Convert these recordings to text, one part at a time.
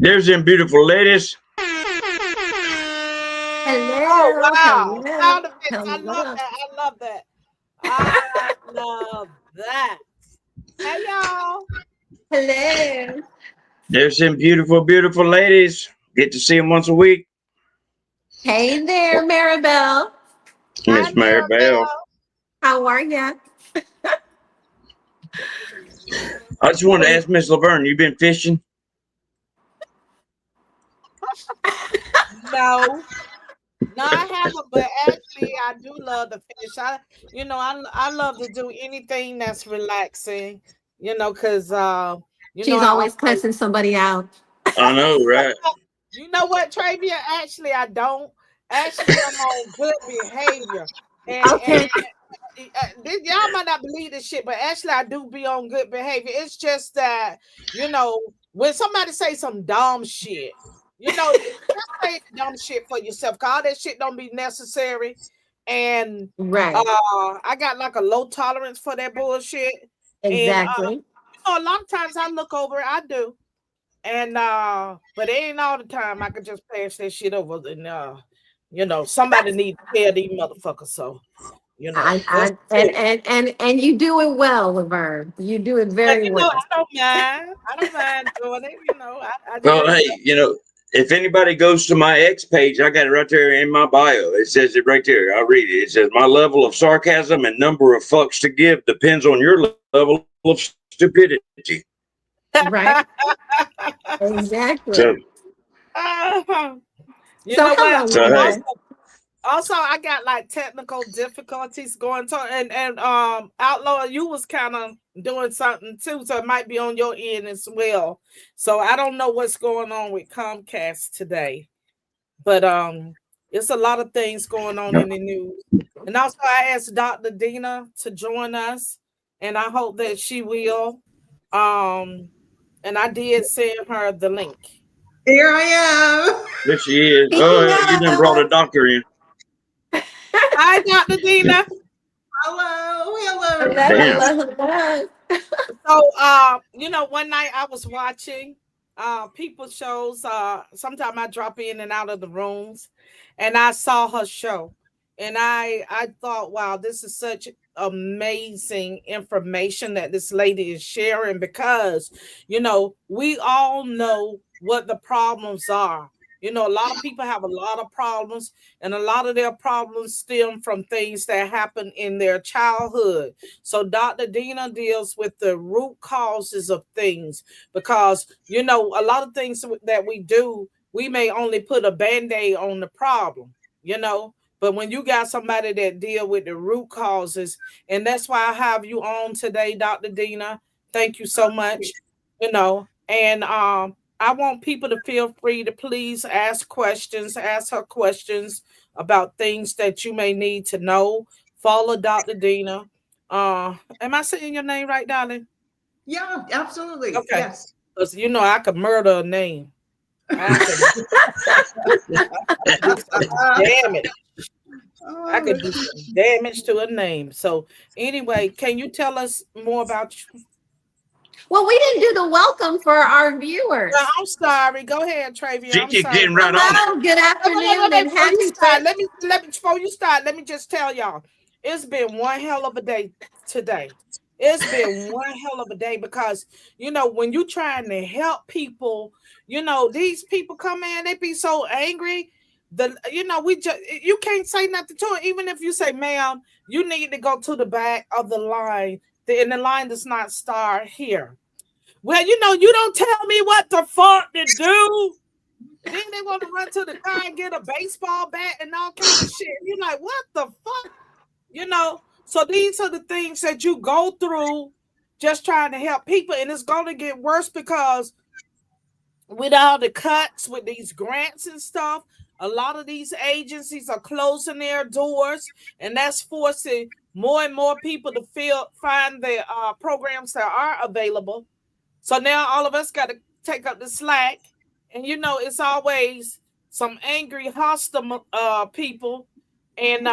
There's them beautiful ladies. Oh Hello, wow! hello, Sound effects. I love hello. that. I love that. I love that. Hey y'all. Hello. There's them beautiful, beautiful ladies. Get to see them once a week. Hey there, Maribel. Hi Miss Maribel. Maribel. How are ya? I just wanted to ask Miss Laverne, you been fishing? No, no, I haven't. But actually, I do love to fish. I love to do anything that's relaxing. Cause She's always cussing somebody out. I know, right? you know what, Travia? Actually, I don't. Actually, I'm on good behavior, and Okay. y'all might not believe this shit, but actually I do be on good behavior. It's just that, when somebody say some dumb shit, just say dumb shit for yourself. Cause all that shit don't be necessary. And Right. I got like a low tolerance for that bullshit. And Exactly. a lot of times I look over it, I do. And but it ain't all the time I could just pass that shit over and somebody need to tell these motherfuckers. So that's it. And you do it well, Laverne. You do it But very well. I don't mind. I don't mind doing it. I Well, just hey, if anybody goes to my X page, I got it right there in my bio. It says it right there. I'll read it. It says, my level of sarcasm and number of fucks to give depends on your level of stupidity. Right? So, Exactly. uh, you So know what? hello, so hey, Laverne. Also, I got like technical difficulties going to and Outlaw, you was kind of doing something too, so it might be on your end as well. So I don't know what's going on with Comcast today, but it's a lot of things going on in the news. And also, I asked Dr. Dina to join us, and I hope that she will. Um, and I did send her the link. Here I am. there she is. Oh, you done brought a Hello. doctor in. Hi, Dr. Dina. Hello. Hello, Hello, Damn. everybody. hello, hello. So, one night I was watching people shows. Sometimes I drop in and out of the rooms, and I saw her show, and I thought, wow, this is such amazing information that this lady is sharing because we all know what the problems are. A lot of people have a lot of problems, and a lot of their problems stem from things that happen in their childhood. So Dr. Dina deals with the root causes of things because, a lot of things that we do, we may only put a band-aid on the problem, but when you got somebody that deal with the root causes, and that's why I have you on today, Dr. Dina. Thank you so much. And I want people to feel free to please ask her questions about things that you may need to know. Follow Dr. Dina. Am I saying your name right, darling? Yeah, absolutely. Okay. Yes. Because I could murder a name. I could do some damage. I Oh, could do some damage to a name. So anyway, can you tell us more about you? Well, we didn't do the welcome for our Well, viewers. I'm sorry. Go ahead, Travia. She I'm keeps sorry. getting right on it. Hello, good Wait, afternoon, wait, and before you happy start, Fred. let me before you start, let me just tell y'all, it's been one hell of a day today. It's been one hell of a day because when you trying to help people, these people come in, they be so angry. We just you can't say nothing to it. Even if you say, ma'am, you need to go to the back of the line, and the line does not start here. Well, you don't tell me what the fuck to do. Then they want to run to the car and get a baseball bat and all kind of shit. You're like, what the fuck? So these are the things that you go through just trying to help people, and it's going to get worse because with all the cuts with these grants and stuff, a lot of these agencies are closing their doors, and that's forcing more and more people to find the programs that are available. So now all of us got to take up the slack. And it's always some angry, hostile people. And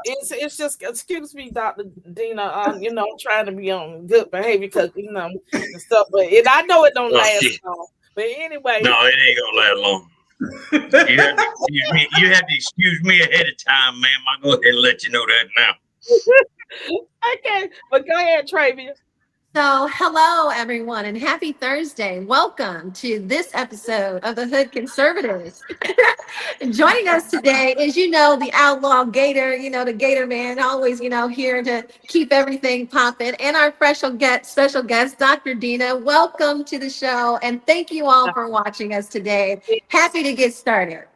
it's just, excuse me, Dr. Dina. I'm trying to be on good behavior because and stuff, but I know it don't Oh, last long. But anyway, No, it ain't gonna last long. You have to excuse me. You have to excuse me ahead of time, ma'am. I'll go ahead and let you know that now. okay. But go ahead, Travia. So, hello everyone, and happy Thursday. Welcome to this episode of the Hood Conservatives. Joining us today is, the outlaw Gator, the Gator man, always, here to keep everything popping. And our special guest, Dr. Dina. Welcome to the show, and thank you all for watching us today. Happy to get started.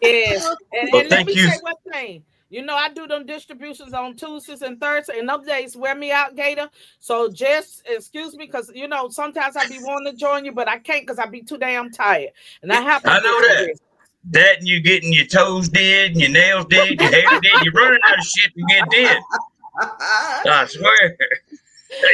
Yes. And Well, let thank me you. say one thing. I do them distributions on Tuesdays and Thursdays, and those days wear me out, Gator. So just excuse me, because sometimes I be wanting to join you, but I can't because I be too damn tired, and I have to I get know some that. rest. That and you getting your toes did, and your nails did, your hair did. You're running out of shit to get did. I swear.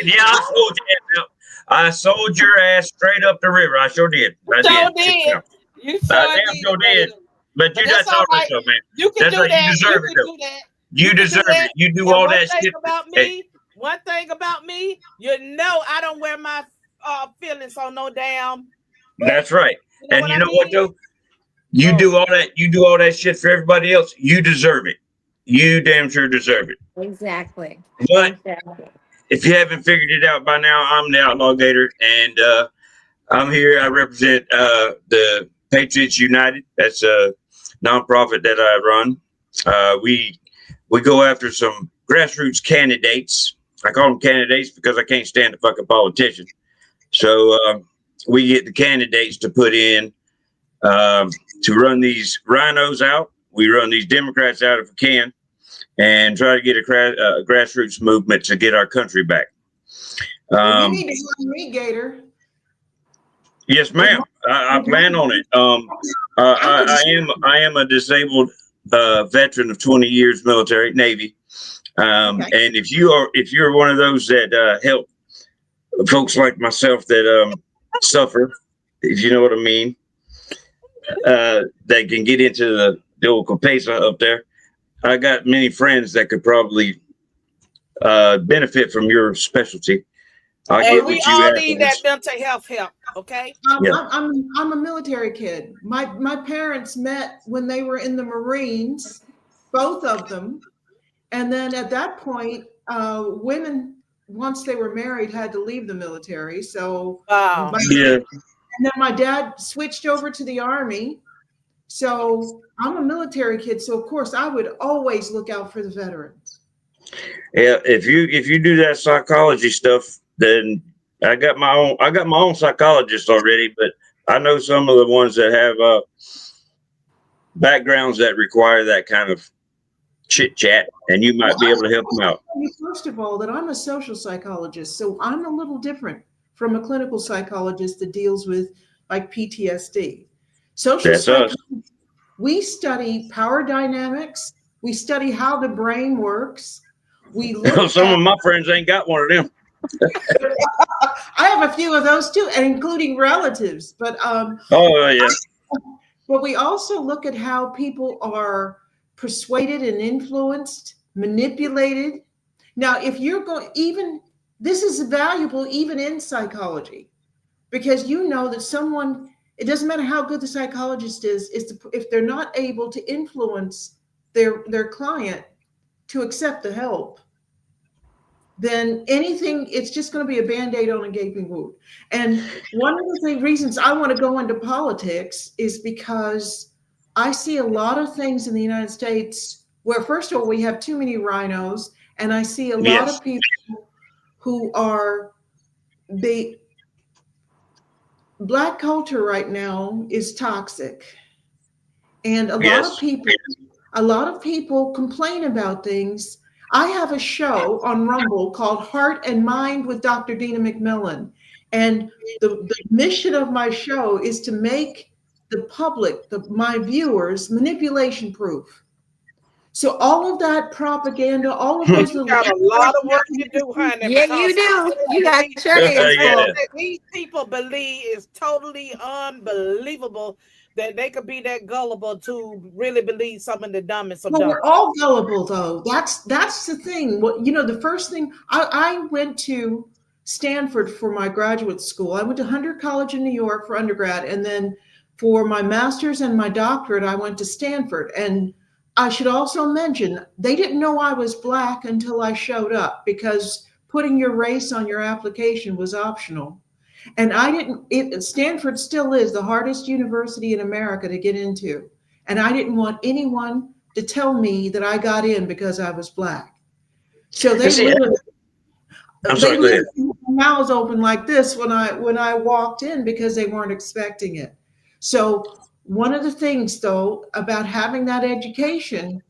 Yeah, I sold your ass up. I sold your ass straight up the river. I sure did. I So did. did. You I sure damn did, sure did. Gator. But But that's that's all all right right. though, man. You can That's do right. that. You deserve it though. Do that. You can do deserve that. it. You do And all one that thing shit. about Hey, me, I don't wear my feelings on no damn. that's right. You know And what you I know what mean? though? You Oh, do all that. You do all that shit for everybody else. You deserve it. You damn sure deserve it. Exactly. But if you haven't figured it out by now, I'm the Outlaw Gator, and I'm here. I represent the Patriots United. That's a nonprofit that I run. We go after some grassroots candidates. I call them candidates because I can't stand a fucking politician. So we get the candidates to put in to run these rhinos out. We run these Democrats out if we can, and try to get a grassroots movement to get our country back. You need to join me, Gator. Yes, ma'am. I plan on it. I am a disabled veteran of 20 years military Navy. Okay. And if you're one of those that help folks like myself that suffer, if you know what I mean, that can get into the old Copesa up there. I got many friends that could probably benefit from your specialty. I'll and get we with you all need that afterwards. mental health help. Okay. Yeah. I'm a military kid. My parents met when they were in the Marines, both of them, and then at that point, women once they were married had to leave the military. So Wow. Yeah. and then my dad switched over to the Army. So I'm a military kid. So of course I would always look out for the veterans. Yeah, if you do that psychology stuff, then I got my own psychologist already, but I know some of the ones that have backgrounds that require that kind of chit chat, and you might be able to help them out. First of all, that I'm a social psychologist, so I'm a little different from a clinical psychologist that deals with like PTSD. Social That's us. psychology, we study power dynamics, we study how the brain works. We look Some at, of my friends ain't got one of them. I have a few of those too, and including relatives. But Oh yeah. but we also look at how people are persuaded and influenced, manipulated. Now, if you're going, even this is valuable even in psychology, because you know that someone, it doesn't matter how good the psychologist is if they're not able to influence their client to accept the help, then anything, it's just going to be a band-aid on a gaping wound. And one of the reasons I want to go into politics is because I see a lot of things in the United States where, first of all, we have too many rhinos, and I see a lot of people who are the Black culture right now is toxic, and a lot of people complain about things. I have a show on Rumble called Heart and Mind with Dr. Dina McMillan. And the mission of my show is to make the public, my viewers, manipulation proof. So all of that propaganda, all of those You little got a lot of work to do, honey. Yeah, you do. You got your hands full. These people believe is totally unbelievable that they could be that gullible to really believe some of the dumbest of Well, dumb. we're all gullible, though. That's the thing. What the first thing I went to Stanford for my graduate school. I went to Hunter College in New York for undergrad, and then for my master's and my doctorate, I went to Stanford. And I should also mention, they didn't know I was Black until I showed up, because putting your race on your application was optional. And I didn't, Stanford still is the hardest university in America to get into. And I didn't want anyone to tell me that I got in because I was Black. So they literally, I'm sorry, go ahead. mouths open like this when I walked in, because they weren't expecting it. So one of the things, though, about having that education,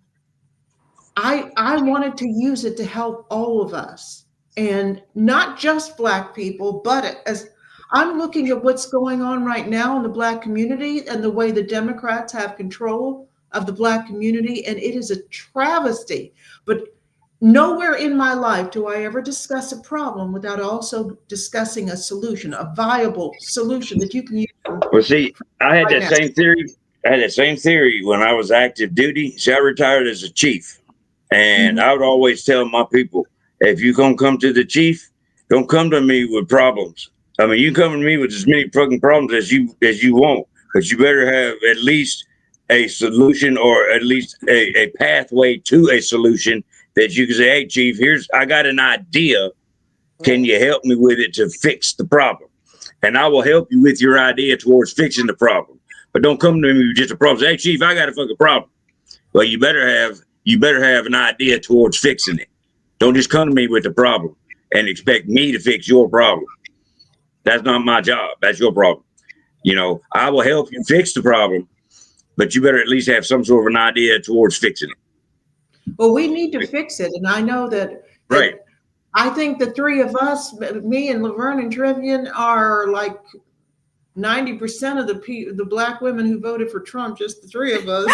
I wanted to use it to help all of us, and not just Black people, but as I'm looking at what's going on right now in the Black community and the way the Democrats have control of the Black community, and it is a travesty. But nowhere in my life do I ever discuss a problem without also discussing a solution, a viable solution that you can use. Well, see, I had that same theory. I had that same theory when I was active duty. See, I retired as a chief, and I would always tell my people, if you gonna come to the chief, don't come to me with problems. I mean, you come to me with as many fucking problems as you want, but you better have at least a solution, or at least a pathway to a solution that you can say, hey, chief, I got an idea. Can you help me with it to fix the problem? And I will help you with your idea towards fixing the problem. But don't come to me with just a problem. Say, hey, chief, I got a fucking problem. Well, you better have an idea towards fixing it. Don't just come to me with the problem and expect me to fix your problem. That's not my job. That's your problem. I will help you fix the problem, but you better at least have some sort of an idea towards fixing it. Well, we need to fix it. And I know that Right. I think the three of us, me and Laverne and Trevian, are like 90% of the Black women who voted for Trump, just the three of us.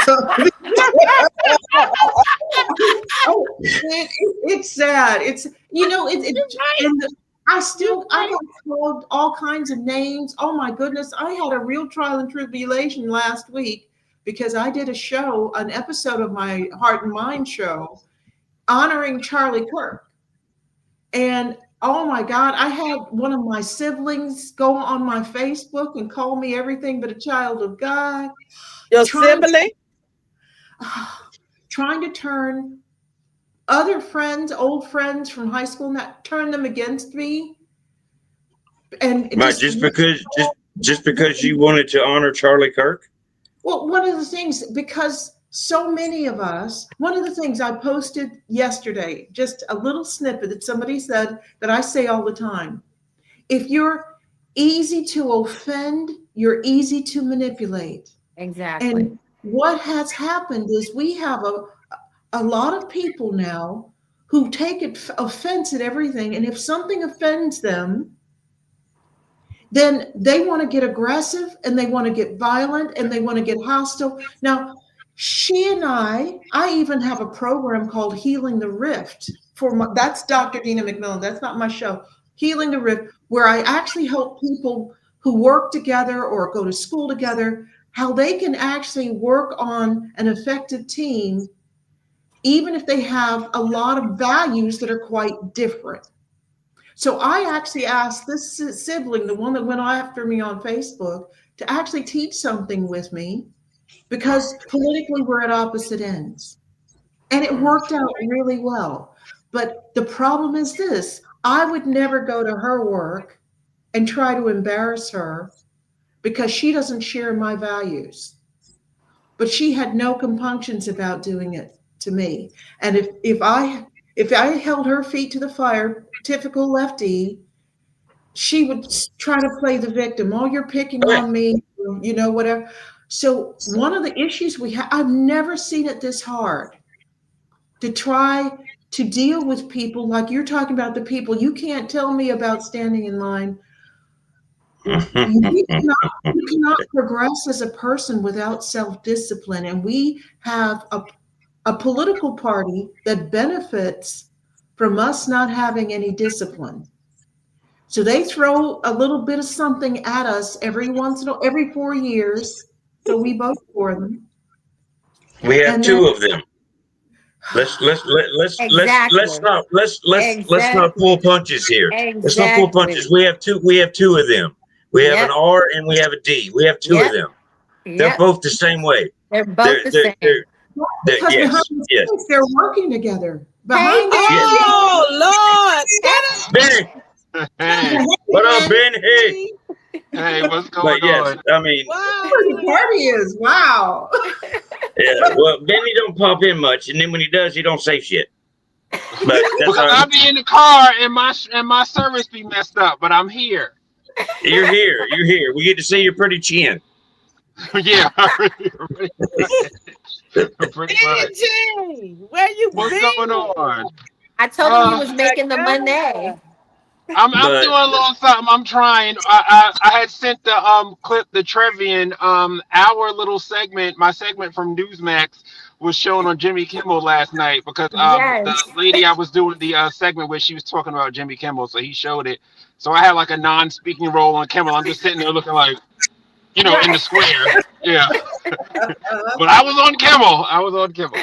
It's sad. It's, and I got called all kinds of names. Oh my goodness. I had a real trial and tribulation last week, because I did an episode of my Heart and Mind show honoring Charlie Kirk. And oh my God, I had one of my siblings go on my Facebook and call me everything but a child of God. Your sibling? Trying to turn other friends, old friends from high school, turn them against me. And just because you wanted to honor Charlie Kirk? Well, one of the things, because so many of us, one of the things I posted yesterday, just a little snippet that somebody said that I say all the time. If you're easy to offend, you're easy to manipulate. Exactly. And what has happened is we have a lot of people now who take offense at everything. And if something offends them, then they want to get aggressive, and they want to get violent, and they want to get hostile. Now, she and I even have a program called Healing the Rift. That's Dr. Dina McMillan. That's not my show. Healing the Rift, where I actually help people who work together or go to school together, how they can actually work on an effective team, even if they have a lot of values that are quite different. So I actually asked this sibling, the one that went after me on Facebook, to actually teach something with me, because politically we're at opposite ends. And it worked out really well. But the problem is this: I would never go to her work and try to embarrass her, because she doesn't share my values. But she had no compunctions about doing it to me. And if I held her feet to the fire, typical lefty, she would try to play the victim. Oh, you're picking on me, whatever. So one of the issues we have, I've never seen it this hard to try to deal with people like you're talking about, the people you can't tell me about standing in line. You cannot progress as a person without self-discipline. And we have a political party that benefits from us not having any discipline. So they throw a little bit of something at us every 4 years. So we vote for them. We have two of them. Let's Exactly. not Exactly. pull punches here. Let's not pull punches. Exactly. We have two of them. We have an Yep. R and we have a D. We have two of Yep. them. They're Yep. both the same way. They're both They're the they're same. they're Because behind yes, the yes, scenes, they're working together. Hey, Behind the yes. scenes, Benny. Oh Lord, Benny, the Hey, what up, handyman, Benny? Hey. hey, what's But going yes, on? I mean, wow, where the party is. Wow. yeah. Well, Benny don't pop in much, and then when he does, he don't say shit. But that's Because all I right. be in the car and my service be messed up, but I'm here. You're here. You're here. We get to see your pretty chin. Yeah, pretty much. Angie, where you What's going been? on? I told him you Uh, was making the money. I'm But doing a little something. I'm trying. I had sent the clip, the Trevian our little segment, my segment from Newsmax was shown on Jimmy Kimmel last night because the Yes. lady I was doing the segment with, she was talking about Jimmy Kimmel, so he showed it. So I had like a non-speaking role on Kimmel. I'm just sitting there looking like, in the Right. square. Yeah, Uh, but I was on Kimmel. I was on Kimmel.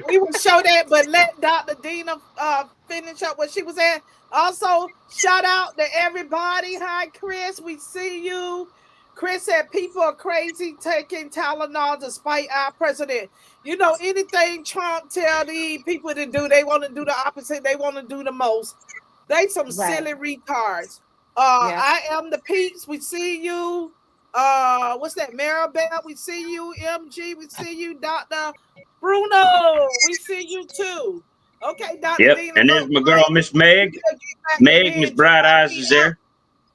We will show that, but let Dr. Dina finish up what she was at. Also, shout out to everybody. Hi, Chris. We see you. Chris said people are crazy taking Tylenol despite our president. You know, anything Trump tell the people to do, they want to do the opposite. They want to do the most. They some Right. silly retards. Yeah. I am the peeps. We see you. What's that? Maribel, we see you. MG, we see you. Dr. Bruno, we see you too. Okay, Dr. yep. Dina, And look, there's my girl, Miss Meg. get back to Meg, Miss Benji Bright Eyes is there.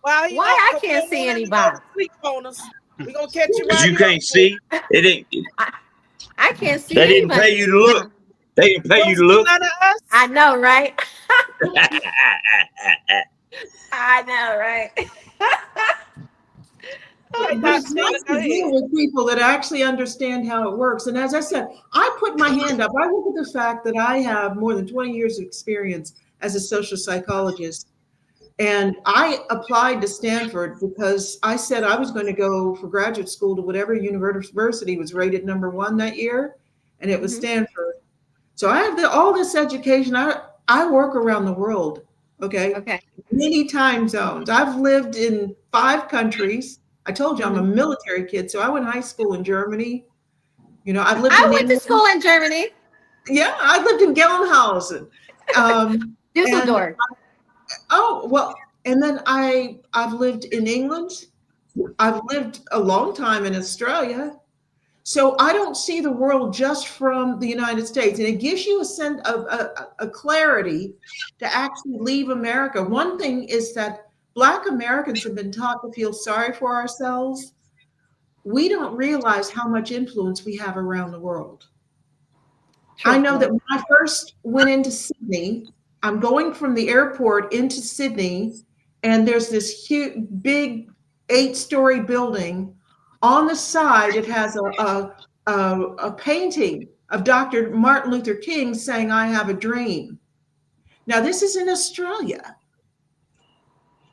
while he Why up I because we can't don't see want him to go to anybody? sleep on us. We're gonna catch you Cause while you you up can't there. see. It didn't. I can't see They didn't pay anybody you right to look. now. They didn't pay You you don't to see look. none of us. I know, right? I know, right? Okay, but Dr. it's Oh, Dina, nice go to deal ahead. with people that actually understand how it works. And as I said, I put my hand up. I look at the fact that I have more than 20 years of experience as a social psychologist. And I applied to Stanford because I said I was going to go for graduate school to whatever university was rated #1 that year, and it was mhm. Stanford. So I have all this education. I work around the world, okay, Okay. many time zones. I've lived in 5 countries. I told you I'm a Mhm. military kid, so I went to high school in Germany. I've lived I in went to England. school in Germany, Yeah, I lived in Gelnhausen. And Dusseldorf. oh well, and then I've lived in England. I've lived a long time in Australia. So I don't see the world just from the United States. And it gives you a sense of a clarity to actually leave America. One thing is that Black Americans have been taught to feel sorry for ourselves. We don't realize how much influence we have around the world. I know that Truthfully. when I first went into Sydney, I'm going from the airport into Sydney, and there's this huge, big 8-story building. On the side, it has a painting of Dr. Martin Luther King saying, "I have a dream." Now, this is in Australia,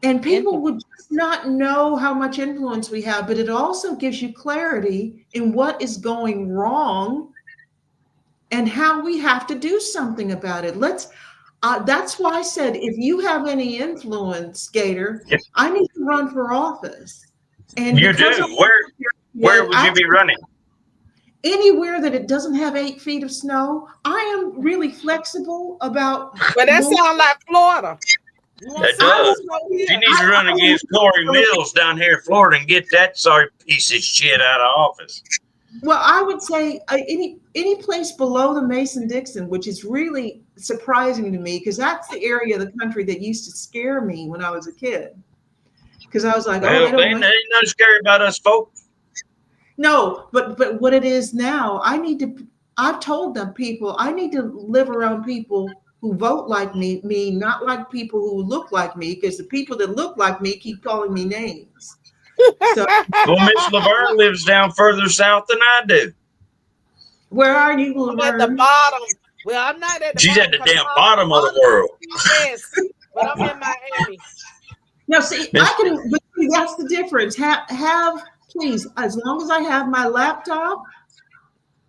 and people would just not know how much influence we have, but it also gives you clarity in what is going wrong and how we have to do something about it. That's why I said, if you have any influence, Gator, I need to run for office. And You because do. I'm Where would you be actually running? anywhere that it doesn't have 8 feet of snow, I am really flexible about Well, that going. sounds like Florida. You want It some of I the does. will, snow She here? needs to run I will, against Corey Mills down here in Florida and get that sorry piece of shit out of office. well, I would say any place below the Mason-Dixon, which is really surprising to me because that's the area of the country that used to scare me when I was a kid. Because I was like, oh, Well, they don't man, make. there ain't nothing scary about us folks. No, but what it is now, I've told them people, I need to live around people who vote like me, not like people who look like me, because the people that look like me keep calling me names. So Well, Miss Laverne lives down further south than I do. where are you, I'm at the Laverne? bottom. Well, I'm not at the She's at bottom the because damn bottom of the world. yes, but I'm in Miami. Now, see, I Miss, can, but see, that's the difference. Please, as long as I have my laptop,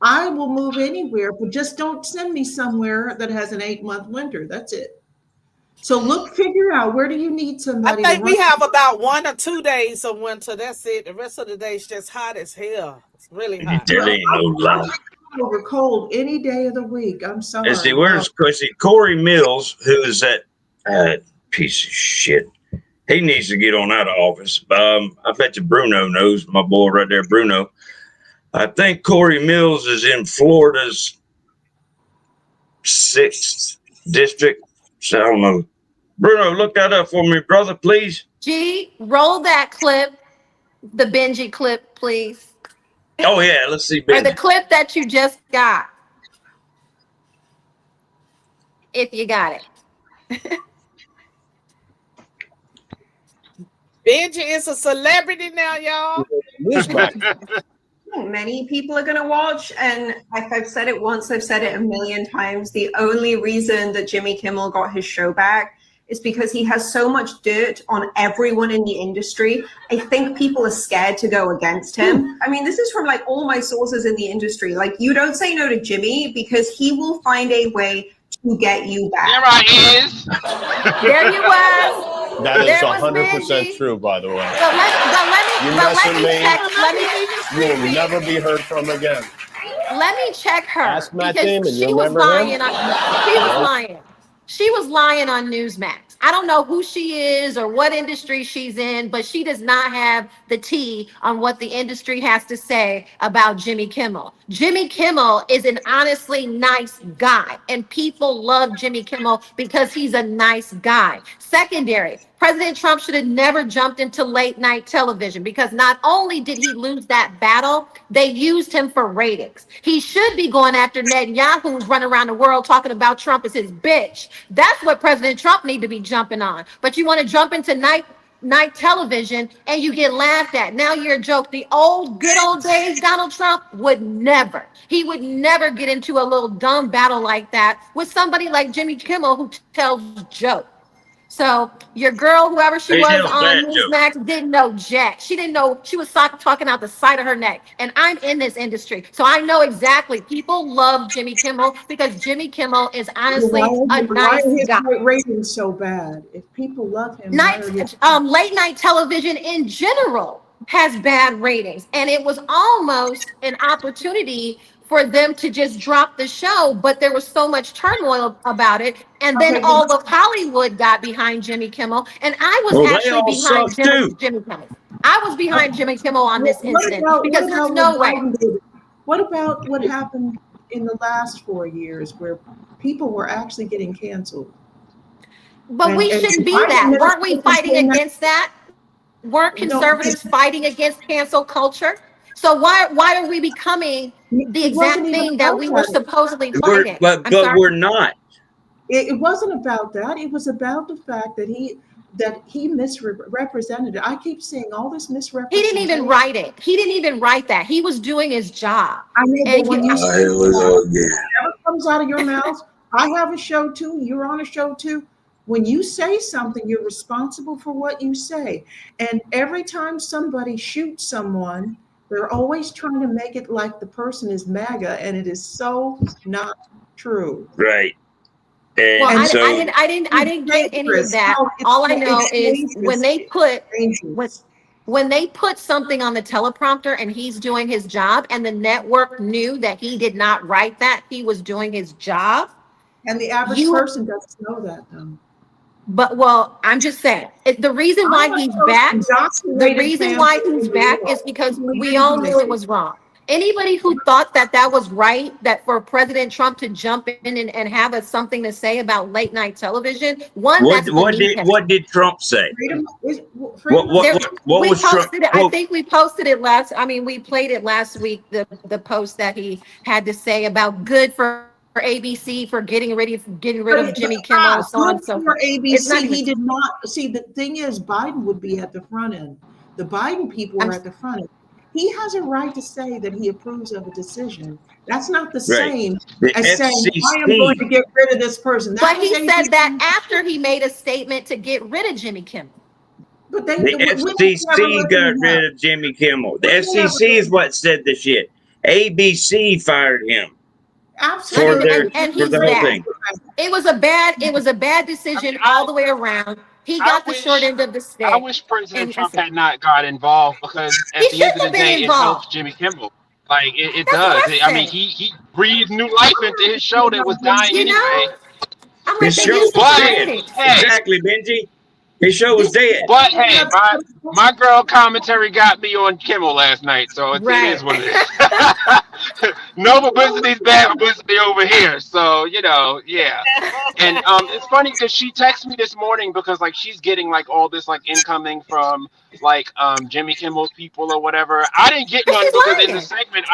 I will move anywhere, but just don't send me somewhere that has an 8-month winter. That's it. So figure out, where do you need I somebody to think run? we have about 1 or 2 days of winter. That's it. The rest of the day is just hot as hell. It's really hot. That ain't no I'll lie. take over cold any day of the week. I'm And see, sorry. No. where's Corey Mills, who is that piece of shit? He needs to get on out of office. I bet you Bruno knows, my boy right there, Bruno. I think Corey Mills is in Florida's 6th district. So I don't know. Bruno, look that up for me, brother, please. G, roll that clip, the Benji clip, please. Oh yeah, let's see, Or the Benji. clip that you just got, if you got it. Benji is a celebrity now, y'all. Many people are going to watch, and if I've said it once, I've said it a million times. The only reason that Jimmy Kimmel got his show back is because he has so much dirt on everyone in the industry. I think people are scared to go against him. I mean, this is from like all my sources in the industry. Like, you don't say no to Jimmy because he will find a way to get you back. There I is. There you was. That is There was 100% Benji. true, by the way. Let me check. You will never be heard from again. Let me check her Ask Matt because Damon. she You was remember lying. him? She was lying. She was lying on Newsmax. I don't know who she is or what industry she's in, but she does not have the tea on what the industry has to say about Jimmy Kimmel. Jimmy Kimmel is an honestly nice guy, and people love Jimmy Kimmel because he's a nice guy. Secondary, President Trump should have never jumped into late night television because not only did he lose that battle, they used him for ratings. He should be going after Netanyahu, who's running around the world talking about Trump as his bitch. That's what President Trump need to be jumping on. But you want to jump into night television and you get laughed at. Now you're a joke. The good old days, Donald Trump would never. He would never get into a little dumb battle like that with somebody like Jimmy Kimmel who tells jokes. So your girl, whoever she He was tells on bad jokes. Newsmax, didn't know jack. She didn't know. She was talking out the side of her neck. And I'm in this industry, so I know exactly. People love Jimmy Kimmel because Jimmy Kimmel is honestly a Why nice are his guy. ratings so bad? If people love him, why are Late night television in general has bad ratings, and it was almost an opportunity for them to just drop the show, but there was so much turmoil about it, and then Okay, all of Hollywood got behind Jimmy Kimmel, and I was Well, they actually all behind suck too. Jimmy Kimmel. I was behind Jimmy Kimmel on this incident what because there's about what no way. Biden did? What about what happened in the last 4 years where people were actually getting canceled? But we And shouldn't be Biden that. Weren't we administration fighting came out- against that? Weren't no, conservatives fighting against cancel culture? So why are we becoming the it wasn't exact even thing that about we were that. supposedly We're, fighting? but I'm but sorry. we're not. It wasn't about that. It was about the fact that he misrepresented it. I keep seeing all this He misrepresentation. didn't even write it. He didn't even write that. He was doing his job. I know, And but when he- you say Here we go again. whatever comes out of your mouth, I have a show too. You're on a show too. When you say something, you're responsible for what you say. And every time somebody shoots someone, they're always trying to make it like the person is MAGA, and it is so not true. Right. And well, And so I didn't get any of dangerous. that. No, it's All I not- know it's is when they dangerous. put Dangerous. when they put something on the teleprompter and he's doing his job, and the network knew that he did not write that, he was doing his job. And the average You person doesn't know that, though. But well, I'm just saying the reason why he's back. The reason why he's back is because we all knew it was wrong. Anybody who thought that that was right, that for President Trump to jump in and have something to say about late night television, that's beneath him. what did Trump say? What We was Trump? posted it. I think we posted it last. I mean, we played it last week. The post that he had to say about good for ABC for getting rid of Jimmy Kimmel, so on and so forth. It's not ABC, even- he did not see. The thing is, Biden would be at the front end. The Biden people are at the front end. He has a right to say that he approves of a decision. That's not the same The as saying, I am FCC. going to get rid of this person. That But was he said ABC. that after he made a statement to get rid of Jimmy Kimmel. But they, The women never FCC let got him rid have. of Jimmy Kimmel. The Women never FCC is what said the shit. ABC fired him Absolutely. And for he's the whole bad. thing. It was a bad decision I, all the way around. He I got the short wish end of the I stick. wish President And Trump had not got involved, because he at the end shouldn't of the have been day, it helps involved. Jimmy Kimmel. Like it That's what does. I I mean, said. he breathed new life into his show that was dying You anyway. know? I'm like, His they show used him was for But dead. critics. hey, Exactly, Benji. His show was This dead. but hey, my girl commentary got me on Kimmel last night, so it right. is what it is. No publicity's bad publicity over here, so yeah. And it's funny because she texted me this morning, because like she's getting like all this like incoming from like Jimmy Kimmel's people or whatever. I didn't get But none she's because in the lying. segment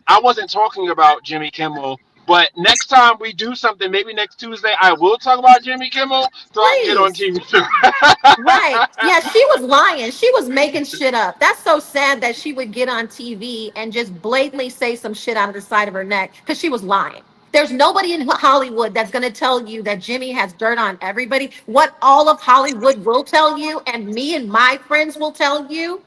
I wasn't talking about Jimmy Kimmel. But next time we do something, maybe next Tuesday, I will talk about Jimmy Kimmel, so I can get on Please. TV too. Right. Yeah, she was lying. She was making shit up. That's so sad that she would get on TV and just blatantly say some shit out of the side of her neck because she was lying. There's nobody in Hollywood that's going to tell you that Jimmy has dirt on everybody. What all of Hollywood will tell you, and me and my friends will tell you,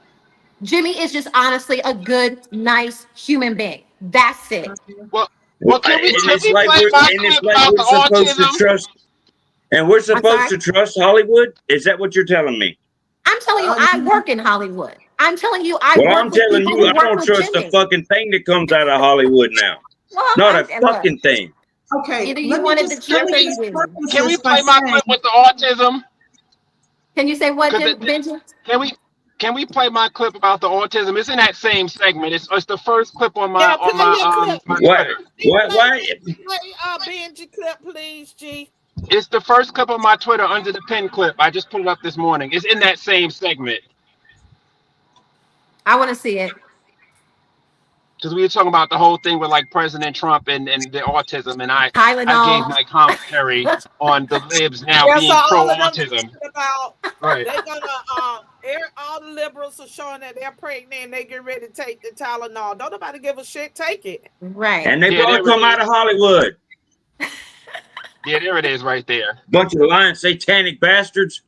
Jimmy is just honestly a good, nice human being. That's it. well, And can we it's like play my clip about we're the supposed to autism? trust, and we're I'm supposed sorry. to trust Hollywood. Is that what you're telling me? I'm telling you, I work in Hollywood. I'm telling you, I Well, work I'm with telling people you, who I work don't with trust a Jimmy. fucking thing that comes out of Hollywood now. Well, Not a look, fucking thing. Okay, either you wanted the Can truth or we you didn't. preface can we this by play my saying, clip with the autism? Can you say what, Because Benji? can we play my clip about the autism? It's in that same segment. It's the first clip on my Yeah, play your clip. my Why? Twitter. Play Benji clip, please, G. It's the first clip on my Twitter under the pin clip. I just put it up this morning. It's in that same segment. I want to see it. Because we were talking about the whole thing with like President Trump and the autism, and I gave Tylenol. my commentary on the libs now Yeah, so being pro all of them autism. talking about Right. they're gonna all the liberals are showing that they're pregnant and they get ready to take the Tylenol. Don't nobody give a shit, take it. Right. And they Yeah, probably there it come out is. of Hollywood. Yeah, there it is right there. Bunch of lying satanic bastards.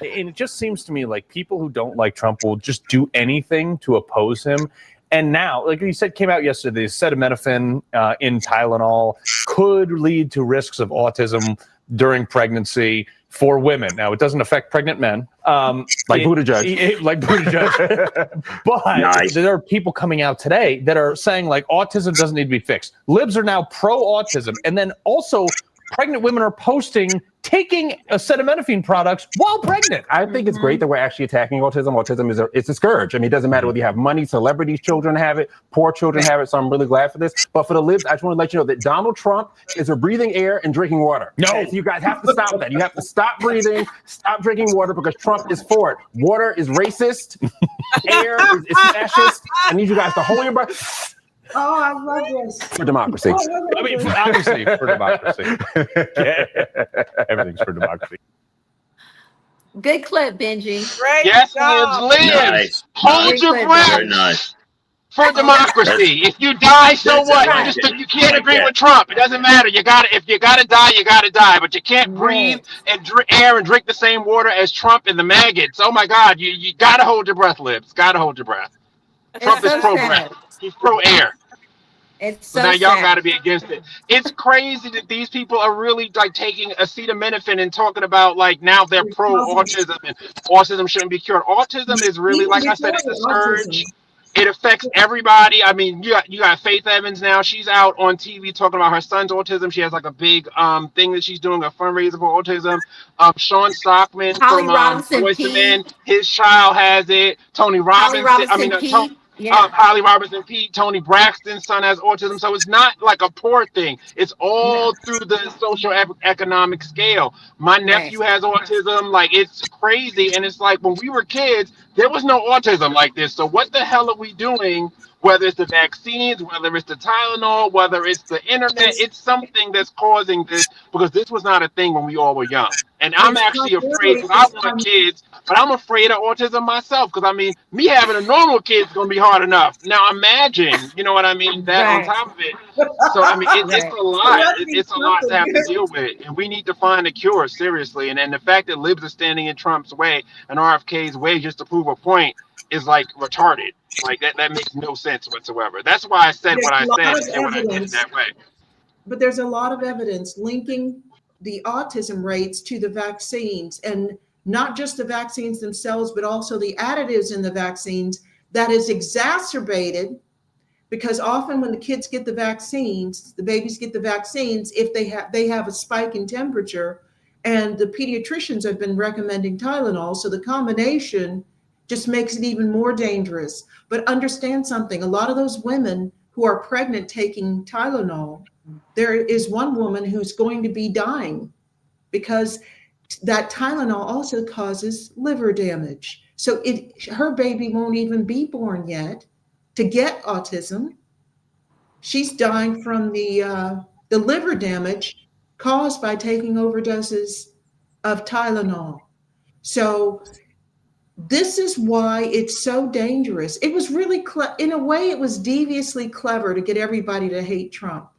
And it just seems to me like people who don't like Trump will just do anything to oppose him. And now, like you said, came out yesterday, acetaminophen in Tylenol could lead to risks of autism during pregnancy for women. Now, it doesn't affect pregnant men. Like Buttigieg. Like Buttigieg. But Nice. there are people coming out today that are saying like autism doesn't need to be fixed. Libs are now pro-autism. And then also pregnant women are posting taking acetaminophen products while pregnant. I think it's great that we're actually attacking autism. Autism it's a scourge. I mean, it doesn't matter whether you have money, celebrities, children have it, poor children have it. So I'm really glad for this. But for the libs, I just want to let you know that Donald Trump is breathing air and drinking water. No. So you guys have to stop that. You have to stop breathing, stop drinking water, because Trump is for it. Water is racist. Air is fascist. I need you guys to hold your breath. oh, I love this. For democracy. I mean, obviously for democracy. Everything's for democracy. Good clip, Benji. Great Yes, job. libs. Nice. Hold Nice. your Very breath Very nice. for democracy. If you die, so That's what? right. You can't agree with Trump. It doesn't matter. If you gotta die, you gotta die. But you can't breathe and drink air and drink the same water as Trump and the maggots. Oh my God, you gotta hold your breath, libs. Gotta hold your breath. Trump It's is so pro sad. breath. He's pro air. It's So so now y'all sad. got to be against it. It's crazy that these people are really like taking acetaminophen and talking about like now they're pro autism and autism shouldn't be cured. Autism is really, like I said, it's a scourge. It affects everybody. I mean, you got Faith Evans now. She's out on TV talking about her son's autism. She has like a big thing that she's doing, a fundraiser for autism. Sean Stockman Holly from Robinson Boyz II Men, Pete. his child has it. Tony Holly Robinson. Robinson Pete. Yeah. Holly Robinson Pete, Tony Braxton's son has autism. So it's not like a poor thing. It's all through the social economic scale. My nephew has autism. Like, it's crazy. And it's like when we were kids, there was no autism like this. So what the hell are we doing? Whether it's the vaccines, whether it's the Tylenol, whether it's the internet, it's something that's causing this, because this was not a thing when we all were young. And I'm actually afraid, because I want kids, but I'm afraid of autism myself, because I mean, me having a normal kid is going to be hard enough. Now imagine, you know what I mean, that on top of it. So I mean, it's a lot. It's a lot to have to deal with, and we need to find a cure, seriously. And the fact that libs are standing in Trump's way and RFK's way just to prove a point, is like retarded. Like that makes no sense whatsoever. That's why I said There's what I a said lot and of did what I did in evidence, that way. but there's a lot of evidence linking the autism rates to the vaccines, and not just the vaccines themselves, but also the additives in the vaccines that is exacerbated because often when the kids get the vaccines, the babies get the vaccines, if they have a spike in temperature, and the pediatricians have been recommending Tylenol, so the combination just makes it even more dangerous. But understand something, a lot of those women who are pregnant taking Tylenol, there is one woman who's going to be dying because that Tylenol also causes liver damage. So her baby won't even be born yet to get autism. She's dying from the liver damage caused by taking overdoses of Tylenol. So this is why it's so dangerous. It was really, in a way, it was deviously clever to get everybody to hate Trump,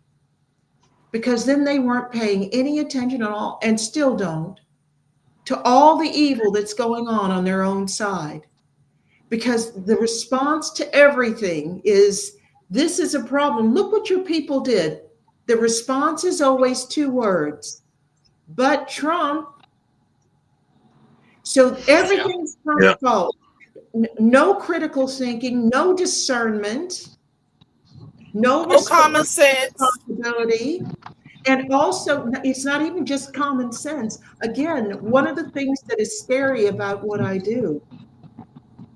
because then they weren't paying any attention at all, and still don't, to all the evil that's going on their own side. Because the response to everything is, this is a problem. Look what your people did. The response is always two words, but Trump. So everything's Trump's fault. No critical thinking, no discernment, no common sense. responsibility. And also, it's not even just common sense. Again, one of the things that is scary about what I do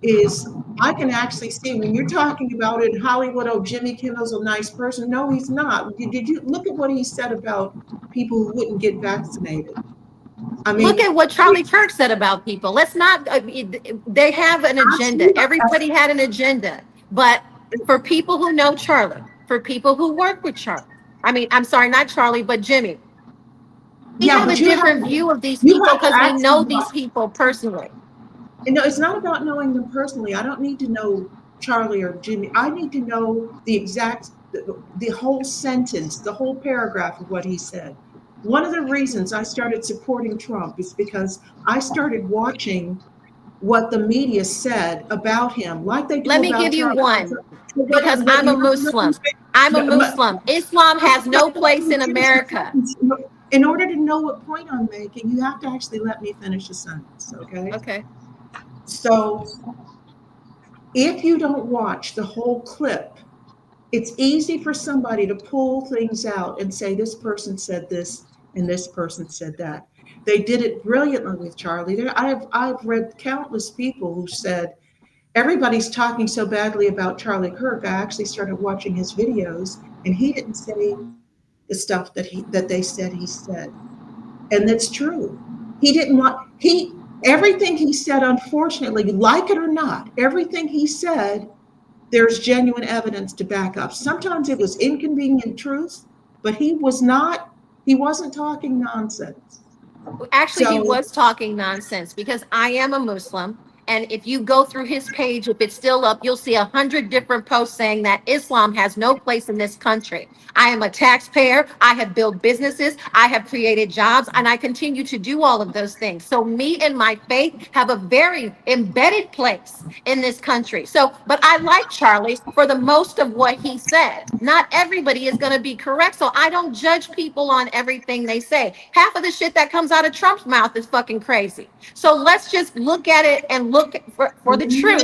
is I can actually see when you're talking about in Hollywood, oh, Jimmy Kimmel's a nice person. No, he's not. Did you look at what he said about people who wouldn't get vaccinated? I mean, Look at what Charlie Kirk said about people. Let's not, they have an agenda. Everybody had an agenda. But for people who know Charlie, for people who work with Charlie, I mean, I'm sorry, not Charlie, but Jimmy, we yeah, have a but different view of these you people have to because we actually know these people personally. no, it's not about knowing them personally. I don't need to know Charlie or Jimmy. I need to know the exact, the whole sentence, the whole paragraph of what he said. One of the reasons I started supporting Trump is because I started watching what the media said about him, like they do Let me about give you Charlie. one, What, because what I'm a you have to Muslim. let I'm a me, Muslim. Islam has no place in America. in order to know what point I'm making, you have to actually let me finish a sentence, okay? Okay. So if you don't watch the whole clip, it's easy for somebody to pull things out and say, this person said this and this person said that. They did it brilliantly with Charlie. I've read countless people who said, everybody's talking so badly about Charlie Kirk. I actually started watching his videos, and he didn't say the stuff that they said he said. And that's true. He didn't want, everything he said, unfortunately, like it or not, everything he said, there's genuine evidence to back up. Sometimes it was inconvenient truth, but he wasn't talking nonsense. Actually, he So, was talking nonsense because I am a Muslim. And if you go through his page, if it's still up, you'll see 100 different posts saying that Islam has no place in this country. I am a taxpayer. I have built businesses. I have created jobs, and I continue to do all of those things. So me and my faith have a very embedded place in this country. So, but I like Charlie for the most of what he said. Not everybody is going to be correct. So I don't judge people on everything they say. Half of the shit that comes out of Trump's mouth is fucking crazy. So let's just look at it and look for the truth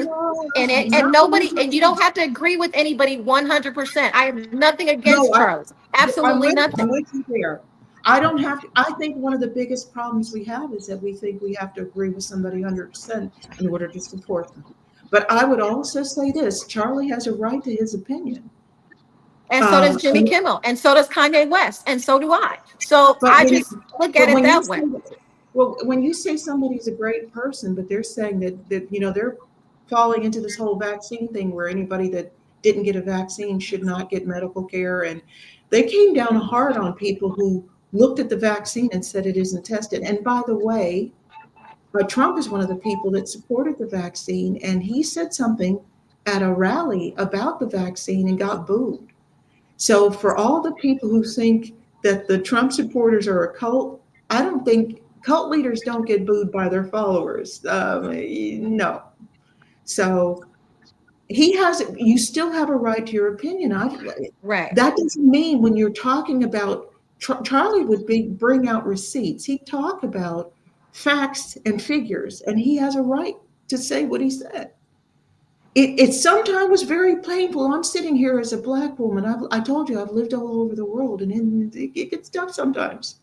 in it. And nobody, and you don't have to agree with anybody 100%. I have nothing against no, Charlie. Absolutely I'm nothing. with you there. I don't have to, I think one of the biggest problems we have is that we think we have to agree with somebody 100% in order to support them. But I would also say this, Charlie has a right to his opinion. And so does Jimmy And, Kimmel. And so does Kanye West. And so do I. So but I when, just look at but it when you that say, way. well, when you say somebody's a great person, but they're saying that they're falling into this whole vaccine thing where anybody that didn't get a vaccine should not get medical care, and they came down hard on people who looked at the vaccine and said it isn't tested. And by the way, Trump is one of the people that supported the vaccine, and he said something at a rally about the vaccine and got booed. So for all the people who think that the Trump supporters are a cult, I don't think cult leaders don't get booed by their followers. No. So you still have a right to your opinion. Right. That doesn't mean when you're talking about, Charlie would bring out receipts. He'd talk about facts and figures, and he has a right to say what he said. It sometimes was very painful. I'm sitting here as a Black woman. I told you I've lived all over the world, and it gets tough sometimes.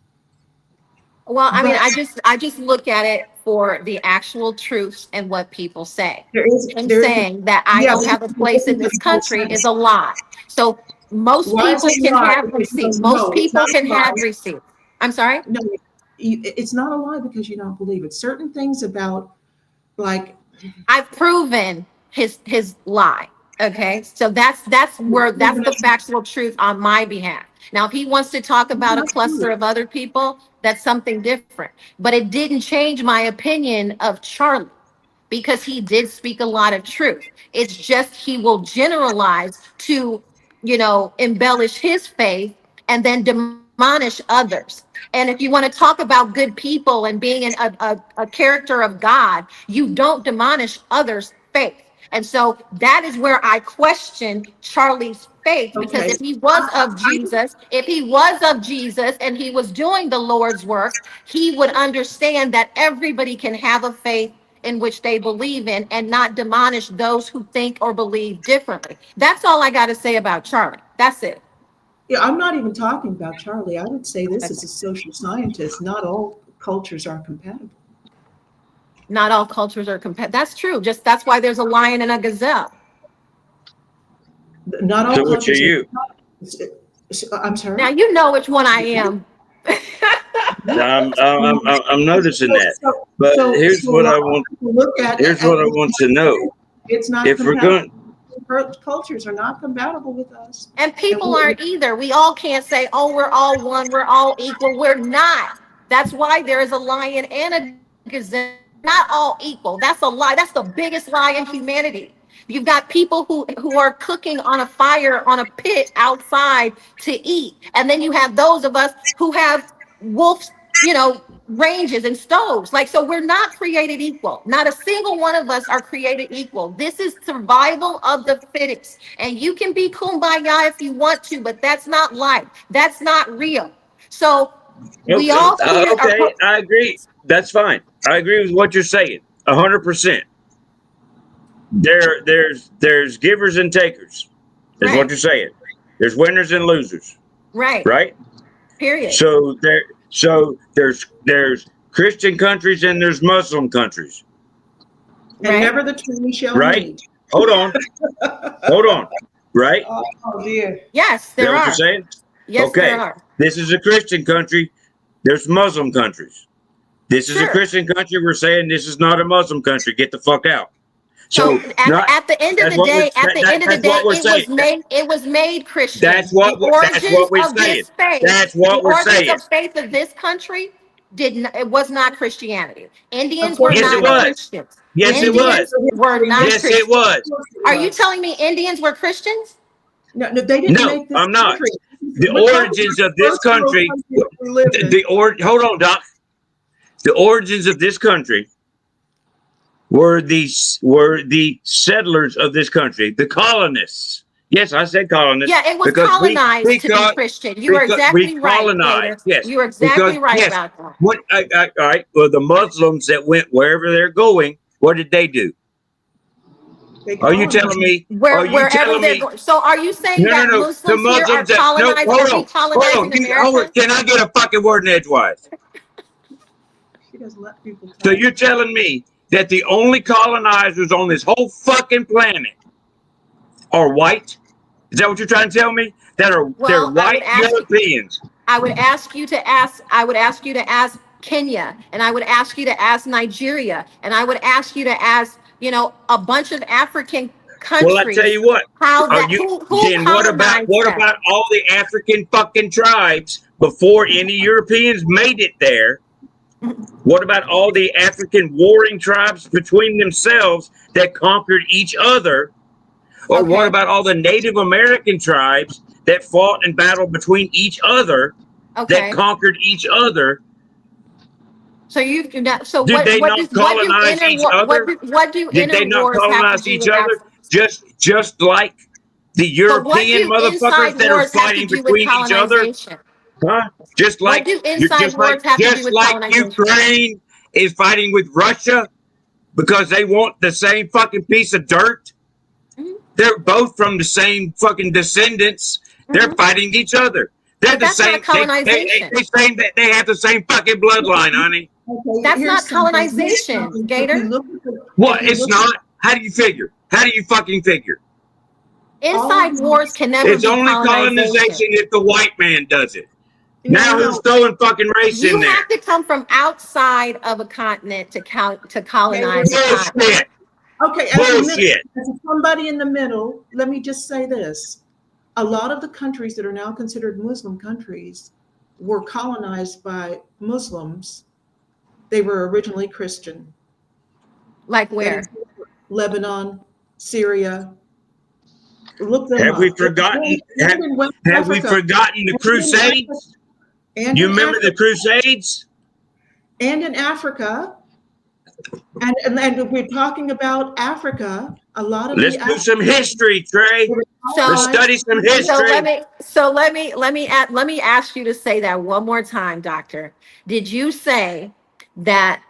Well, I mean, But I just look at it for the actual truths and what people say. Him there is, saying that I yes, don't have a place in this country is a lie. So most why is people it can not? have receipts. Most No, it's people not can a lie. have receipts. I'm sorry? No, it's not a lie because you don't believe it. Certain things about, like, I've proven his lie. Okay, so that's the factual truth on my behalf. Now, if he wants to talk about a cluster of other people, that's something different. But it didn't change my opinion of Charlie because he did speak a lot of truth. It's just he will generalize to, embellish his faith and then demolish others. And if you want to talk about good people and being a character of God, you don't demolish others' faith. And so that is where I question Charlie's faith, because okay, if he was of Jesus and he was doing the Lord's work, he would understand that everybody can have a faith in which they believe in and not demolish those who think or believe differently. That's all I got to say about Charlie. That's it. yeah, I'm not even talking about Charlie. I would say this Okay. as a social scientist, not all cultures are compatible. Not all cultures are compatible. That's true. Just that's why there's a lion and a gazelle. Not all So which are cultures you? I'm sorry. Now you know which one I am. I'm noticing that. But here's what I want. Look at. Here's what I want to know. It's not If we're compatible. going, Cultures are not compatible with us. And people aren't either. We all can't say, oh, we're all one, we're all equal. We're not. That's why there is a lion and a gazelle. Not all equal. That's a lie. That's the biggest lie in humanity. You've got people who are cooking on a fire on a pit outside to eat. And then you have those of us who have wolves, ranges and stoves. Like, so we're not created equal. Not a single one of us are created equal. This is survival of the fittest. And you can be kumbaya if you want to, but that's not life. That's not real. So we all okay, I agree. That's fine. I agree with what you're saying, 100%. There's givers and takers. Is Right. what you're saying. There's winners and losers. Right. Right. Period. So there's Christian countries and there's Muslim countries. And Right. never the two shall Right. meet. Hold on. Right. Oh dear. Yes, Is that there what are. you're saying? Yes, Okay. there are. This is a Christian country. There's Muslim countries. This is a Sure. Christian country. We're saying this is not a Muslim country. Get the fuck out. So not- at the end of that's the what day, we're- it was made Christian. That's what The we're saying. this faith, That's what the we're origins saying. of faith of this country it was not Christianity. Indians Of were course Yes, not it was. Christians. Yes, it Indians was. were not Yes, Christians. it was. Are you telling me Indians were Christians? No, they didn't No, make this I'm not. country. The We're talking origins about of this first world country, country we live in. hold on, Doc. The origins of this country were the settlers of this country, the colonists. Yes, I said colonists. Yeah, it was because colonized to be because Christian. You are because exactly we right, colonized. Gator. Yes, You are exactly because, right yes, about that. What? All right. Well, the Muslims that went wherever they're going, what did they do? They Are you colonized. telling me? Wherever they're going. So are you saying No, that no. The Muslims here are Muslims that colonized? hold Are we on. colonizing America? Can I get a fucking word in edgewise? She doesn't let people talk. So you're telling me that the only colonizers on this whole fucking planet are white? Is that what you're trying to tell me? They're Well, white Europeans. I would ask you to ask Kenya, and I would ask you to ask Nigeria, and I would ask you to ask, a bunch of African countries. Well, I tell you what. Who What colonized them? about all the African fucking tribes before any Europeans made it there? What about all the African warring tribes between themselves that conquered each other? Or Okay. what about all the Native American tribes that fought and battled between each other, Okay. that conquered each other? So you do not. So Did they not colonize each other? what do Did they not wars have to colonize do each with other? outside? Just like the But what European do motherfuckers inside that are wars have to fighting do with between each other? colonization? Huh? Just What like do inside wars have to do with colonization? Ukraine is fighting with Russia because they want the same fucking piece of dirt. Mhm. They're both from the same fucking descendants. They're Mhm. fighting each other. They're But the that's not same. colonization. They have the same fucking bloodline, honey. Okay, That's here's not something. colonization, If Gator. you look at What? if you It's look not. How do you figure? How do you fucking figure? all of Inside these, wars can never It's be only colonization. colonization if the white man does it. no, Now who's no. throwing fucking race You in there? have to come from outside of a continent to colonize a continent. Bullshit. Okay, Bullshit. as somebody in the middle, let me just say this. A lot of the countries that are now considered Muslim countries were colonized by Muslims. They were originally Christian. Like where? Lebanon, Syria. Look them Have we up. forgotten? And in West Have we Africa. forgotten the And in Africa. Crusades? And You in remember the Africa. Crusades? And in Africa. And we're talking about Africa. A lot of Let's the do some history, Trey. Let's So study some so history. let me ask you to say that one more time, Doctor. Did you say that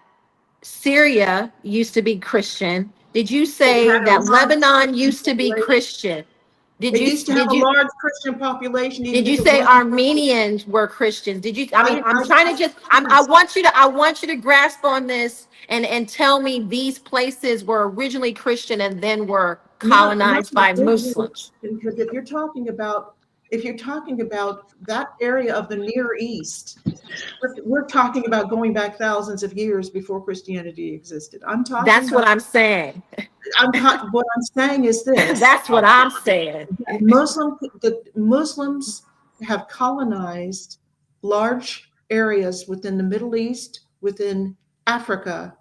Syria used to be Christian? Did you say that Lebanon used to be Christian? It used to have Did a you large Christian population. Even did you if it say wasn't. Armenians were Christians? Did you? I mean, I'm I- trying to just. I want you to grasp on this and tell me these places were originally Christian and then were colonized by Muslims. Because if you're talking about that area of the Near East, we're talking about going back thousands of years before Christianity existed. That's what I'm saying. What I'm saying is this: That's what I'm saying. the Muslims have colonized large areas within the Middle East, within Africa.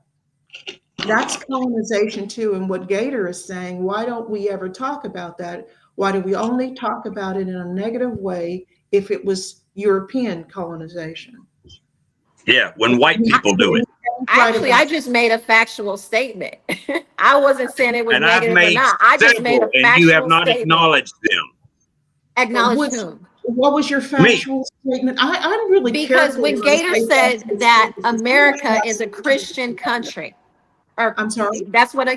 That's colonization too. And what Gator is saying, why don't we ever talk about that? Why do we only talk about it in a negative way if it was European colonization? Yeah, when white people do it. Actually, I just made a factual statement. I wasn't saying it was And I've negative or made not. I just made a several, and you have factual not statement. acknowledged them. Acknowledge whom? What was your factual statement? I'm really Because careful when when I Gator say said factual that statements. America is a Christian country, or I'm sorry? that's what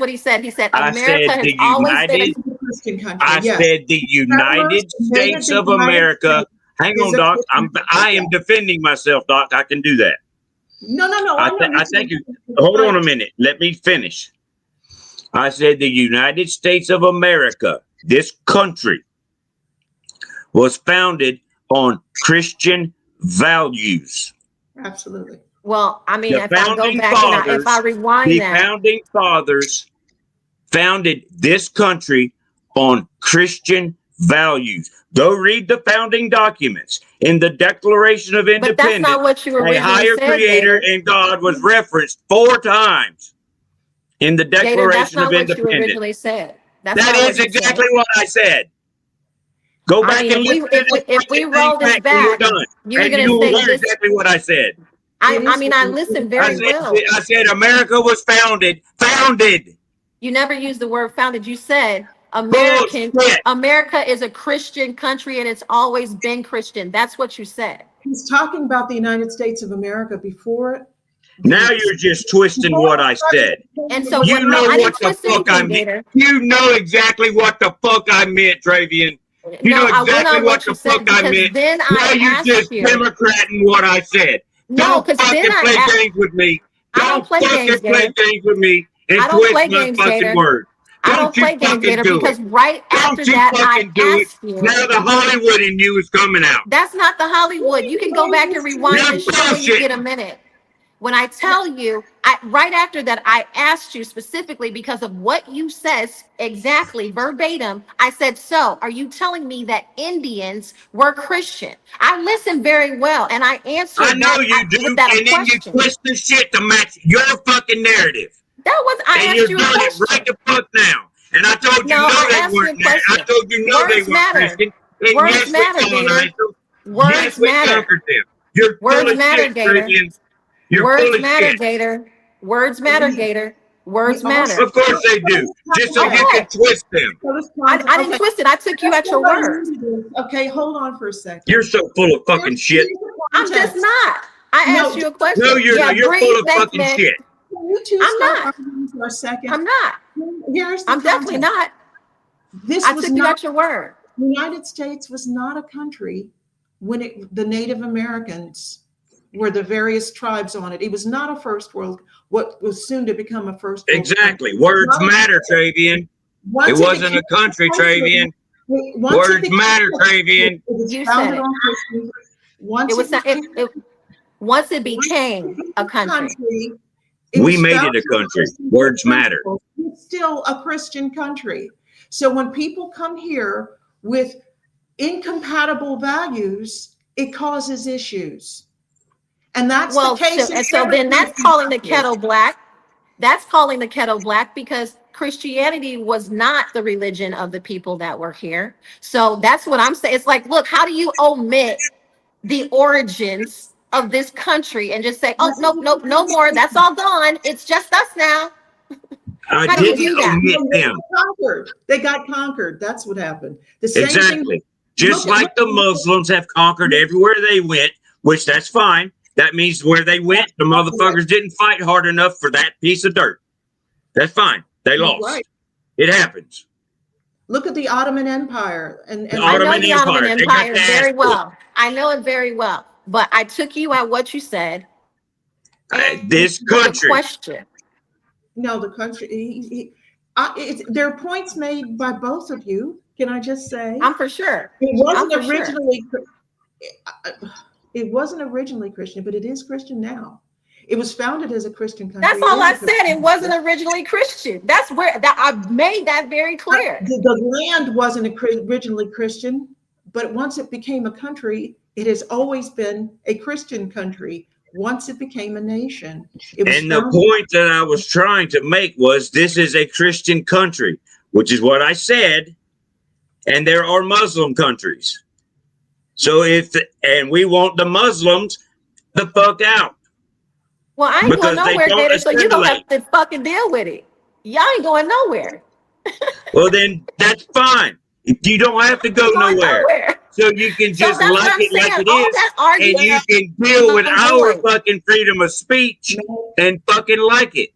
he said. He said I America said has the always been. United. A Christian country. I Yes. said the United States of America. Hang is on, a Doc. Christian I am country. defending myself, Doc. I can do that. No. I thank you. Hold on a minute. Let me finish. I said the United States of America, this country, was founded on Christian values. Absolutely. Well, I mean, The if I go founding back and if I fathers, rewind the that, founding fathers founded this country on Christian values. Go read the founding documents. In the Declaration of but that's Independence, not what you a originally higher said, creator Gator. and God was referenced 4 times in the Gator, that's Declaration not of what you Independence. originally said. That's That not what is you said. exactly what I said. Go I back mean, and listen to this if we fucking roll thing this back when we're back, done. you're And gonna you will say hear this. exactly what I said. I mean, I listened very well. I said America was founded. You never used the word founded. You said Bullshit. America is a Christian country and it's always been Christian. That's what you said. He's talking about the United States of America before. Now you're just twisting what I said. And so You know I what didn't the twist fuck I anything, meant. Gator. You know exactly what the fuck I meant, Travian. You No, know I went exactly on what what you the fuck said I because meant. then Now I you're asked just you. democrating what I said. No, Don't because then fucking play I games with me. I don't play fucking games, play Gator. games with me and I don't twist play my games, fucking Gator. words. I don't Don't you play games, fucking Gator, do because it. right after Don't you that I fucking do it. asked you. Now the Hollywood in you is coming out. That's not the Hollywood. You can go back and rewind You're the show when you get a bullshitting. minute. When I tell you, right after that, I asked you specifically because of what you said exactly verbatim. I said, so are you telling me that Indians were Christian? I listened very well and I answered I know that you do, with that and then you question. twist the shit to match your fucking narrative. That was, I And asked you're you a doing it question. right the fuck now. And I told you No, no, I they asked you a weren't. I question. told you no, they Words weren't matter. Christian. And Words yes, we matter, colonized Gator. them. Words Yes, we matter. conquered them. You're full Words of matter, shit, Gator. Travian. You're Words full of matter, shit. Gator. Words matter, Gator. Words matter. Of course they do. Just so you can twist them. I didn't twist it. I took you at your word. Okay, hold on for a second. You're so full of fucking shit. I'm just not. I asked you a question. No, you're not. You're full of fucking Nathan. shit. Can you two I'm stop not. arguing for a second? I'm not. Here's the I'm definitely context. not. I took you at your word. The United States was not a country when the Native Americans were the various tribes on it. It was not a first world, what was soon to become a first world. Exactly. Country. Words matter, Travian. It wasn't a country, Travian. Words matter, Travian. You said it. Once it became a country. We made it a country. Words matter. It's still a Christian country. So when people come here with incompatible values, it causes issues. And that's the case. So then that's calling the kettle black. That's calling the kettle black because Christianity was not the religion of the people that were here. So that's what I'm saying. It's like, look, how do you omit the origins of this country and just say, oh, nope, no more. That's all gone. It's just us now. How do you do that? They got conquered. That's what happened. The same exactly. Thing, just like the Muslims have conquered everywhere they went, which that's fine. That means where they went, the motherfuckers didn't fight hard enough for that piece of dirt. That's fine. They lost. Right. It happens. Look at the Ottoman Empire. And I know the Ottoman Empire very well. I know it very well. But I took you at what you said. This country. The question. No, the country. There are points made by both of you. Can I just say? I'm for sure. It wasn't originally. It wasn't originally Christian, but it is Christian now. It was founded as a Christian country. That's all I said. It wasn't originally Christian. That's where I made that very clear. The land wasn't originally Christian, but once it became a country, it has always been a Christian country. Once it became a nation. And the point that I was trying to make was this is a Christian country, which is what I said. And there are Muslim countries. So and we want the Muslims the fuck out. Well, I ain't going nowhere, Gator, so you don't have to fucking deal with it. Y'all ain't going nowhere. Well, then that's fine. You don't have to go nowhere. So you can just like it like it is, and you can deal with our fucking freedom of speech and fucking like it.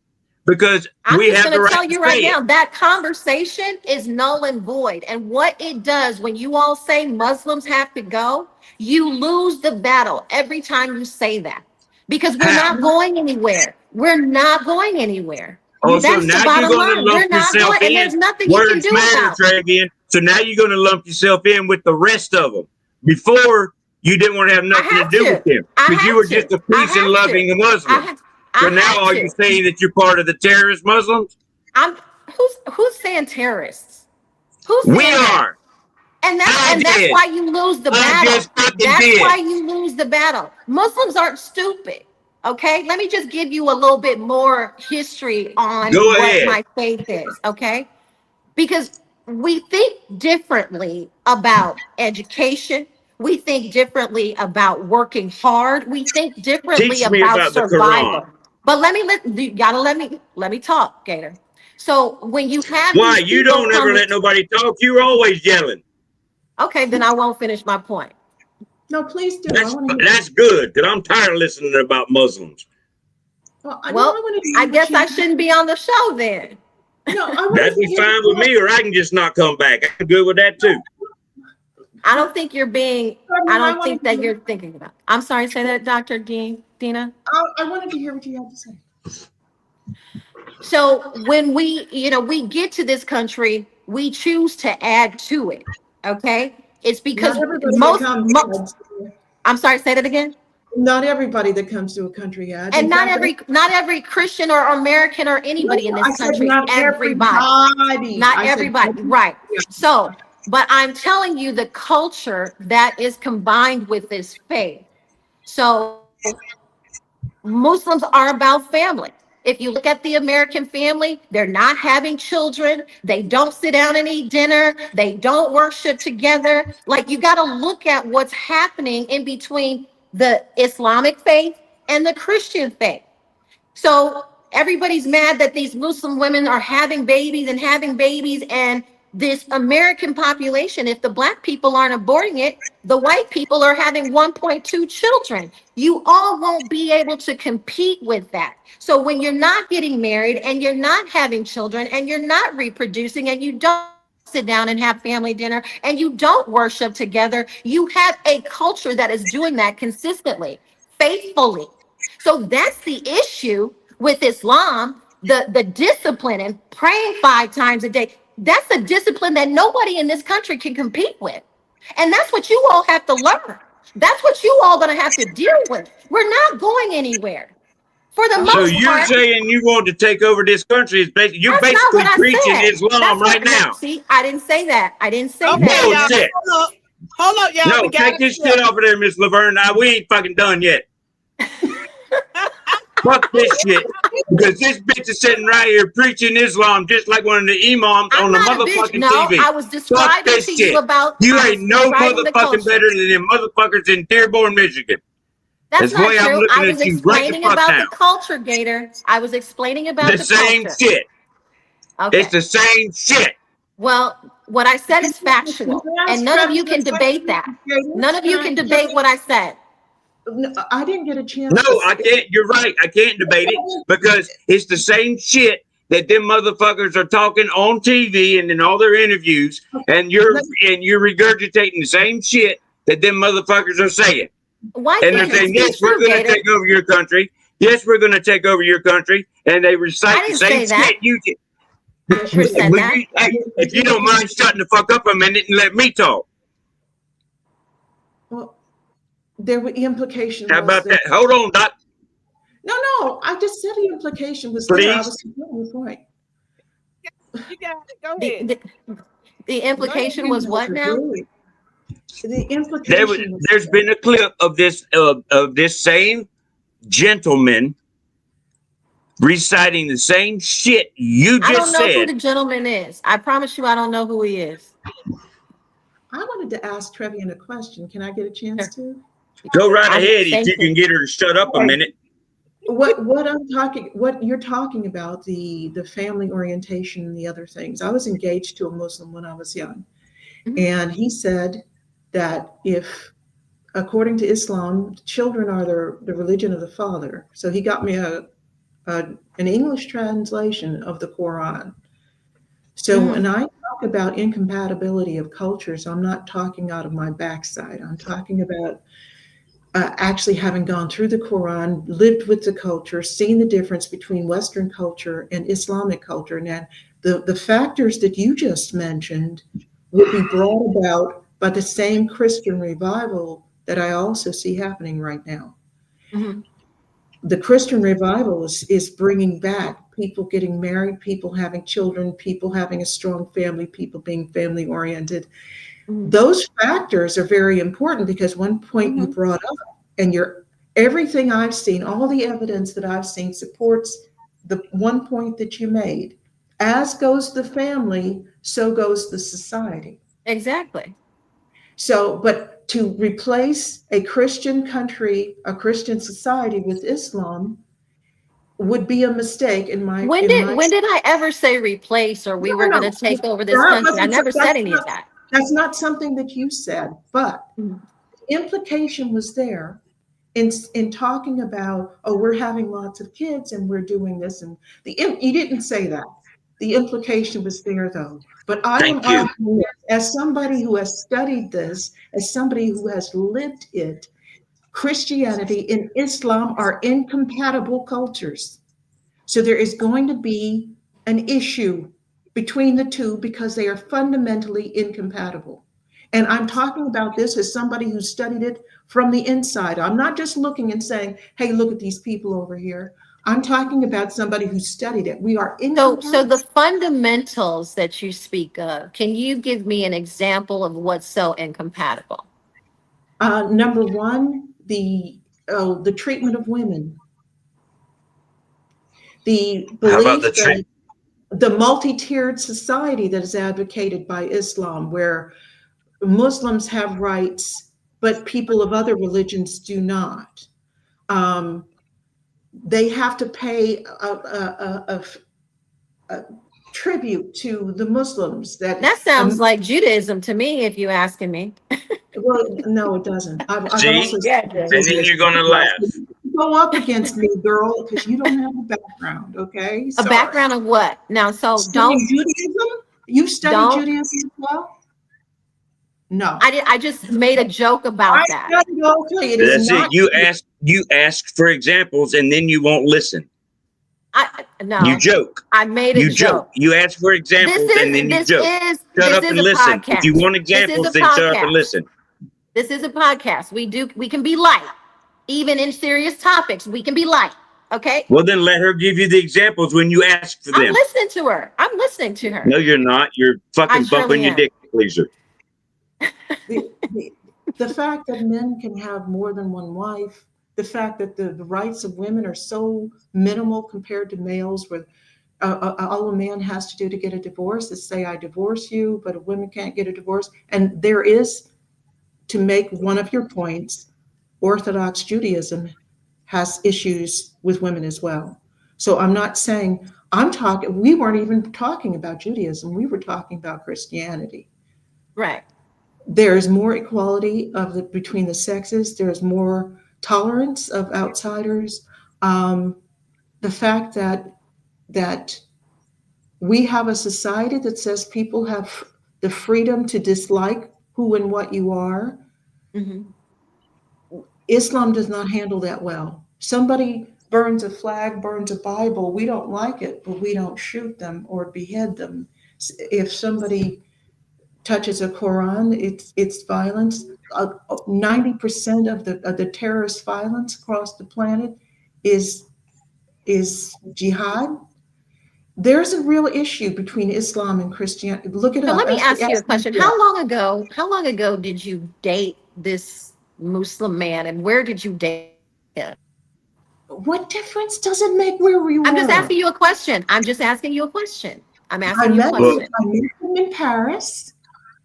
Because we have the right to tell you right now, that conversation is null and void. And what it does when you all say Muslims have to go, you lose the battle every time you say that. Because we're not going anywhere. We're not going anywhere. Oh, so now you're going to lump yourself in. And there's nothing you can do about it. So now you're going to lump yourself in with the rest of them. Before, you didn't want to have nothing to do with them. Because you were just a peace and loving Muslim. So now are you saying that you're part of the terrorist Muslims? Who's saying terrorists? We are. And that's why you lose the battle. That's why you lose the battle. Muslims aren't stupid. Okay, let me just give you a little bit more history on what my faith is. Okay, because we think differently about education. We think differently about working hard. We think differently about survival. But let me talk, Gator. So when you have you don't ever let nobody talk, you're always yelling. Okay, then I won't finish my point. No, please do. That's good, because I'm tired of listening about Muslims. Well, I guess I shouldn't be on the show then. No, that'd be fine with me, or I can just not come back. I'm good with that too. I don't think you're being. I don't think that you're thinking about. I'm sorry. Say that, Dr. Dina. I wanted to hear what you had to say. So when we get to this country, we choose to add to it. Okay, it's because I'm sorry. Say that again. Not everybody that comes to a country adds. And not every Christian or American or anybody in this country. Not everybody. Not everybody. Right. So. But I'm telling you the culture that is combined with this faith. So Muslims are about family. If you look at the American family, they're not having children. They don't sit down and eat dinner. They don't worship together. Like, you got to look at what's happening in between the Islamic faith and the Christian faith. So everybody's mad that these Muslim women are having babies and having babies, and this American population, if the black people aren't aborting it, the white people are having 1.2 children. You all won't be able to compete with that. So when you're not getting married and you're not having children and you're not reproducing and you don't sit down and have family dinner and you don't worship together, you have a culture that is doing that consistently, faithfully. So that's the issue with Islam, the discipline and praying 5 times a day. That's a discipline that nobody in this country can compete with. And that's what you all have to learn. That's what you all going to have to deal with. We're not going anywhere. For the So most you're part, saying you want to take over this country? Is basically you're that's not basically what I preaching said. Islam That's right not, no, now. see, I didn't say that. I didn't say Okay, that. y'all. Bullshit. Hold up, y'all. No, We got take this shit off of there, Miss Laverne. Now we ain't fucking done yet. Fuck this shit. Because this bitch is sitting right here preaching Islam just like one of the imams I'm on the not a bitch. motherfucking No, TV. I was Fuck describing this to shit. you about. You I was ain't no describing the motherfucking culture. better than them motherfuckers in Dearborn, Michigan. That's That's the not way I'm true. I looking was at you right the explaining fuck about now. the culture, Gator. I was explaining about The the same culture. shit. Okay. It's the same shit. Well, what I said is Can factual, I and ask none of Trevor you a can debate question, that. Gator? None of you can Can debate what I said. No, I didn't get a No, chance to I say. can't. You're right. I can't debate it because it's the same shit that them motherfuckers are talking on TV and in all their interviews, and you're Let- regurgitating the same shit that them motherfuckers are saying. Why And they're can't this saying, be yes, we're true, going to Gator? take over your country. Yes, we're going to take over your country. And they I recite the didn't same say that. shit you did. I never said Would that. you, hey, if you don't mind shutting the fuck up a minute and let me talk. Well, there were implication How was about there. that? Hold on, Doc, No, I just said the implication was there. I please. was supporting the point. You got it. Go The, ahead. the implication was what now? The implication was There's been a clip of this same gentleman reciting the same shit you I don't just know who said. the gentleman is. I promise you, I don't know who he is. I wanted to ask Trevian a question. Can I get a chance Sure. to? Go right ahead if Thank you can you. get her to shut up a Right. minute. What you're talking about, the family orientation and the other things. I was engaged to a Muslim when I was young, Mhm. and he said that if, according to Islam, children are the religion of the father. So he got me an English translation of the Quran. So Mhm. when I talk about incompatibility of cultures, I'm not talking out of my backside. I'm talking about actually having gone through the Quran, lived with the culture, seen the difference between Western culture and Islamic culture. And that the factors that you just mentioned would be brought about by the same Christian revival that I also see happening right now. Mhm. The Christian revival is bringing back people getting married, people having children, people having a strong family, people being family oriented. Mhm. Those factors are very important because one point you Mhm. brought up, and everything I've seen, all the evidence that I've seen supports the one point that you made. As goes the family, so goes the society. Exactly. So, but to replace a Christian country, a Christian society with Islam would be a mistake in my When in did my when did I ever say replace or we no, were no, going no. to take over this That country? I wasn't never said any of that. that's not something that you said, but Mhm. the implication was there in talking about, oh, we're having lots of kids and we're doing this, and you didn't say that. The implication was there though. But I am Thank you. arguing this, as somebody who has studied this, as somebody who has lived it, Christianity and Islam are incompatible cultures. So there is going to be an issue between the two because they are fundamentally incompatible. And I'm talking about this as somebody who studied it from the inside. I'm not just looking and saying, hey, look at these people over here. I'm talking about somebody who studied it. We are So the incompatible. fundamentals that you speak of, can you give me an example of what's so incompatible? Number one, the treatment of women, the How about the belief trick? that the multi-tiered society that is advocated by Islam, where Muslims have rights, but people of other religions do not. they have to pay a tribute to the Muslims. That sounds like Judaism to me, if you're asking me. Well, no, it doesn't. I've See? also Yeah, And then you're going to laugh. go up against me, girl, because you don't have a background. Okay, A sorry. background of what? Now, so Study don't. Judaism. You study Don't. Judaism as well? No. I just made a joke about that. studied okay. It is That's not. it. You ask for examples and then you won't listen. No. You joke. I made a You joke. You ask for examples and then you joke. Shut up and listen. If you want examples, then shut up and listen. This is a podcast. We can be light. Even in serious topics, we can be light. Okay? Well, then let her give you the examples when you ask for them. I'm listening to her. No, you're not. You're fucking bumping your dick, pleaser. The fact that men can have more than one wife, the fact that the rights of women are so minimal compared to males, where all a man has to do to get a divorce is say, I divorce you, but a woman can't get a divorce. And there is, to make one of your points, Orthodox Judaism has issues with women as well. So I'm not saying, we weren't even talking about Judaism. We were talking about Christianity. Right. There is more equality between the sexes. There's more tolerance of outsiders. The fact that we have a society that says people have the freedom to dislike who and what you are. Mm-hmm. Islam does not handle that well. Somebody burns a flag, burns a Bible, we don't like it, but we don't shoot them or behead them. If somebody touches a Quran, it's violence. 90% of the terrorist violence across the planet is jihad. There's a real issue between Islam and Christianity. Look it So up. let me ask you a question. How long ago did you date this Muslim man, and where did you date him? What difference does it make where we were? I'm just asking you a question. I met him in Paris,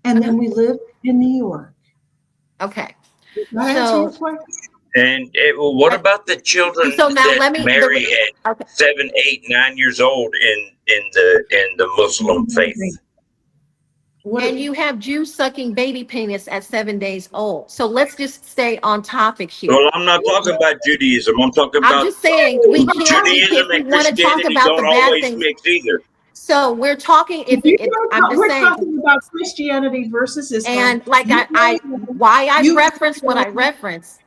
and then we lived in New York. Okay. And what about the children that marry at 7, 8, 9 years old in the Muslim faith? And you have Jews sucking baby penis at 7 days old. So let's just stay on topic here. Well, I'm not talking about Judaism. I'm talking about. I'm just saying we can't. Judaism We and want to talk Christianity about the don't bad always things. mix either. So we're talking. We're talking about Christianity versus Islam. And like why I reference what I reference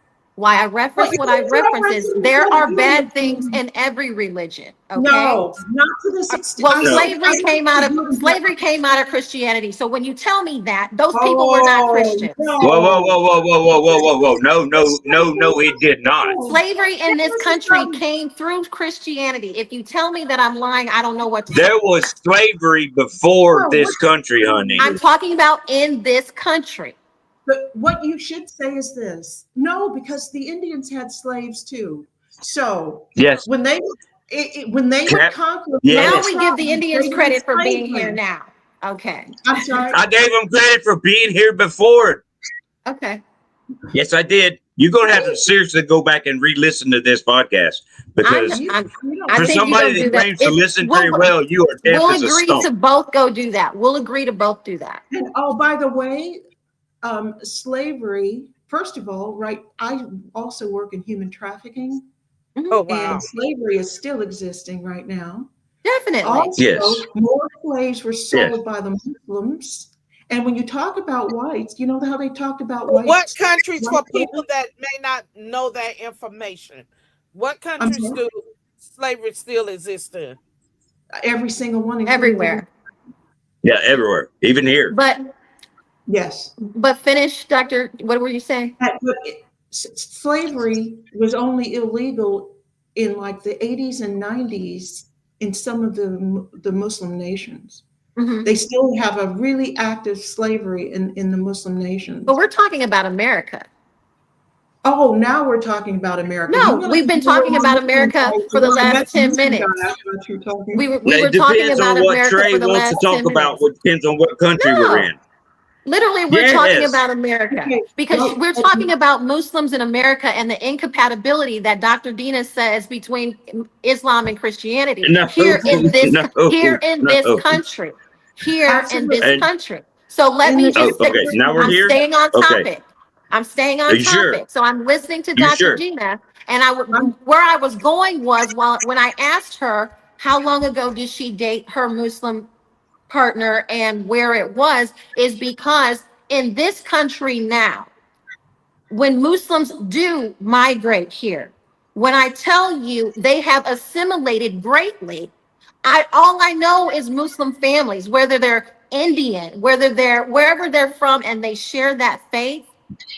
is there are bad things in every religion. Okay. No, not to this extent. Well, slavery came out of Christianity. So when you tell me that, those people were not Christians. Whoa. No, it did not. Slavery in this country came through Christianity. If you tell me that I'm lying, I don't know what to say. There was slavery before this country, honey. I'm talking about in this country. But what you should say is this. No, because the Indians had slaves too. So yes, when they would conquer, now we give the Indians credit for being here now. Okay. I'm sorry. I gave them credit for being here before. Okay. Yes, I did. You're going to have to seriously go back and re-listen to this podcast because for somebody that claims to listen very well, you are deaf as a stump. We'll agree to both go do that. We'll agree to both do that. And by the way, slavery, first of all, right, I also work in human trafficking. Oh, wow. And slavery is still existing right now. Definitely. Also, yes. More slaves were sold by the Muslims. And when you talk about whites, you know how they talked about whites? What countries, for people that may not know that information, what countries do slavery still exist in? Every single one. Everywhere. Yeah, everywhere. Even here. But yes. But finish, Doctor. What were you saying? Slavery was only illegal in like the 80s and 90s in some of the Muslim nations. Mm-hmm. They still have a really active slavery in the Muslim nations. But we're talking about America. Oh, now we're talking about America. No, we've been talking about America for the last 10 minutes. We were talking about America for the last 10 minutes. It depends on what country we're in. Literally, we're talking Yes. about America Okay, because well, we're talking about Muslims in America and the incompatibility that Dr. Dina says between Islam and Christianity No, here in this no, here in this no. country, here in this absolutely. And country. So let In me the just say, okay, now we're I'm here. staying on Okay, topic. I'm staying are on you sure? topic. So I'm listening to You Dr. sure? Dina, and I'm, where I was going was when I asked her how long ago did she date her Muslim partner and where it was is because in this country now, when Muslims do migrate here, when I tell you they have assimilated greatly, all I know is Muslim families, whether they're Indian, whether they're wherever they're from, and they share that faith,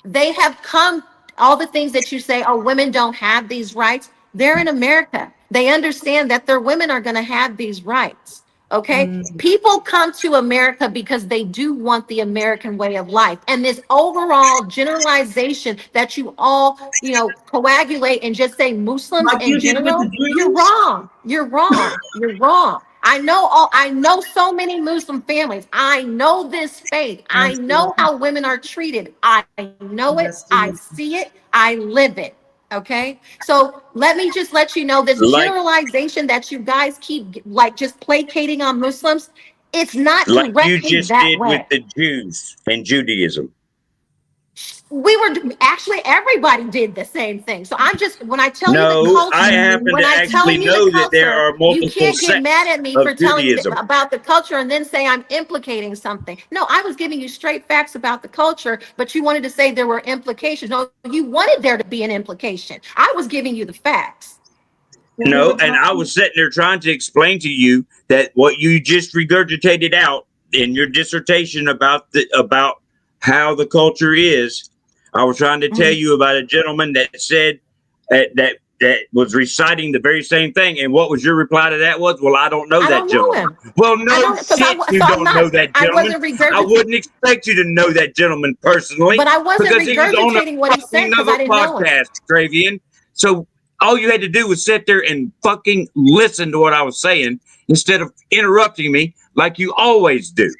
they have come, all the things that you say, oh, women don't have these rights. They're in America. They understand that their women are going to have these rights. Okay. mm, People come to America because they do want the American way of life. And this overall generalization that you all, coagulate and just say Muslims like in you did with the general, you're Jews. wrong. You're wrong. You're wrong. I know so many Muslim families. I know this faith. I know Absolutely. how women are treated. I know it. Yes, I indeed. see it. I live it. Okay. So let me just let you know this Like generalization that you guys keep like just placating on Muslims, it's not you directly just that did with way. the Jews and Judaism. We were actually everybody did the same thing. So I'm just when I tell you the No, I culture, happen when to I'm actually telling you the know that there culture, are you multiple can't get mad sects at me of for telling you Judaism. about the culture and then say I'm implicating something. No, I was giving you straight facts about the culture, but you wanted to say there were implications. No, you wanted there to be an implication. I was giving you the facts. Well, we No, were and I talking. was sitting there trying to explain to you that what you just regurgitated out in your dissertation about how the culture is. I was trying to tell Mhm. you about a gentleman that said that was reciting the very same thing. And what was your reply to that? Was, well, I don't know I that don't know gentleman. him. Well, I no don't because shit, you so I'm don't know not. that I gentleman. wasn't I regurgitating, wouldn't expect you to know that gentleman but personally I wasn't because he was on a regurgitating what he fucking said because another I didn't know him. podcast, Travian. So all you had to do was sit there and fucking listen to what I was saying instead of interrupting me like you always do.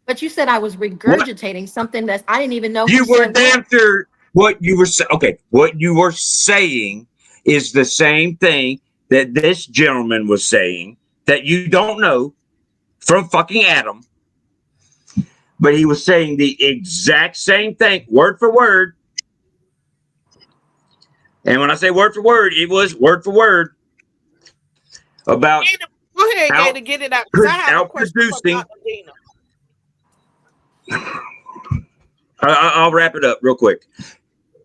But you said I was What regurgitating something that I didn't even know who you were said what. damn sure what you were saying. Okay, what you were saying is the same thing that this gentleman was saying that you don't know from fucking Adam, but he was saying the exact same thing, word for word. And when I say word for word, it was word for word about Gator, go ahead, out Gator, get it out because I have a out question for producing. Dr. Dina. I'll wrap it up real quick.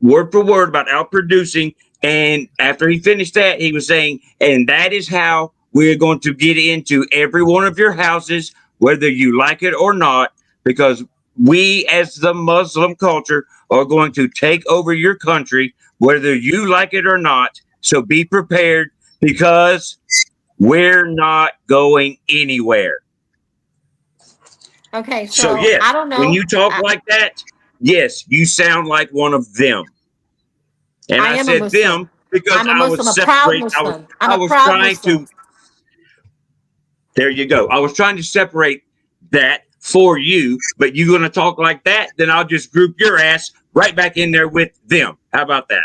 Word for word about outproducing. And after he finished that, he was saying, and that is how we're going to get into every one of your houses, whether you like it or not, because we, as the Muslim culture, are going to take over your country, whether you like it or not. So be prepared because we're not going anywhere. Okay, So, so I yes, don't when know. you talk like that, yes, you sound like one of them. And I I am a said Muslim. them because I'm a Muslim, a proud Muslim. I'm I a was proud trying Muslim. to there you go. I was trying to separate that for you, but you're gonna talk like that, then I'll just group your ass right back in there with them. How about that?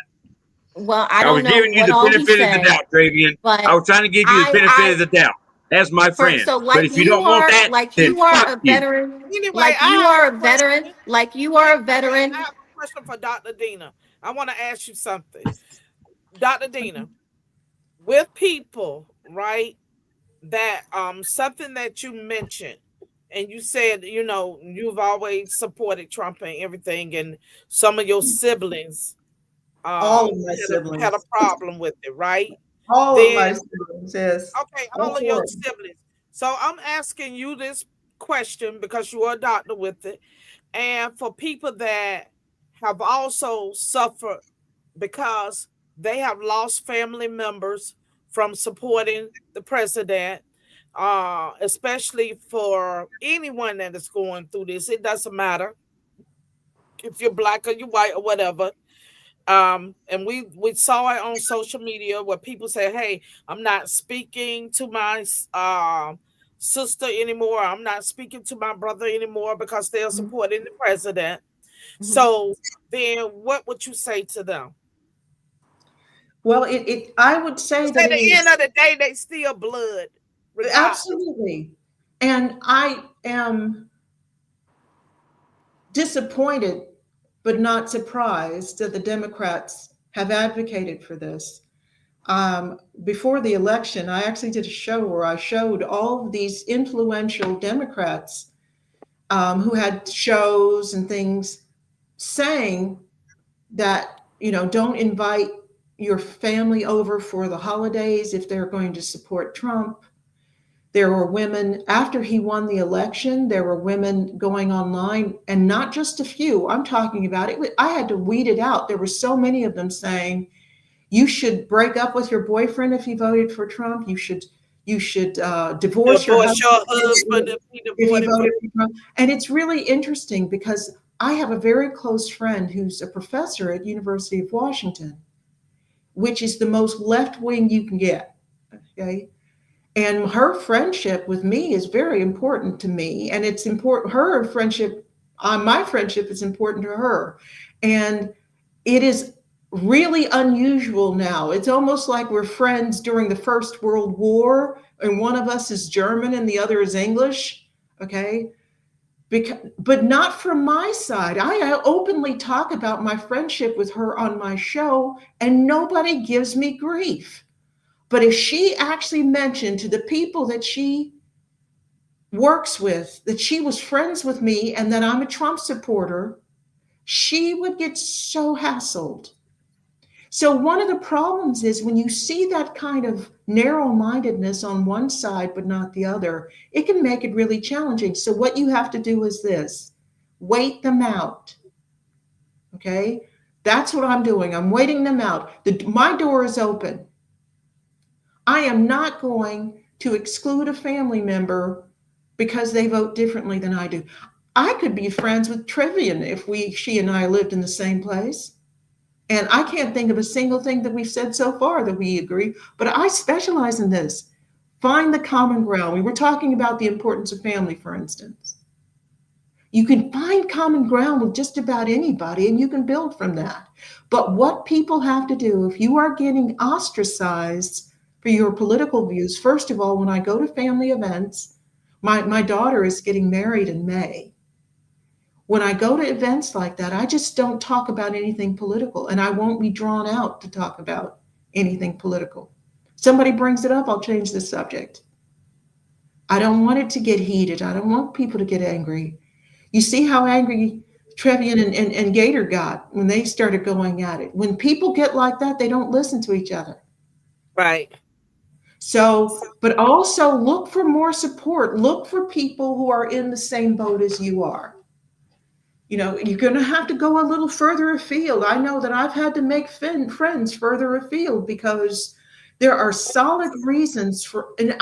Well, I I was don't know giving you what the all he benefit of the said, doubt, Travian. I but was trying to give you the benefit I of the doubt as my for friend. so But if you don't want that, then like you are fuck a you. veteran, Anyway, like I you have are a a veteran, question. like you are Wait, a wait, wait. I veteran. have a question for Dr. Dina. I want to ask you something. Dr. Dina, with people, right, that something that you mentioned, and you said, you've always supported Trump and everything, and some of your siblings All of my had a siblings. problem with it, right? All of Then my siblings, yes. okay, all All of your four. siblings. So I'm asking you this question because you are a doctor with it. And for people that have also suffered because they have lost family members from supporting the president, especially for anyone that is going through this, it doesn't matter if you're black or you're white or whatever. And we saw it on social media where people say, "Hey, I'm not speaking to my sister anymore. I'm not speaking to my brother anymore because they're supporting the president. So then what would you say to them? Well, I would say that At it the end is of the day, they still blood, regardless. absolutely. And I am disappointed, but not surprised that the Democrats have advocated for this. Before the election, I actually did a show where I showed all of these influential Democrats who had shows and things saying that, don't invite your family over for the holidays if they're going to support Trump. There were women, after he won the election, there were women going online, and not just a few. I'm talking about it. I had to weed it out. There were so many of them saying, you should break up with your boyfriend if he voted for Trump. You should divorce your husband if he voted for Trump. And it's really interesting because I have a very close friend who's a professor at University of Washington, which is the most left wing you can get. Okay. And her friendship with me is very important to me. And it's important, my friendship is important to her. And it is really unusual now. It's almost like we're friends during the First World War, and one of us is German and the other is English. Okay. But not from my side. I openly talk about my friendship with her on my show, and nobody gives me grief. But if she actually mentioned to the people that she works with that she was friends with me and that I'm a Trump supporter, she would get so hassled. So one of the problems is when you see that kind of narrow-mindedness on one side but not the other, it can make it really challenging. So what you have to do is this: wait them out. Okay? That's what I'm doing. I'm waiting them out. My door is open. I am not going to exclude a family member because they vote differently than I do. I could be friends with Trivian if she and I lived in the same place. And I can't think of a single thing that we've said so far that we agree, but I specialize in this. Find the common ground. We were talking about the importance of family, for instance. You can find common ground with just about anybody and you can build from that. But what people have to do, if you are getting ostracized for your political views, first of all, when I go to family events, my daughter is getting married in May. When I go to events like that, I just don't talk about anything political, and I won't be drawn out to talk about anything political. Somebody brings it up, I'll change the subject. I don't want it to get heated. I don't want people to get angry. You see how angry Trevian and Gator got when they started going at it. When people get like that, they don't listen to each other. Right. So, but also look for more support. Look for people who are in the same boat as you are. You're going to have to go a little further afield. I know that I've had to make friends further afield because there are solid reasons for, and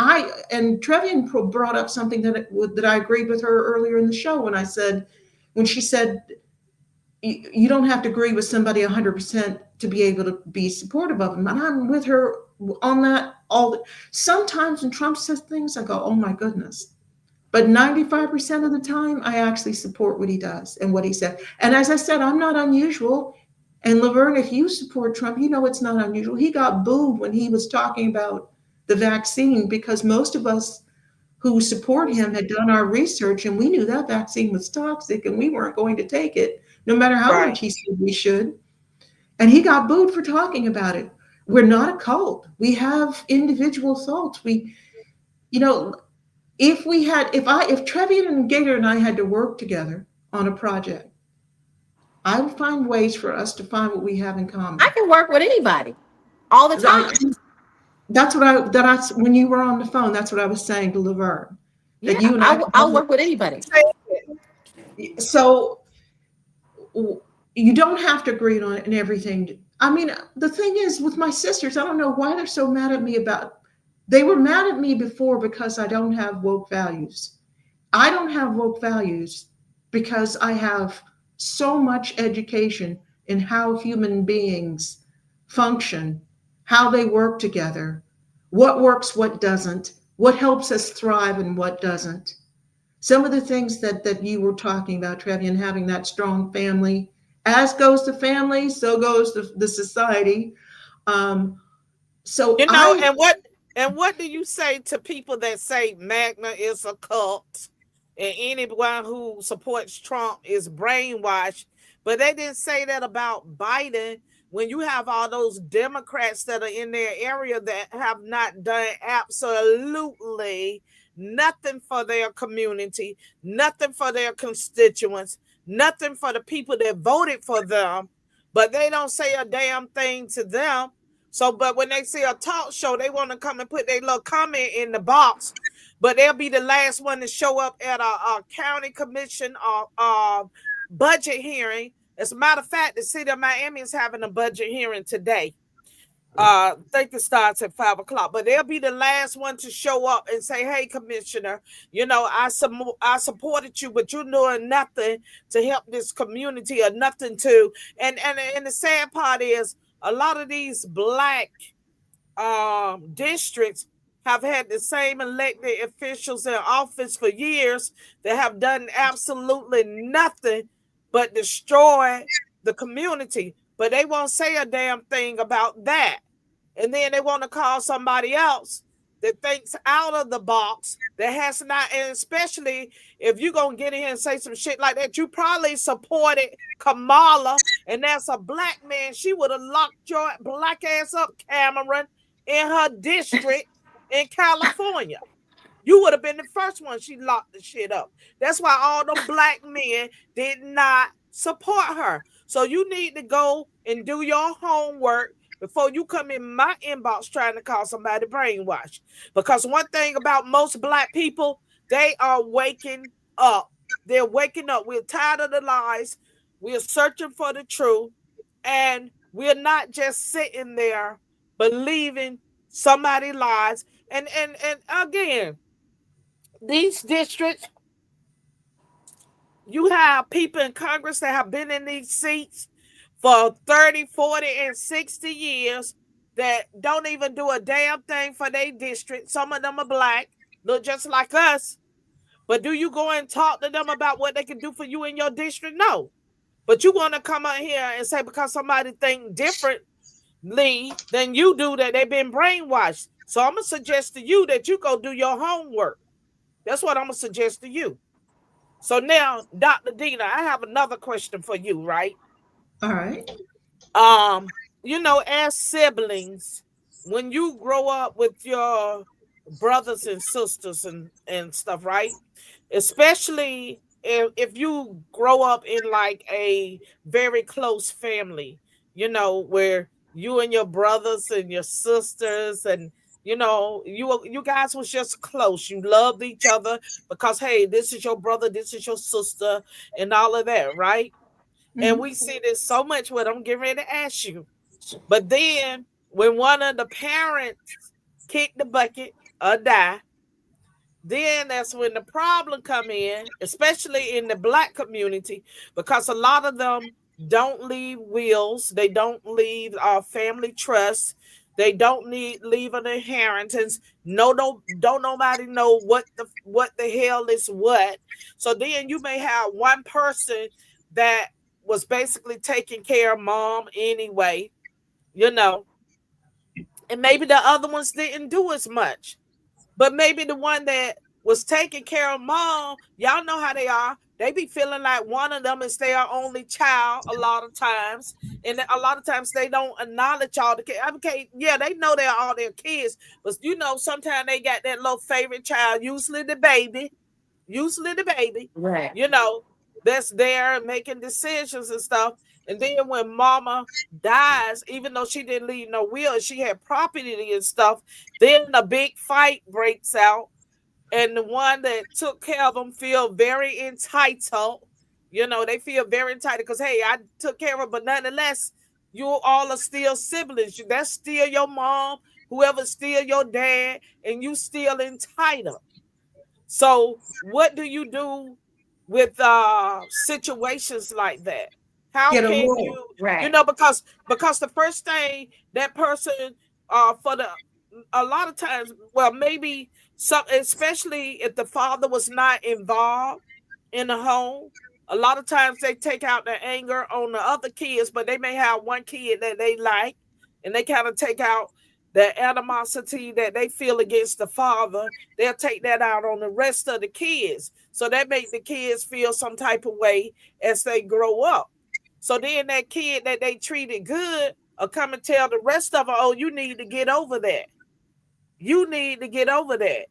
Trevian brought up something that I agreed with her earlier in the show when she said, you don't have to agree with somebody 100% to be able to be supportive of them. And I'm with her on that sometimes when Trump says things, I go, oh my goodness. But 95% of the time, I actually support what he does and what he said. And as I said, I'm not unusual. And Laverne, if you support Trump, it's not unusual. He got booed when he was talking about the vaccine because most of us who support him had done our research and we knew that vaccine was toxic and we weren't going to take it, no matter how much he said we should. And he got booed for talking about it. We're not a cult. We have individual thoughts. If Trevian and Gator and I had to work together on a project, I would find ways for us to find what we have in common. I can work with anybody all the time. That's when you were on the phone, that's what I was saying to Laverne. That you and I'll work with anybody. So you don't have to agree on it and everything. I mean, the thing is with my sisters, I don't know why they're so mad at me they were mad at me before because I don't have woke values. I don't have woke values because I have so much education in how human beings function, how they work together, what works, what doesn't, what helps us thrive and what doesn't. Some of the things that you were talking about, Trevian, having that strong family, as goes the family, so goes the society. Um, so You know, I and what do you say to people that say Magna is a cult and anyone who supports Trump is brainwashed? But they didn't say that about Biden when you have all those Democrats that are in their area that have not done absolutely nothing for their community, nothing for their constituents, nothing for the people that voted for them, but they don't say a damn thing to them. So, but when they see a talk show, they want to come and put their little comment in the box, but they'll be the last one to show up at a county commission or budget hearing. As a matter of fact, the city of Miami is having a budget hearing today. I think it starts at 5 o'clock, but they'll be the last one to show up and say, "Hey, Commissioner, you know, I supported you, but you're doing nothing to help this community or nothing to." And the sad part is, a lot of these black districts have had the same elected officials in office for years that have done absolutely nothing but destroy the community. But they won't say a damn thing about that. And then they want to call somebody else that thinks out of the box, that has not, and especially if you're going to get in here and say some shit like that, you probably supported Kamala, and that's a black man. She would have locked your black ass up, Cameron, in her district in California. You would have been the first one she locked the shit up. That's why all them black men did not support her. So you need to go and do your homework before you come in my inbox trying to call somebody brainwashed. Because one thing about most black people, they are waking up. They're waking up. We're tired of the lies. We're searching for the truth. And we're not just sitting there believing somebody lies. And again, these districts, you have people in Congress that have been in these seats for 30, 40, and 60 years that don't even do a damn thing for their district. Some of them are black, look just like us. But do you go and talk to them about what they can do for you in your district? No. But you want to come out here and say because somebody think differently than you do that they've been brainwashed. So I'm going to suggest to you that you go do your homework. That's what I'm going to suggest to you. So now, Dr. Dina, I have another question for you, right? all right. You know, as siblings, when you grow up with your brothers and sisters and stuff, right? Especially if you grow up in like a very close family, you know, where you and your brothers and your sisters and you know, you guys was just close. You loved each other because hey, this is your brother, this is your sister, and all of that, right? And we see this so much. What I'm getting ready to ask you, but then when one of the parents kick the bucket or die, then that's when the problem come in, especially in the black community, because a lot of them don't leave wills, they don't leave family trusts, they don't leave an inheritance. No, don't nobody know what the hell is what. So then you may have one person that was basically taking care of mom anyway, you know, and maybe the other ones didn't do as much. But maybe the one that was taking care of mom, y'all know how they are. They be feeling like one of them is their only child a lot of times. And a lot of times they don't acknowledge all the kids. Okay, yeah, they know they're all their kids. But, you know, sometimes they got that little favorite child, usually the baby, Right. you know, that's there making decisions and stuff. And then when mama dies, even though she didn't leave no will, she had property and stuff, then a big fight breaks out. And the one that took care of them feel very entitled. You know, they feel very entitled because, hey, I took care of her, but nonetheless, you all are still siblings. That's still your mom, whoever's still your dad, and you still entitled. So what do you do with situations like that? How Get a can lawyer. you, you Right. know, because the first thing that person for the a lot of times, well, maybe especially if the father was not involved in the home. A lot of times they take out their anger on the other kids, but they may have one kid that they like, and they kind of take out the animosity that they feel against the father. They'll take that out on the rest of the kids. So that make the kids feel some type of way as they grow up. So then that kid that they treated good will come and tell the rest of them, oh, you need to get over that. You need to get over that.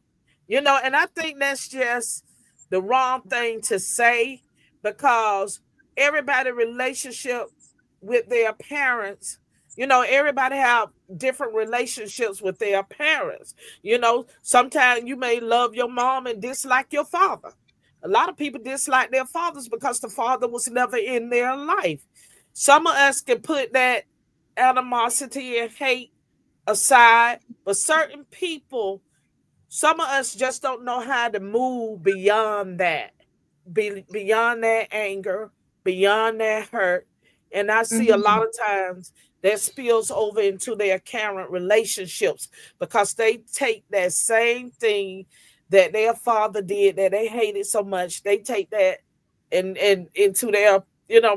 And I think that's just the wrong thing to say, because everybody relationship with their parents, everybody have different relationships with their parents. Sometimes you may love your mom and dislike your father. A lot of people dislike their fathers because the father was never in their life. Some of us can put that animosity and hate aside, but certain people, some of us just don't know how to move beyond that, beyond that anger, beyond that hurt. And I see a lot of times that spills over into their current relationships, because they take that same thing that their father did that they hated so much. They take that and into their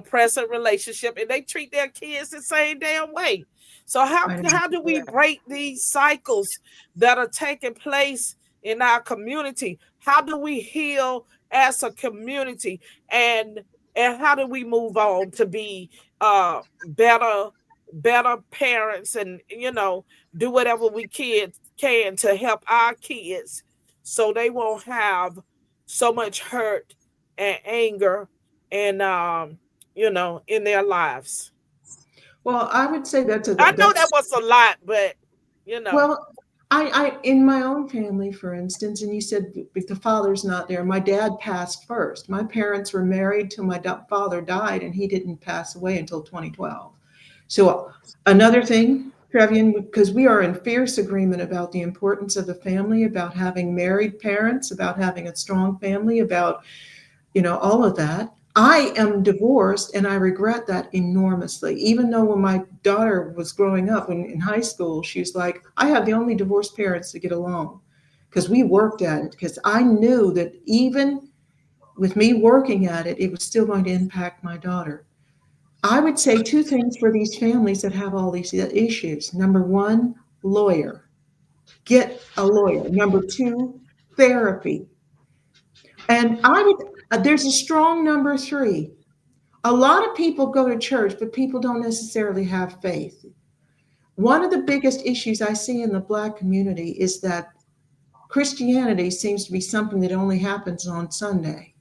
present relationship, and they treat their kids the same damn way. So how do we break these cycles that are taking place in our community? How do we heal as a community, and how do we move on to be better parents, and do whatever we can to help our kids so they won't have so much hurt and anger and in their lives. Well, I would say I know that that's was a lot, but you know. well, I in my own family, for instance, and you said if the father's not there, my dad passed first. My parents were married till my father died, and he didn't pass away until 2012. So another thing, Trevian, because we are in fierce agreement about the importance of the family, about having married parents, about having a strong family, about all of that. I am divorced, and I regret that enormously. Even though when my daughter was growing up in high school, she was like, I have the only divorced parents to get along, because we worked at it, because I knew that even with me working at it, it was still going to impact my daughter. I would say two things for these families that have all these issues. Number one, lawyer. Get a lawyer. Number two, therapy. And there's a strong number three. A lot of people go to church, but people don't necessarily have faith. One of the biggest issues I see in the Black community is that Christianity seems to be something that only happens on Sunday.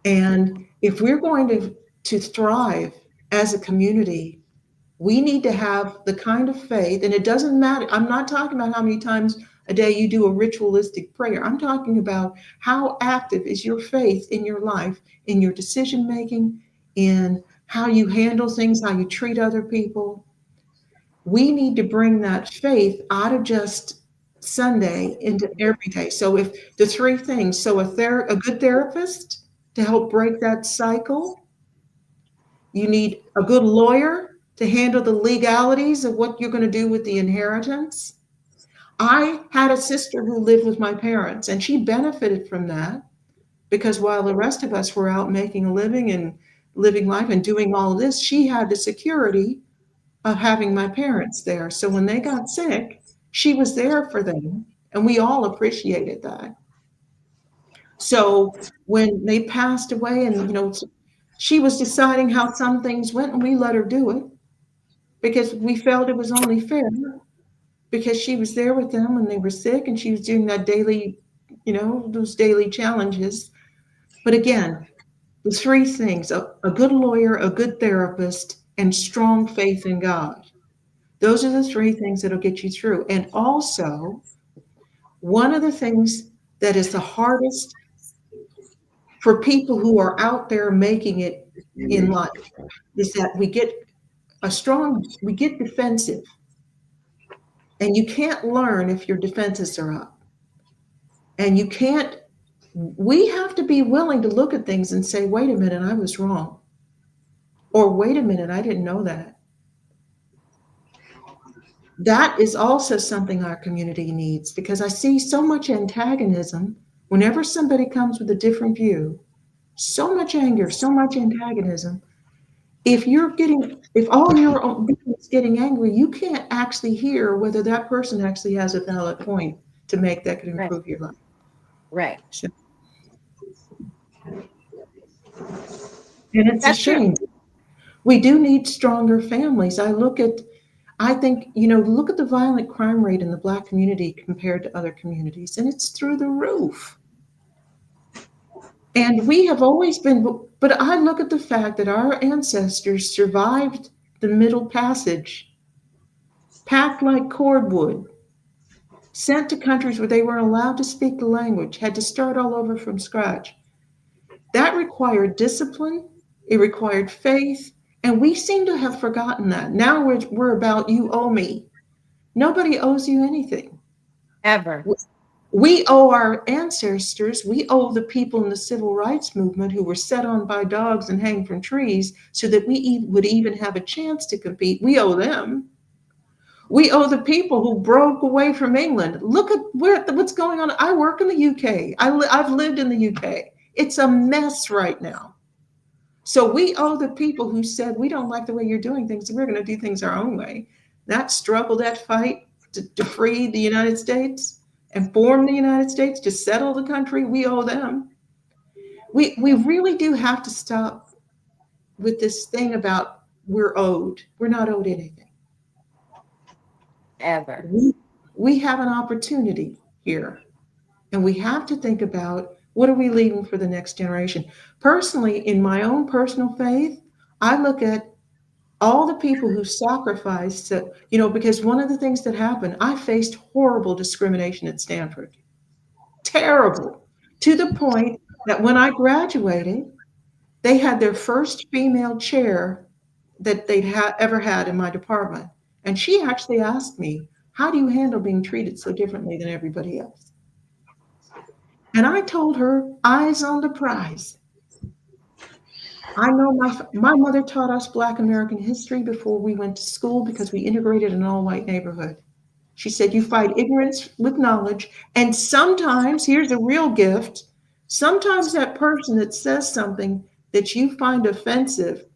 And if we're going to thrive as a community, we need to have the kind of faith, and it doesn't matter. I'm not talking about how many times a day you do a ritualistic prayer. I'm talking about how active is your faith in your life, in your decision making, in how you handle things, how you treat other people. We need to bring that faith out of just Sunday into every day. So if the three things, so a good therapist to help break that cycle, you need a good lawyer to handle the legalities of what you're going to do with the inheritance. I had a sister who lived with my parents, and she benefited from that, because while the rest of us were out making a living and living life and doing all of this, she had the security of having my parents there. So when they got sick, she was there for them, and we all appreciated that. So when they passed away, and she was deciding how some things went, and we let her do it because we felt it was only fair, because she was there with them when they were sick, and she was doing that daily, those daily challenges. But again, the three things, a good lawyer, a good therapist, and strong faith in God. Those are the three things that'll get you through. And also, one of the things that is the hardest for people who are out there making it in life is that we get defensive. And you can't learn if your defenses are up. And we have to be willing to look at things and say, wait a minute, I was wrong. Or wait a minute, I didn't know that. That is also something our community needs, because I see so much antagonism whenever somebody comes with a different view, so much anger, so much antagonism. If all your own being is getting angry, you can't actually hear whether that person actually has a valid point to make that could Right. improve your life. Right. So, and it's a That's true. shame. We do need stronger families. I think, look at the violent crime rate in the Black community compared to other communities, and it's through the roof. And we have always been, but I look at the fact that our ancestors survived the Middle Passage, packed like cordwood, sent to countries where they weren't allowed to speak the language, had to start all over from scratch. That required discipline, it required faith, and we seem to have forgotten that. Now we're about you owe me. Nobody owes you anything. Ever. We owe our ancestors, we owe the people in the civil rights movement who were set on by dogs and hanged from trees so that we would even have a chance to compete. We owe them. We owe the people who broke away from England. Look at what's going on. I work in the UK. I've lived in the UK. It's a mess right now. So we owe the people who said, we don't like the way you're doing things, we're going to do things our own way. That struggle, that fight to free the United States and form the United States, to settle the country, we owe them. We really do have to stop with this thing about we're owed. We're not owed anything. Ever. We have an opportunity here, and we have to think about, what are we leaving for the next generation? Personally, in my own personal faith, I look at all the people who sacrificed, because one of the things that happened, I faced horrible discrimination at Stanford. Terrible. To the point that when I graduated, they had their first female chair that they'd ever had in my department. And she actually asked me, how do you handle being treated so differently than everybody else? And I told her, eyes on the prize. I know my mother taught us Black American history before we went to school because we integrated an all-white neighborhood. She said, you fight ignorance with knowledge. And sometimes, here's a real gift, sometimes that person that says something that you find offensive,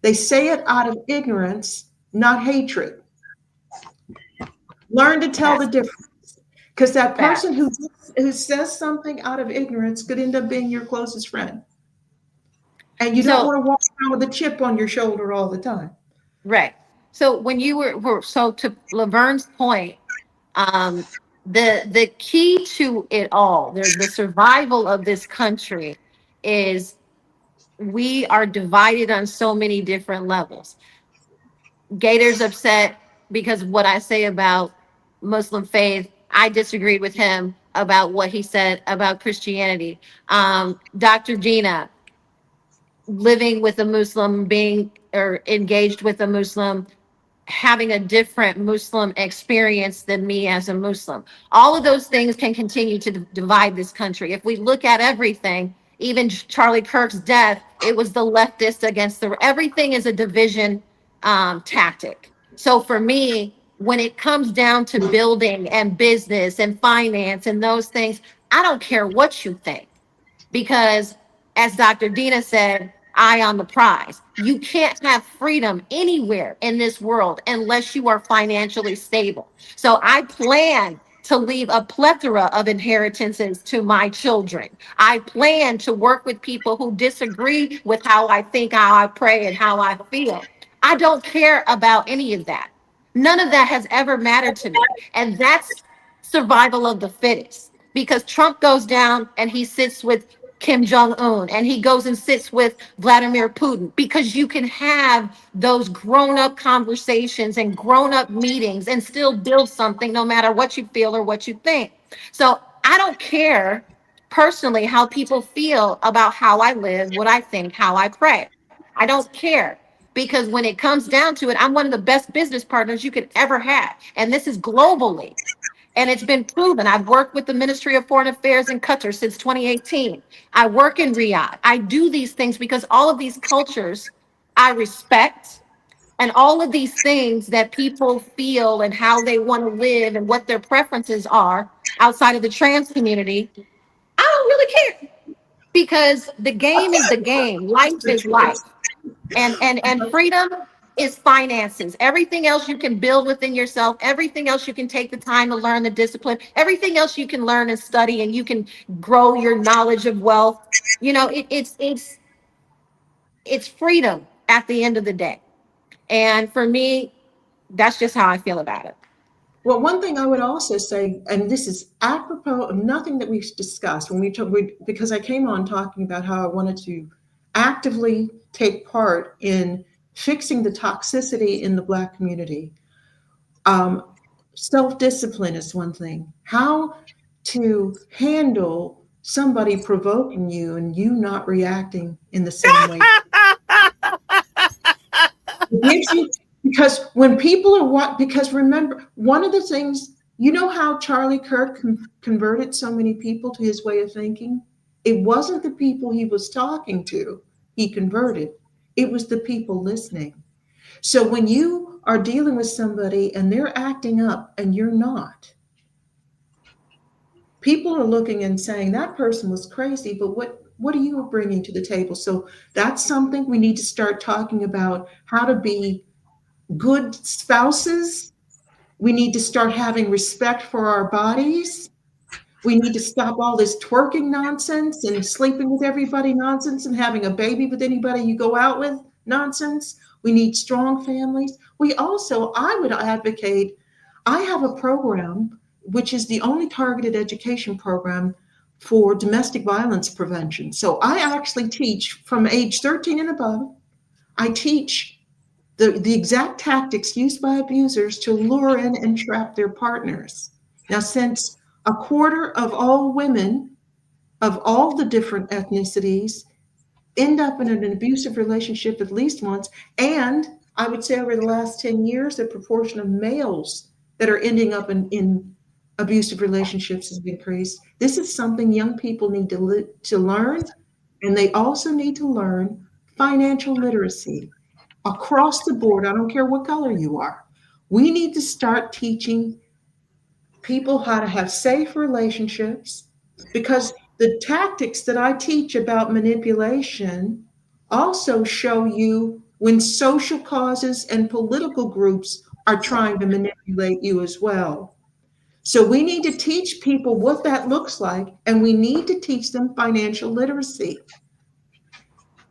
they say it out of ignorance, not hatred. Learn to tell the difference. Because that person who says something out of ignorance could end up being your closest friend. And you don't want to walk around with a chip on your shoulder all the time. Right. So when you so to Laverne's point, the key to it all, the survival of this country, is we are divided on so many different levels. Gator's upset because what I say about Muslim faith. I disagreed with him about what he said about Christianity. Dr. Gina, living with a Muslim, being or engaged with a Muslim, having a different Muslim experience than me as a Muslim. All of those things can continue to divide this country. If we look at everything, even Charlie Kirk's death, it was the leftist against everything is a division tactic. So for me, when it comes down to building and business and finance and those things, I don't care what you think, because as Dr. Dina said, eye on the prize. You can't have freedom anywhere in this world unless you are financially stable. So I plan to leave a plethora of inheritances to my children. I plan to work with people who disagree with how I think, how I pray, and how I feel. I don't care about any of that. None of that has ever mattered to me. And that's survival of the fittest, because Trump goes down and he sits with Kim Jong-un and he goes and sits with Vladimir Putin, because you can have those grown-up conversations and grown-up meetings and still build something no matter what you feel or what you think. So I don't care personally how people feel about how I live, what I think, how I pray. I don't care, because when it comes down to it, I'm one of the best business partners you could ever have. And this is globally. And it's been proven. I've worked with the Ministry of Foreign Affairs in Qatar since 2018. I work in Riyadh. I do these things because all of these cultures I respect, and all of these things that people feel and how they want to live and what their preferences are outside of the trans community, I don't really care, because the game is the game. Life is life. And freedom is finances. Everything else you can build within yourself, everything else you can take the time to learn, the discipline, everything else you can learn and study, and you can grow your knowledge of wealth. You know, it's freedom at the end of the day. And for me, that's just how I feel about it. Well, one thing I would also say, and this is apropos of nothing that we've discussed when because I came on talking about how I wanted to actively take part in fixing the toxicity in the Black community. Self-discipline is one thing. How to handle somebody provoking you and you not reacting in the same way. It gives you, because when people are because remember, one of the things, you know how Charlie Kirk converted so many people to his way of thinking? It wasn't the people he was talking to he converted, it was the people listening. So when you are dealing with somebody and they're acting up and you're not, people are looking and saying that person was crazy, but what are you bringing to the table? So that's something we need to start talking about, how to be good spouses. We need to start having respect for our bodies. We need to stop all this twerking nonsense and sleeping with everybody nonsense and having a baby with anybody you go out with nonsense. We need strong families. We also, I would advocate, I have a program, which is the only targeted education program for domestic violence prevention. So I actually teach from age 13 and above. I teach the exact tactics used by abusers to lure in and trap their partners. Now, since a quarter of all women of all the different ethnicities end up in an abusive relationship at least once, and I would say over the last 10 years, the proportion of males that are ending up in abusive relationships has increased. This is something young people need to learn, and they also need to learn financial literacy across the board. I don't care what color you are. We need to start teaching people how to have safe relationships, because the tactics that I teach about manipulation also show you when social causes and political groups are trying to manipulate you as well. So we need to teach people what that looks like, and we need to teach them financial literacy.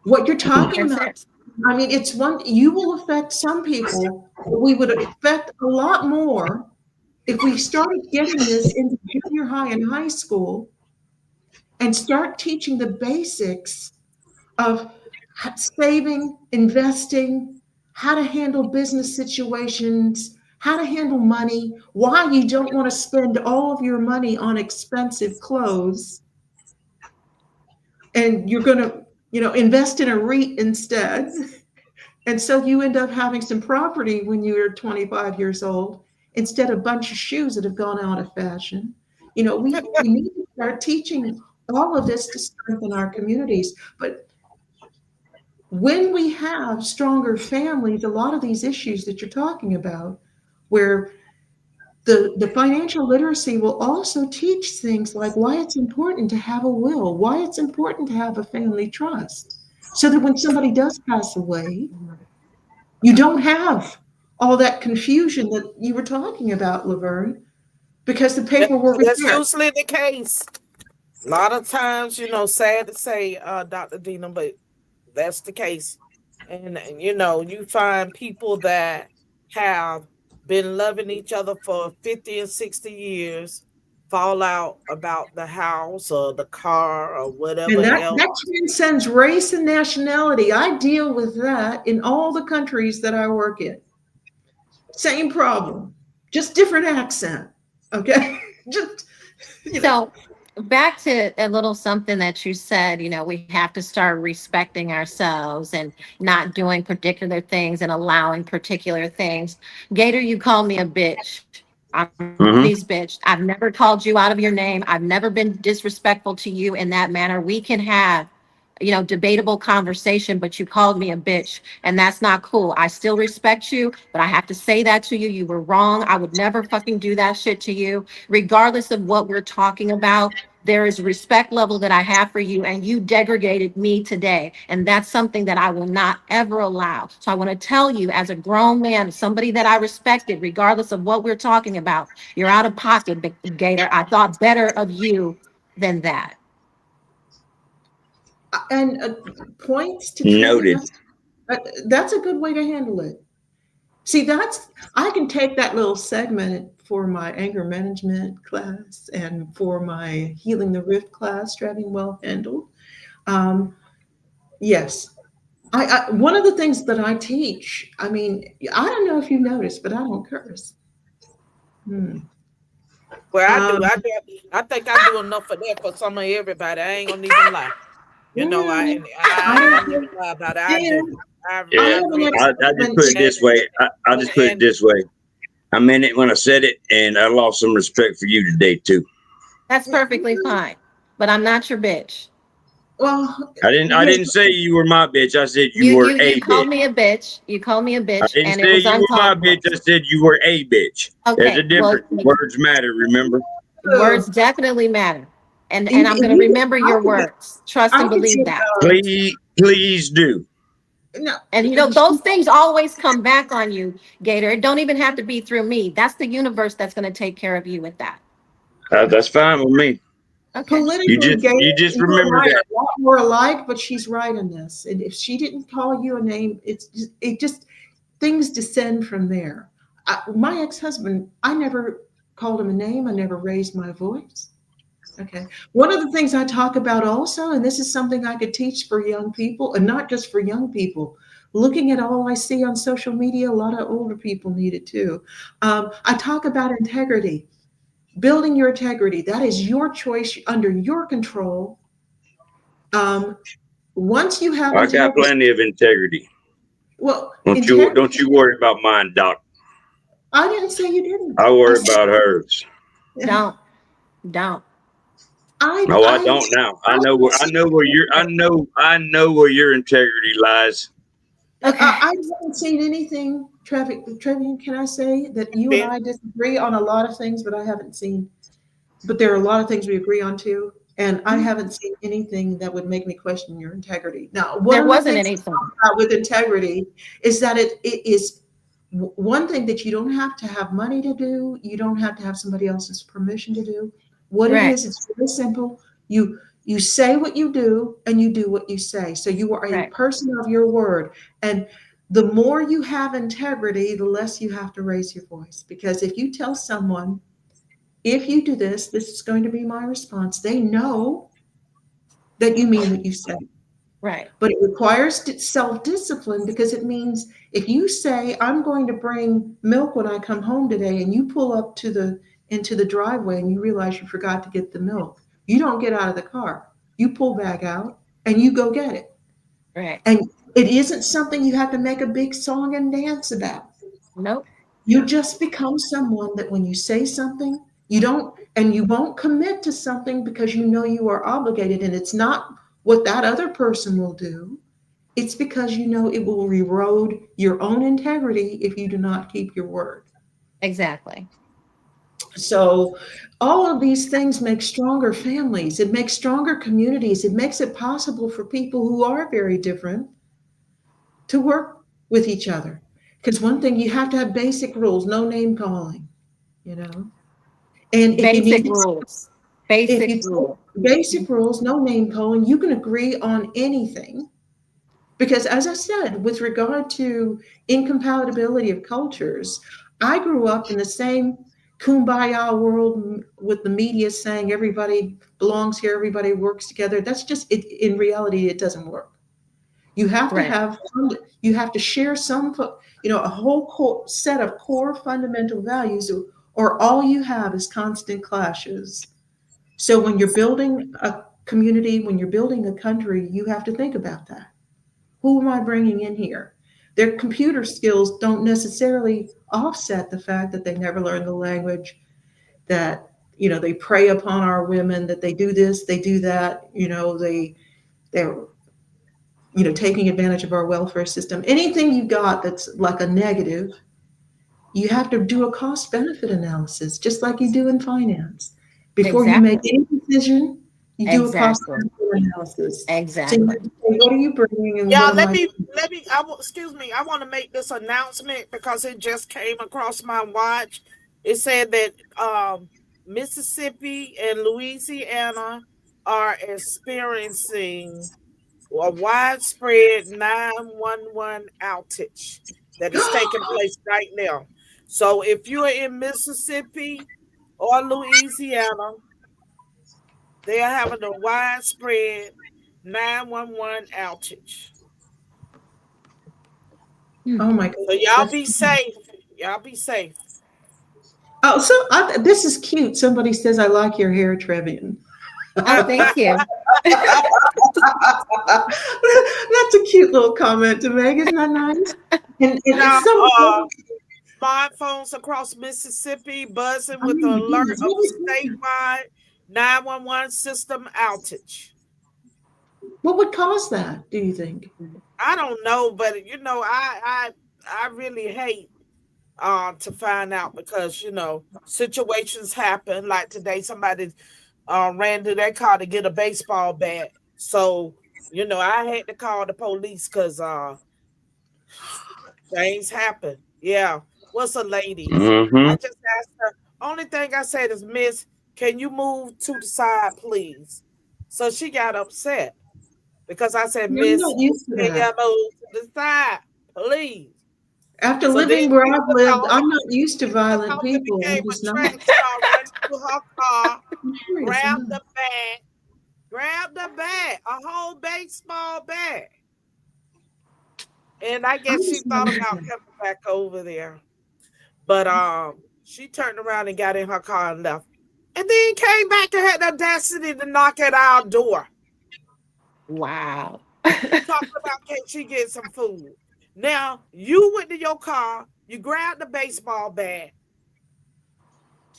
What you're talking That's about, it. I mean, it's one, you will affect some people, but we would affect a lot more if we started getting this into junior high and high school and start teaching the basics of saving, investing, how to handle business situations, how to handle money, why you don't want to spend all of your money on expensive clothes, and you're going to, invest in a REIT instead. And so you end up having some property when you're 25 years old instead of a bunch of shoes that have gone out of fashion. We need to start teaching all of this to strengthen our communities. But when we have stronger families, a lot of these issues that you're talking about, where the financial literacy will also teach things like why it's important to have a will, why it's important to have a family trust, so that when somebody does pass away, you don't have all that confusion that you were talking about, Laverne, because the paperwork is That's there. usually the case. A lot of times, sad to say, Dr. Dina, but that's the case. And you find people that have been loving each other for 50 and 60 years fall out about the house or the car or whatever And that, else. that transcends race and nationality. I deal with that in all the countries that I work in. Same problem, just different accent. Okay. just So back to a little something that you said, we have to start respecting ourselves and not doing particular things and allowing particular things. Gator, you call me a bitch. I'm Ruthie's bitch. I've never called you out of your name. I've never been disrespectful to you in that manner. We can have debatable conversation, but you called me a bitch, and that's not cool. I still respect you, but I have to say that to you. You were wrong. I would never fucking do that shit to you, regardless of what we're talking about. There is a respect level that I have for you, and you degraded me today. And that's something that I will not ever allow. So I want to tell you, as a grown man, somebody that I respected, regardless of what we're talking about, you're out of pocket, Gator. I thought better of you than that. And points to treating Noted. us. That's a good way to handle it. See, I can take that little segment for my anger management class and for my healing the rift class, driving well handled. Um, yes, one of the things that I teach. I mean, I don't know if you noticed, but I don't curse. Hmm. Well, I do. Um, I think I do enough for that for some of everybody. I ain't gonna even lie. mm, I I ain't don't gonna even lie about it. I Dan, do. I I Yeah, I have an really I just put it ex-husband. this way. I and, just put it and this way. I meant it when I said it, and I lost some respect for you today too. That's perfectly fine, but I'm not your bitch. Well, I yes, didn't say you were my bitch. I said you You were you a you bitch. called me a bitch. You called me a I bitch, didn't and it say was you were uncalled my for. bitch. I said you were a bitch. There's a Okay, well, difference. Words matter, remember? words definitely matter, and I'm going to you, remember your words. Trust I and could believe take that. Please do. no. And those things always come back on you, Gator. It don't even have to be through me. That's the universe that's going to take care of you with that. That's fine with me. Okay. Politically, Gail, You just you and remember I that. are a lot more alike, but she's right in this. And if she didn't call you a name, it just things descend from there. My ex-husband, I never called him a name. I never raised my voice. Okay. One of the things I talk about also, and this is something I could teach for young people, and not just for young people. Looking at all I see on social media, a lot of older people need it too. I talk about integrity. Building your integrity, that is your choice under your control. Um, once you have I got integrity, plenty of integrity. well, Don't integrity, you worry about mine, Doc. I didn't say you didn't. I I worry said, about hers. Don't. No, I don't now. I know where your integrity lies. Okay. I haven't seen anything, Trevian, can I say that you and been I disagree on a lot of things, but I haven't seen, but there are a lot of things we agree on too. And I haven't seen anything that would make me question your integrity. Now, one There of the wasn't things anything. with integrity is that it is one thing that you don't have to have money to do. You don't have to have somebody else's permission to do. What it Right. is, it's very simple. You say what you do and you do what you say. So you are a Right. person of your word. And the more you have integrity, the less you have to raise your voice. Because if you tell someone, if you do this, this is going to be my response, they know that you mean what you say. Right. But it requires self-discipline because it means if you say, I'm going to bring milk when I come home today, and you pull up into the driveway and you realize you forgot to get the milk, you don't get out of the car. You pull back out and you go get it. Right. And it isn't something you have to make a big song and dance about. Nope. You just become someone that when you say something, you don't, and you won't commit to something because you know you are obligated. And it's not what that other person will do. It's because you know it will erode your own integrity if you do not keep your word. Exactly. So, all of these things make stronger families. It makes stronger communities. It makes it possible for people who are very different to work with each other. Because one thing, you have to have basic rules, no name calling, you know. And if you Basic need, rules. if Basic you rule. basic rules, no name calling, you can agree on anything. Because as I said, with regard to incompatibility of cultures, I grew up in the same kumbaya world with the media saying everybody belongs here, everybody works together. That's just it. In reality, it doesn't work. You have to Right. have, you have to share some, a whole set of core fundamental values, or all you have is constant clashes. So when you're building a community, when you're building a country, you have to think about that. Who am I bringing in here? Their computer skills don't necessarily offset the fact that they never learned the language, that, they prey upon our women, that they do this, they do that, they're taking advantage of our welfare system. Anything you got that's like a negative, you have to do a cost benefit analysis, just like you do in finance. Before you make any decision, you do a cost benefit analysis. So Exactly. you say, what are you bringing and Yeah, what am I? excuse me. I want to make this announcement because it just came across my watch. It said that Mississippi and Louisiana are experiencing a widespread 911 outage that is taking place right now. So if you are in Mississippi or Louisiana, they are having a widespread 911 outage. Oh my So goodness. y'all be safe. Y'all be safe. Oh, so this is cute. Somebody says, I like your hair, Trevian. Oh, thank you. That's a cute little comment to make. Isn't that nice? And Now, it's so smartphones across Mississippi buzzing oh with the my alert goodness, of statewide 911 system outage. what would cause that, do you think? I don't know, but I really hate to find out because situations happen. Like today, somebody ran to their car to get a baseball bat. So, I had to call the police because things happen. Yeah. What's a ladies? I just asked her. Only thing I said is, Miss, can you move to the side, please? So she got upset because I said, I'm Miss, not used to can you that. move to the side, please? After So then living where she I've took lived, off. I'm not used to She took violent off and people. I'm became a just not. track star, running to her car, I'm serious, I'm not. grabbed the bag, a whole baseball bag. And I I'm guess she just not thought into about that. coming back over there. But she turned around and got in her car and left. And then came back and had the audacity to knock at our door. Wow. Talking about can she get some food. Now, you went to your car, you grabbed the baseball bat.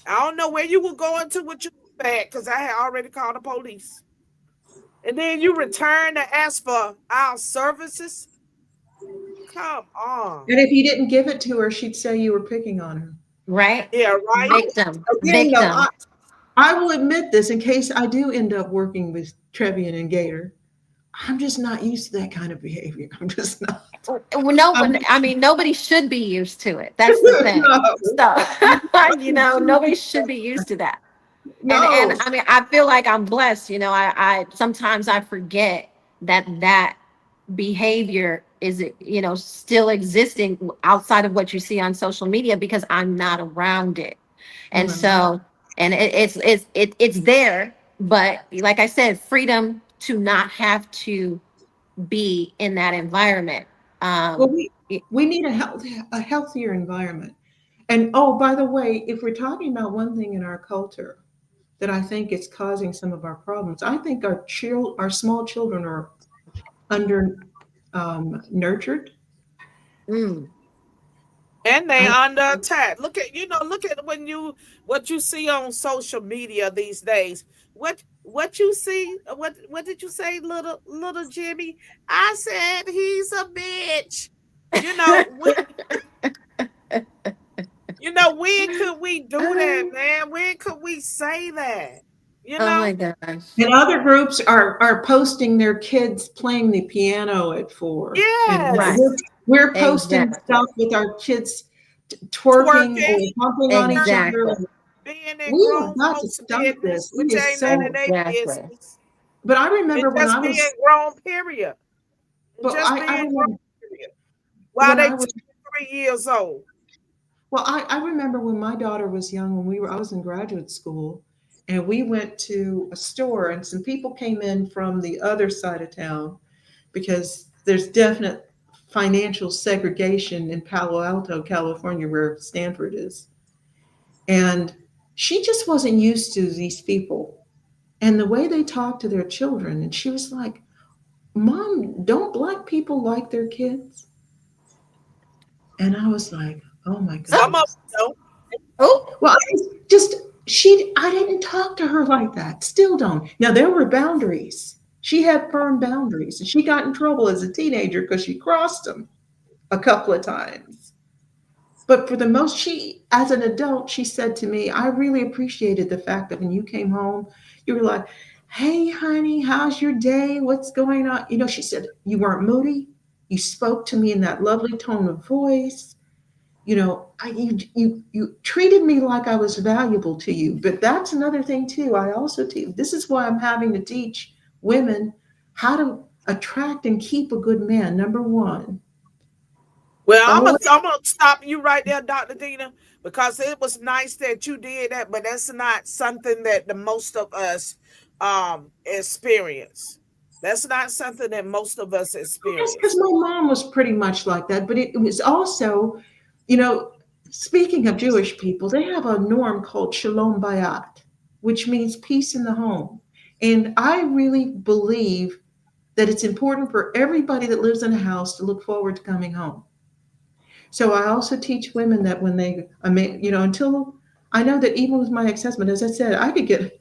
I don't know where you were going to with your bag because I had already called the police. And then you returned to ask for our services. Come on. And if you didn't give it to her, she'd say you were picking on her. Right? Yeah, right? Victim. Again, though, Victim. I will admit this in case I do end up working with Trevian and Gator. I'm just not used to that kind of behavior. I'm just not. No, I'm I mean, nobody should be used to it. That's the thing. So, nobody should be used to that. And no. I mean, I feel like I'm blessed. I sometimes I forget that behavior is, still existing outside of what you see on social media because I'm not around it. And No. so, and it's there, but like I said, freedom to not have to be in that environment. Well, Um, we need a healthier environment. And oh, by the way, if we're talking about one thing in our culture that I think is causing some of our problems, I think our small children are under nurtured. mm, And they I, under attack. Look at what you see on social media these days. What you see? What did you say, little Jimmy? I said he's a bitch. You know, when could we do that, man? When could we say that? You oh my know? gosh. and other groups are posting their kids playing the piano at 4, and Right. Yes. we're posting Exactly. stuff with our kids twerking or Twerking, pumping on each other. Exactly. being in We have grown got to folks' stop business, this. It which is ain't none so. of their Exactly. business. But I And remember when I just being was. grown, period. And But just I being remember grown, period. While when they I was. 2 or 3 years old. Well, I remember when my daughter was young, I was in graduate school, and we went to a store, and some people came in from the other side of town because there's definite financial segregation in Palo Alto, California, where Stanford is. And she just wasn't used to these people and the way they talk to their children. And she was like, Mom, don't black people like their kids? And I was like, oh my Some of goodness. them don't. Oh, Well, I didn't talk to her like that. Still don't. Now, there were boundaries. She had firm boundaries, and she got in trouble as a teenager because she crossed them a couple of times. But for the most, she, as an adult, she said to me, I really appreciated the fact that when you came home, you were like, hey, honey, how's your day? What's going on? You know, she said, you weren't moody. You spoke to me in that lovely tone of voice. You know, you treated me like I was valuable to you. But that's another thing too. I also teach. This is why I'm having to teach women how to attract and keep a good man. Number one, Well, always. I'm gonna stop you right there, Dr. Dina, because it was nice that you did that, but that's not something that the most of us experience. That's not something that most of us Yes, because experience. my mom was pretty much like that. But it was also, you know, speaking of Jewish people, they have a norm called Shalom Bayat, which means peace in the home. And I really believe that it's important for everybody that lives in a house to look forward to coming home. So I also teach women that when they, I mean, you know, until I know that even with my ex-husband, as I said, I could get,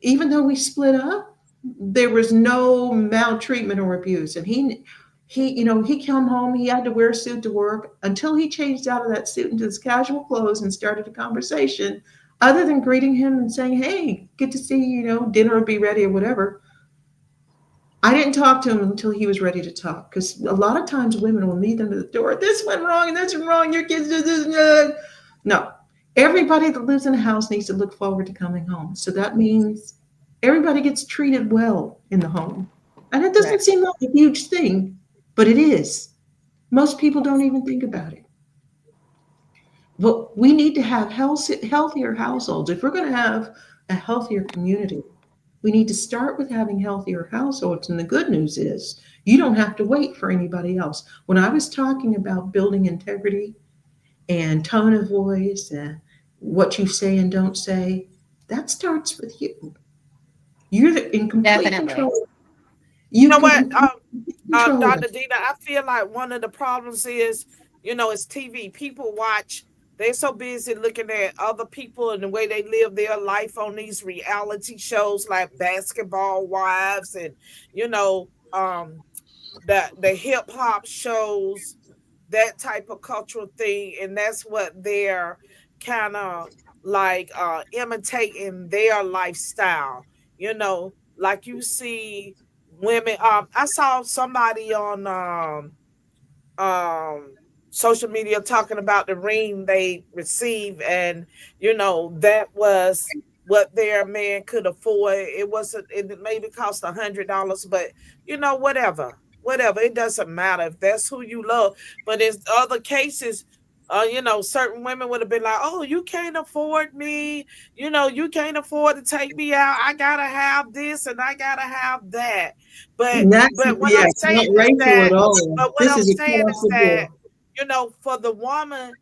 even though we split up, there was no maltreatment or abuse. And you know, he come home, he had to wear a suit to work until he changed out of that suit into his casual clothes and started a conversation. Other than greeting him and saying, hey, good to see you, you know, dinner will be ready or whatever. I didn't talk to him until he was ready to talk because a lot of times women will meet them at the door. This went wrong and that's wrong. Your kids do this. No, everybody that lives in a house needs to look forward to coming home. So that means everybody gets treated well in the home. And it doesn't Right. seem like a huge thing, but it is. Most people don't even think about it. But we need to have healthier households. If we're going to have a healthier community, we need to start with having healthier households. And the good news is you don't have to wait for anybody else. When I was talking about building integrity and tone of voice and what you say and don't say, that starts with you. You're in complete Definitely. control. You You know can what, control it. Dr. Dina, I feel like one of the problems is, it's TV. People watch, they're so busy looking at other people and the way they live their life on these reality shows like Basketball Wives and, you know, the hip hop shows, that type of cultural thing, and that's what they're kind of like imitating their lifestyle. Like you see women. I saw somebody on um social media talking about the ring they received, and that was what their man could afford. It maybe cost $100, but whatever, it doesn't matter if that's who you love. But in other cases, certain women would have been like, oh, you can't afford me, you can't afford to take me out, I gotta have this and I gotta have that. but And that's, but what I'm yes, not saying is racial that at all. but what This I'm is saying across is the that, board. for the woman,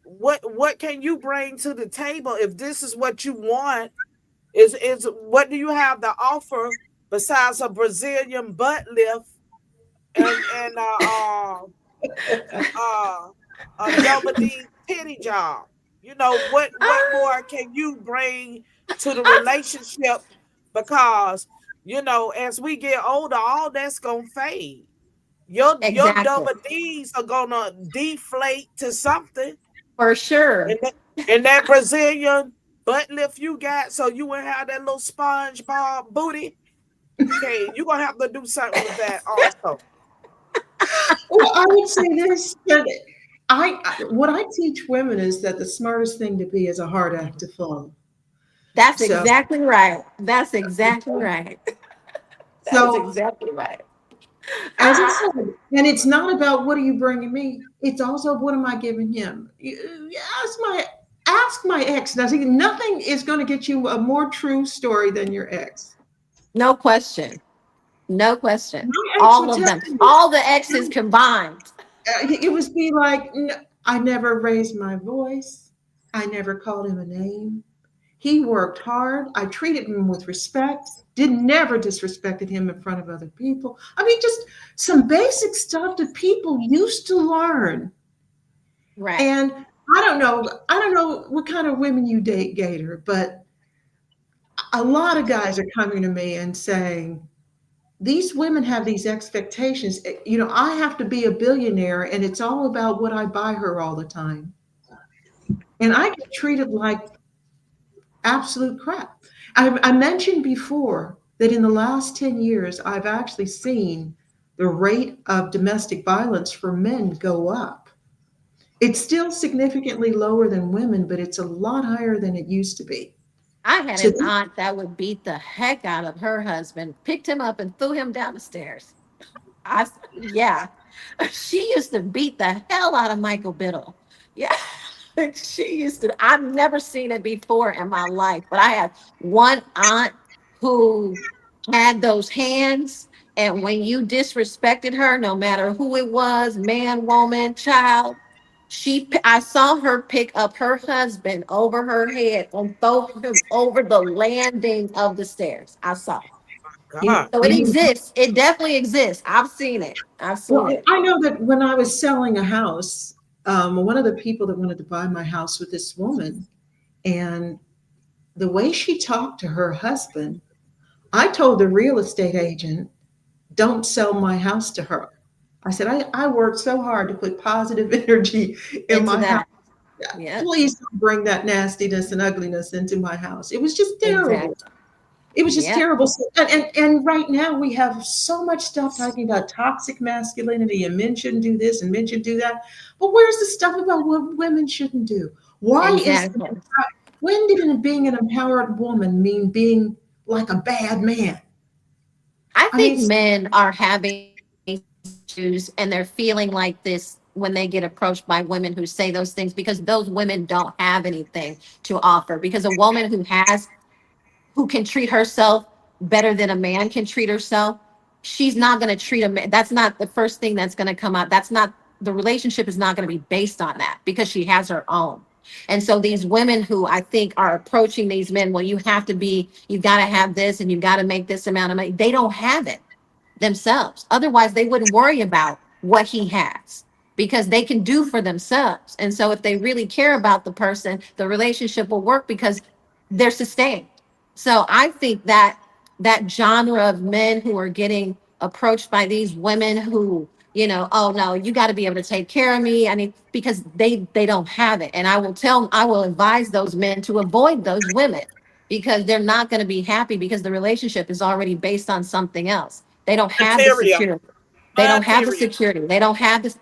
what can you bring to the table if this is what you want? Is what do you have to offer besides a Brazilian butt lift and uh, a double D titty job? What more can you bring to the relationship? Because as we get older, all that's gonna fade. Your Exactly. double D's are gonna deflate to something, For sure. and that Brazilian butt lift you got, so you would have that little SpongeBob booty. Okay, you're gonna have to do something with that also. Well, I would say this that what I teach women is that the smartest thing to be is a hard act to follow. That's So, exactly right. That's exactly right. That is so exactly right. as I said, and it's not about what are you bringing me. It's also what am I giving him. Ask my ex. Now, see, nothing is going to get you a more true story than your ex. No question. No question. My ex All would of tell them. you. All the X's combined. It would be like, I never raised my voice. I never called him a name. He worked hard. I treated him with respect. Never disrespected him in front of other people. I mean, just some basic stuff that people used to learn. Right. And I don't know what kind of women you date, Gator, but a lot of guys are coming to me and saying, these women have these expectations. You know, I have to be a billionaire, and it's all about what I buy her all the time. And I get treated like absolute crap. I mentioned before that in the last 10 years, I've actually seen the rate of domestic violence for men go up. It's still significantly lower than women, but it's a lot higher than it used to be. I had So an aunt that would beat the heck out of her husband, picked him up and threw him down the stairs. Yeah, she used to beat the hell out of Michael Biddle. Yeah, she used to. I've never seen it before in my life, but I had one aunt who had those hands, and when you disrespected her, no matter who it was, man, woman, child, I saw her pick up her husband over her head and throw him over the landing of the stairs. I saw it. God. So it exists. It definitely exists. I've seen it. I've seen well, it. I know that when I was selling a house, one of the people that wanted to buy my house with this woman, and the way she talked to her husband, I told the real estate agent, don't sell my house to her. I said, I worked so hard to put positive energy in Into my house. that. Yeah, Please don't bring that nastiness and ugliness into my house. It was just terrible. exactly. It was just Yeah, terrible. And right now we have so much stuff talking about toxic masculinity and men shouldn't do this and men should do that. But where's the stuff about what women shouldn't do? Why is exactly. when did being an empowered woman mean being like a bad man? I I think mean, men are having issues and they're feeling like this when they get approached by women who say those things because those women don't have anything to offer. Because a woman who can treat herself better than a man can treat herself, she's not going to treat a man. That's not the first thing that's going to come out. That's not the relationship is not going to be based on that because she has her own. And so these women who I think are approaching these men, well, you've got to have this and you've got to make this amount of money. They don't have it themselves. Otherwise, they wouldn't worry about what he has because they can do for themselves. And so if they really care about the person, the relationship will work because they're sustained. So I think that that genre of men who are getting approached by these women who, oh no, you got to be able to take care of me. I mean, because they don't have it. And I will advise those men to avoid those women because they're not going to be happy because the relationship is already based on something else. They don't have the Material. security. They don't have the Material. security. They don't have this,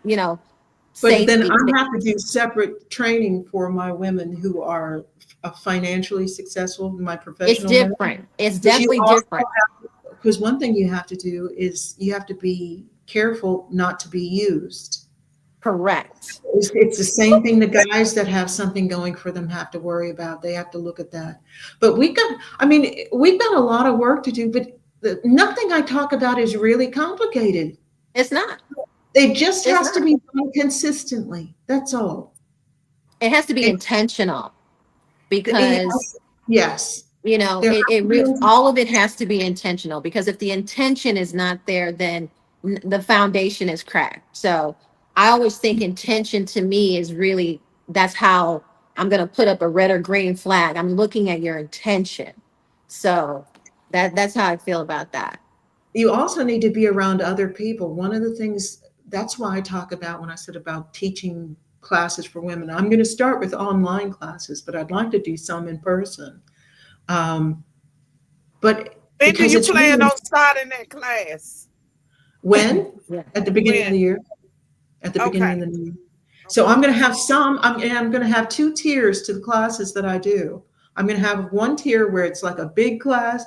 but then safety. I have to do separate training for my women who are financially successful, my It's professional women. different. It's Because you definitely also different. because one thing you have to do is you have to be careful not to be used. Correct. It's the same thing the guys that have something going for them have to worry about. They have to look at that. But we've got a lot of work to do, but nothing I talk about is really complicated. It's not. It just It's has to not. be done consistently. That's all. It has to be It, intentional it because has, yes. There has to be, all of it has to be intentional because if the intention is not there, then the foundation is cracked. So I always think intention to me is really that's how I'm going to put up a red or green flag. I'm looking at your intention. So that's how I feel about that. you also need to be around other people. One of the things that's why I talk about when I said about teaching classes for women. I'm going to start with online classes, but I'd like to do some in person. Um, but When do because you it's plan really on starting that class? when Yeah. at the beginning of When? the year, at the beginning Okay. of the new year. So I'm going to have I'm going to have two tiers to the classes that I do. I'm going to have one tier where it's like a big class,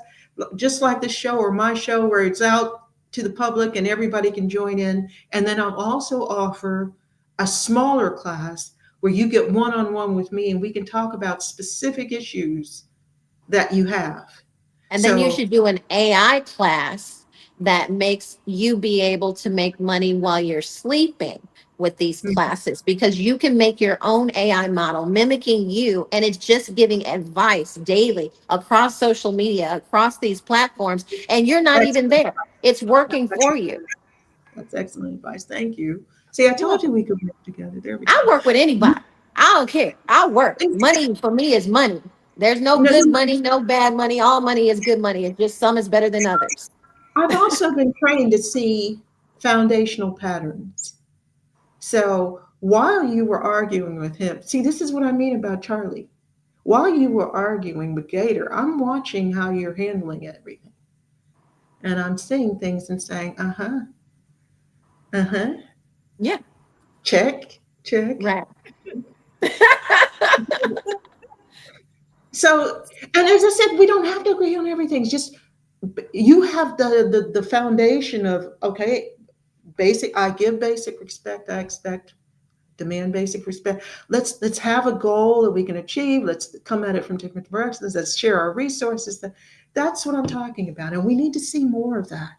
just like the show or my show, where it's out to the public and everybody can join in. And then I'll also offer a smaller class where you get one-on-one with me and we can talk about specific issues that you have. And then you So should do an AI class that makes you be able to make money while you're sleeping with these classes because you can make your own AI model mimicking you and it's just giving advice daily across social media, across these platforms, and you're not that's, even there. It's working for you. that's excellent advice. Thank you. See, I You're told you welcome. we could work together. There we I go. work with anybody. I don't care. I work. Money for me is money. There's no No, good money, no bad money. All money is good money. It's just some is better than others. I've also been trained to see foundational patterns. So while you were arguing with him, see, this is what I mean about Charlie. While you were arguing with Gator, I'm watching how you're handling everything. And I'm seeing things and saying, uh-huh, Yeah. check, check. Right. So, and as I said, we don't have to agree on everything. It's just you have the foundation of, okay, basic, I give basic respect, I expect, demand basic respect. Let's have a goal that we can achieve. Let's come at it from different directions. Let's share our resources. That's what I'm talking about. And we need to see more of that.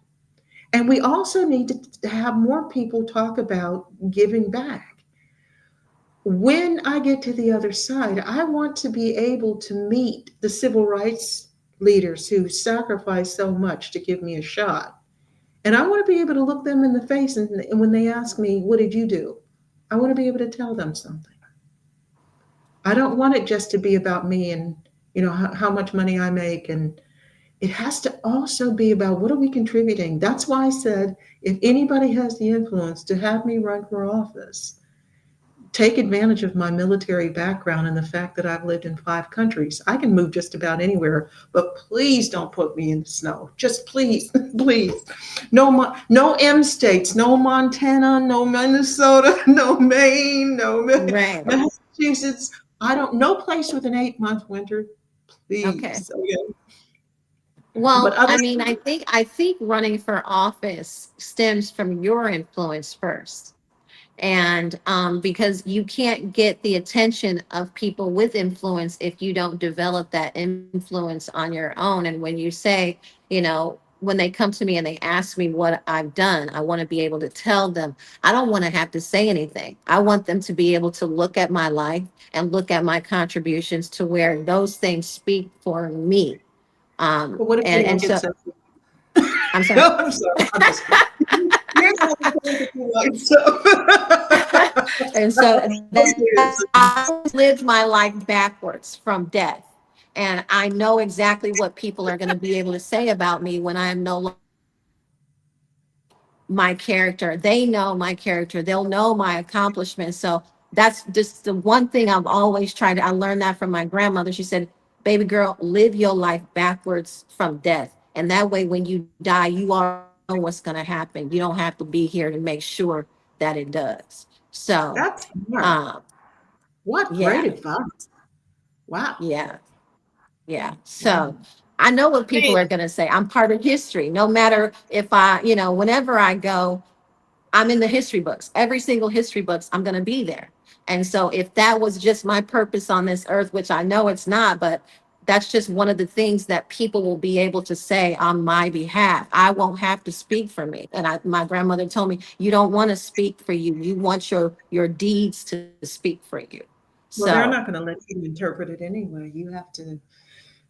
And we also need to have more people talk about giving back. When I get to the other side, I want to be able to meet the civil rights leaders who sacrificed so much to give me a shot. And I want to be able to look them in the face, and when they ask me, what did you do? I want to be able to tell them something. I don't want it just to be about me and how much money I make, and it has to also be about what are we contributing. That's why I said if anybody has the influence to have me run for office, take advantage of my military background and the fact that I've lived in 5 countries. I can move just about anywhere, but please don't put me in the snow. Just please, please. No M states, no Montana, no Minnesota, no Maine, no Right. Massachusetts. No place with an 8-month winter, please. Okay. Okay. Well, But other I mean, I think running for office stems from your influence first. And because you can't get the attention of people with influence if you don't develop that influence on your own. And when you say, when they come to me and they ask me what I've done, I want to be able to tell them. I don't want to have to say anything. I want them to be able to look at my life and look at my contributions to where those things speak for me. but what if you don't And get so so? I'm sorry. No, I'm sorry. I'm just kidding. You're the one who likes stuff. And so No, seriously. I lived my life backwards from death. And I know exactly what people are going to be able to say about me when I am no longer my character. They know my character. They'll know my accomplishments. So that's just the one thing I've always tried to, I learned that from my grandmother. She said, baby girl, live your life backwards from death. And that way, when you die, you already know what's going to happen. You don't have to be here to make sure that it does. So, That's smart. um, What great yeah, advice. Wow. yeah, yeah. Wow. So I know what people Me, are going to say. I'm part of history. No matter if whenever I go, I'm in the history books. Every single history books, I'm going to be there. And so if that was just my purpose on this earth, which I know it's not, but that's just one of the things that people will be able to say on my behalf. I won't have to speak for me. And my grandmother told me, you don't want to speak for you. You want your deeds to speak for you. Well, they're So, not going to let you interpret it anyway. You have to,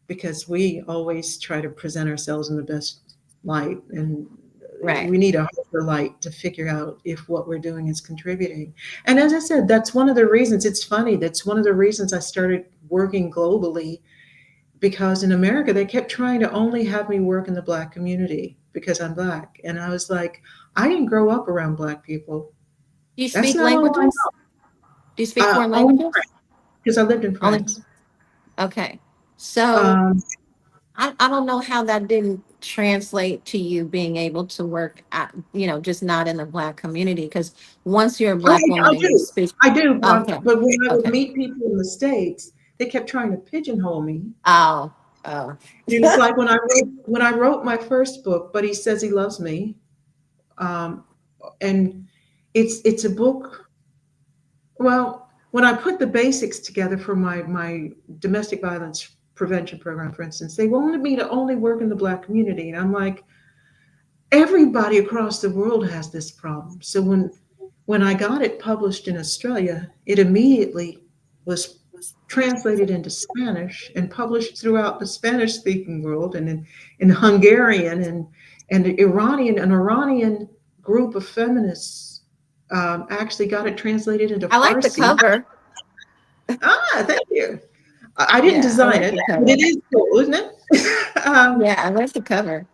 because we always try to present ourselves in the best light, and right. we need a higher light to figure out if what we're doing is contributing. And as I said, that's one of the reasons. It's funny. That's one of the reasons I started working globally, because in America they kept trying to only have me work in the Black community because I'm Black, and I was like, I didn't grow up around Black people. Do you That's speak not all I languages? know. Do you speak foreign Only languages? French, because I lived in Only, France. okay. So Um, I don't know how that didn't translate to you being able to work at, just not in the Black community. Because once you're a oh, Black woman I and you do. speak, I do. okay, But when I would okay. meet people in the States, they kept trying to pigeonhole me. Oh, oh, It was like when I wrote my first book, But He Says He Loves Me. Um, and it's a book. Well, when I put the basics together for my domestic violence prevention program, for instance, they wanted me to only work in the Black community. And I'm like, everybody across the world has this problem. So when I got it published in Australia, it immediately was translated into Spanish and published throughout the Spanish speaking world, and in Hungarian and an Iranian group of feminists actually got it translated into I like the Farsi. cover. Thank you. I didn't Yeah, I design like it, the but cover. it is cool, isn't it? Yeah, I like the cover.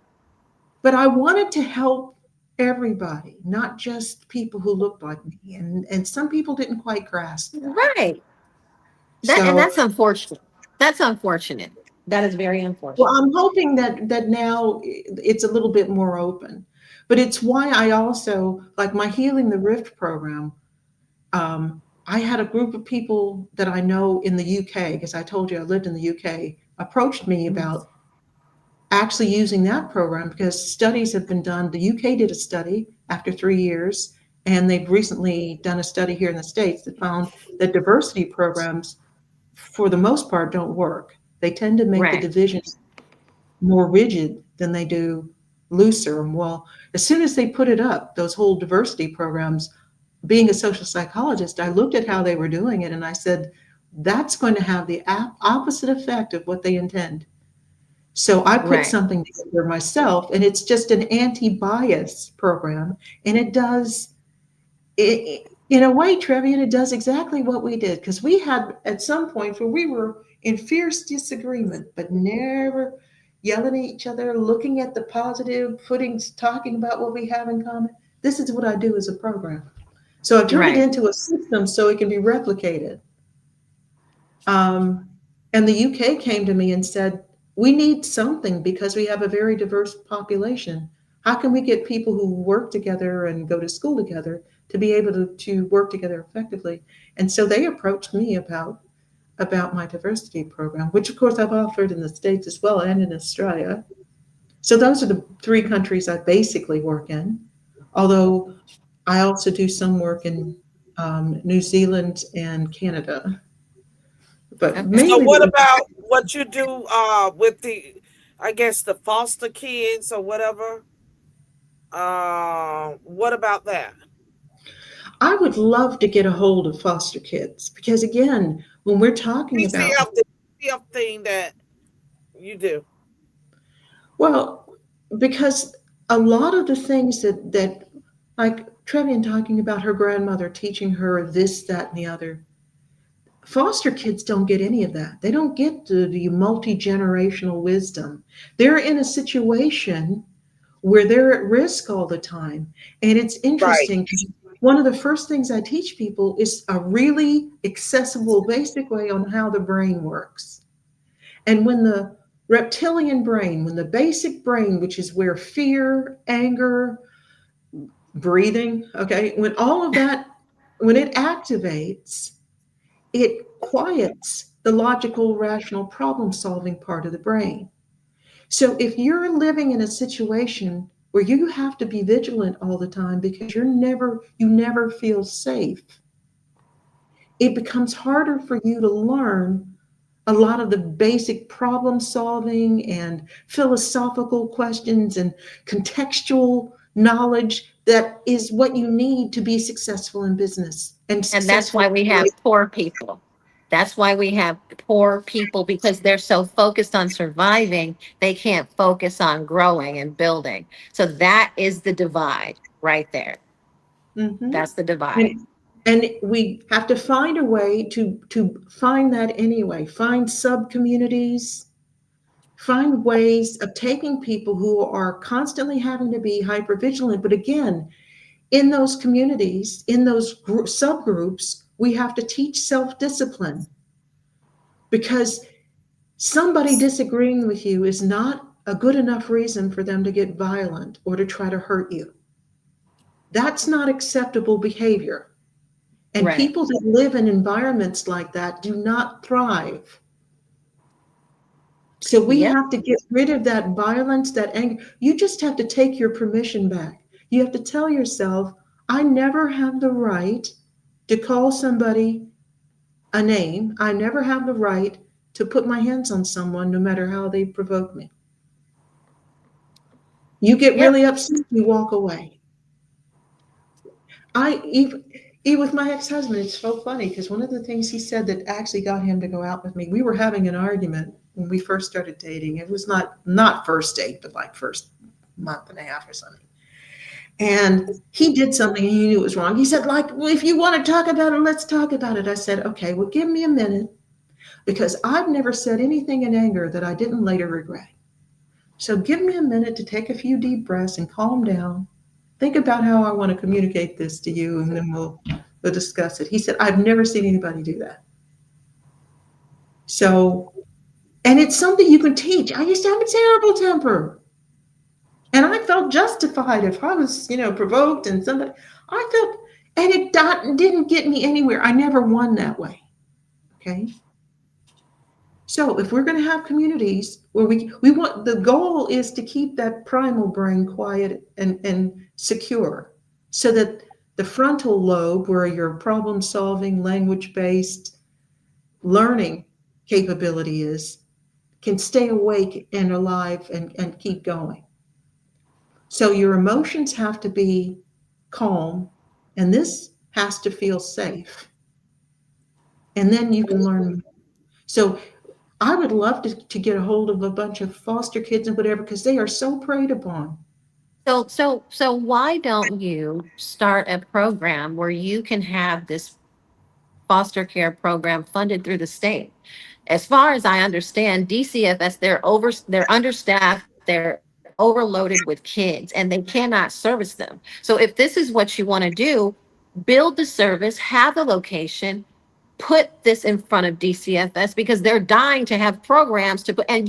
but I wanted to help everybody, not just people who looked like me. And some people didn't quite grasp that. Right. And So, that's unfortunate. That's unfortunate. That is very well, unfortunate. I'm hoping that now it's a little bit more open. But it's why I also like my Healing the Rift program. I had a group of people that I know in the UK, because I told you I lived in the UK, approached me about actually using that program because studies have been done. The UK did a study after 3 years, and they've recently done a study here in the States that found that diversity programs, for the most part, don't work. They tend to make the Right. divisions more rigid than they do looser. Well, as soon as they put it up, those whole diversity programs, being a social psychologist, I looked at how they were doing it and I said, that's going to have the opposite effect of what they intend. So I put Right. something together myself, and it's just an anti-bias program, and it does it in a way, Trevian, it does exactly what we did, because we had at some point where we were in fierce disagreement, but never yelling at each other, looking at the positive, talking about what we have in common. This is what I do as a program. So I turned it Right. into a system so it can be replicated. And the UK came to me and said, we need something because we have a very diverse population. How can we get people who work together and go to school together to be able to work together effectively? And so they approached me about my diversity program, which of course I've offered in the States as well and in Australia. So those are the three countries I basically work in, although I also do some work in New Zealand and Canada. But Okay. So mainly what the about what you do with the, I guess, the foster kids or whatever? What about that? I would love to get a hold of foster kids because, again, when we're talking about, PCF thing that you do. well, because a lot of the things that like Trevian talking about her grandmother teaching her this, that, and the other, foster kids don't get any of that. They don't get the multi-generational wisdom. They're in a situation where they're at risk all the time. And it's Right. interesting because one of the first things I teach people is a really accessible, basic way on how the brain works. And when the reptilian brain, when the basic brain, which is where fear, anger, breathing, okay, when all of that, when it activates, it quiets the logical, rational problem solving part of the brain. So if you're living in a situation where you have to be vigilant all the time because you never feel safe, it becomes harder for you to learn a lot of the basic problem solving and philosophical questions and contextual knowledge that is what you need to be successful in business and And that's why successful we in have life. poor people. That's why we have poor people because they're so focused on surviving, they can't focus on growing and building. So that is the divide right there. Mhm. That's the divide. And we have to find a way to find that anyway. Find sub communities, find ways of taking people who are constantly having to be hyper vigilant. But again, in those communities, in those subgroups, we have to teach self discipline because somebody disagreeing with you is not a good enough reason for them to get violent or to try to hurt you. That's not acceptable behavior. And Right. people that live in environments like that do not thrive. So we Yep. have to get rid of that violence, that anger. You just have to take your permission back. You have to tell yourself, I never have the right to call somebody a name. I never have the right to put my hands on someone, no matter how they provoke me. You get Yep. really upset, you walk away. Even with my ex-husband, it's so funny because one of the things he said that actually got him to go out with me, we were having an argument when we first started dating. It was not first date, but like first month and a half or something. And he did something and he knew it was wrong. He said, like, well, if you want to talk about it, let's talk about it. I said, okay, well, give me a minute because I've never said anything in anger that I didn't later regret. So give me a minute to take a few deep breaths and calm down. Think about how I want to communicate this to you, and then we'll discuss it. He said, I've never seen anybody do that. So, and it's something you can teach. I used to have a terrible temper. And I felt justified if I was, provoked and somebody, I felt, and it didn't get me anywhere. I never won that way. Okay. So if we're going to have communities where we want, the goal is to keep that primal brain quiet and secure so that the frontal lobe, where your problem solving, language based learning capability is, can stay awake and alive and keep going. So your emotions have to be calm, and this has to feel safe. And then you can learn. So I would love to get a hold of a bunch of foster kids and whatever, because they are so preyed upon. So why don't you start a program where you can have this foster care program funded through the state? As far as I understand, DCFS, they're understaffed, they're overloaded with kids, and they cannot service them. So if this is what you want to do, build the service, have the location, put this in front of DCFS, because they're dying to have programs to put. And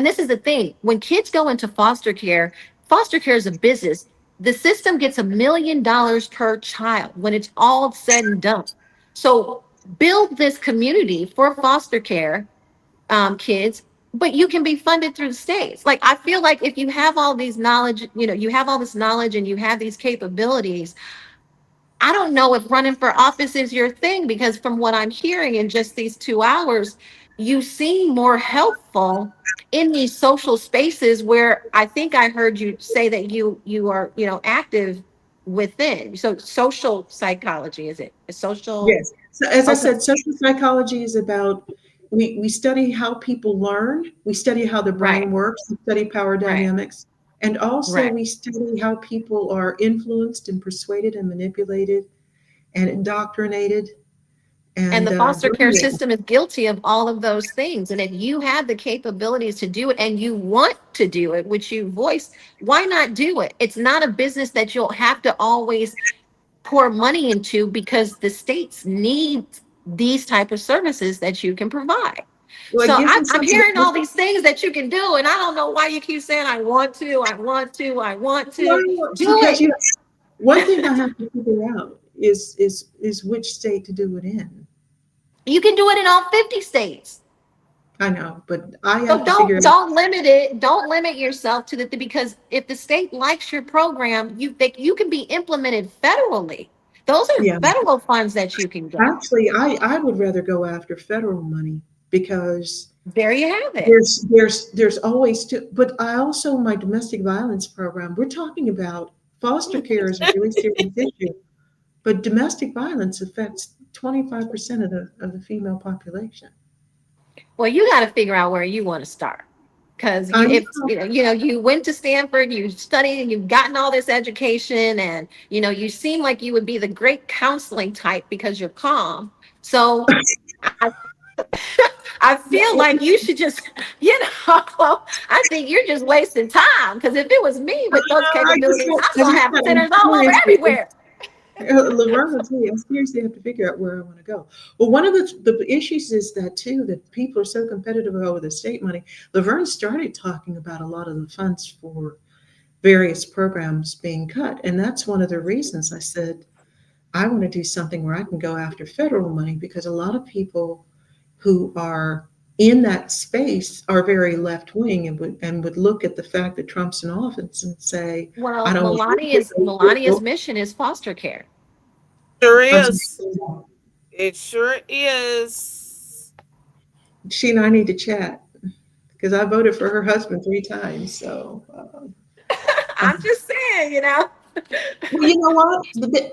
this is the thing, when kids go into foster care is a business. The system gets $1 million per child when it's all said and done. So build this community for foster care kids, but you can be funded through the states. Like, I feel like if you have all these knowledge, you have all this knowledge and you have these capabilities, I don't know if running for office is your thing, because from what I'm hearing in just these 2 hours, you seem more helpful in these social spaces where I think I heard you say that you are, active within. So social psychology, is it? A social? Yes. So as I Okay. said, social psychology is about, we study how people learn, we study how the Right, brain works, we study power right, dynamics, and also right. we study how people are influenced and persuaded and manipulated and indoctrinated And and the foster care brainwashed. system is guilty of all of those things. And if you have the capabilities to do it and you want to do it, which you voice, why not do it? It's not a business that you'll have to always pour money into, because the states need these type of services that you can provide. Well, it So gives me I'm something hearing to, all these things that you can do, and I don't know why you keep saying, I want to, I want to, I want to. well, Do because it. one thing I have to figure out is which state to do it in. You can do it in all 50 states. I know, but I So have to figure don't out. don't limit it. Don't limit yourself to because if the state likes your program, you can be implemented federally. Those are Yeah, federal funds that you can get. actually, I would rather go after federal money because There you have it. there's always to, but I also, my domestic violence program, we're talking about foster care is a really serious issue, but domestic violence affects 25% of the female population. Well, you got to figure out where you want to start. Because I if know. you went to Stanford, you studied, and you've gotten all this education, and you seem like you would be the great counseling type because you're calm. So I, I feel like you should just, I think you're just wasting time. Because if it was me with those capabilities, I'm I gonna just have got, I'm centers all over seriously, everywhere. Laverne will tell you, I seriously have to figure out where I want to go. Well, one of the issues is that too, that people are so competitive over the state money. Laverne started talking about a lot of the funds for various programs being cut. And that's one of the reasons I said, I want to do something where I can go after federal money, because a lot of people who are in that space are very left wing and would look at the fact that Trump's in office and say, I Well, don't want Melania's to. mission is foster care. Sure I'm is. sorry. It sure is. She and I need to chat because I voted for her husband 3 times. So, I'm just saying. well, you know what?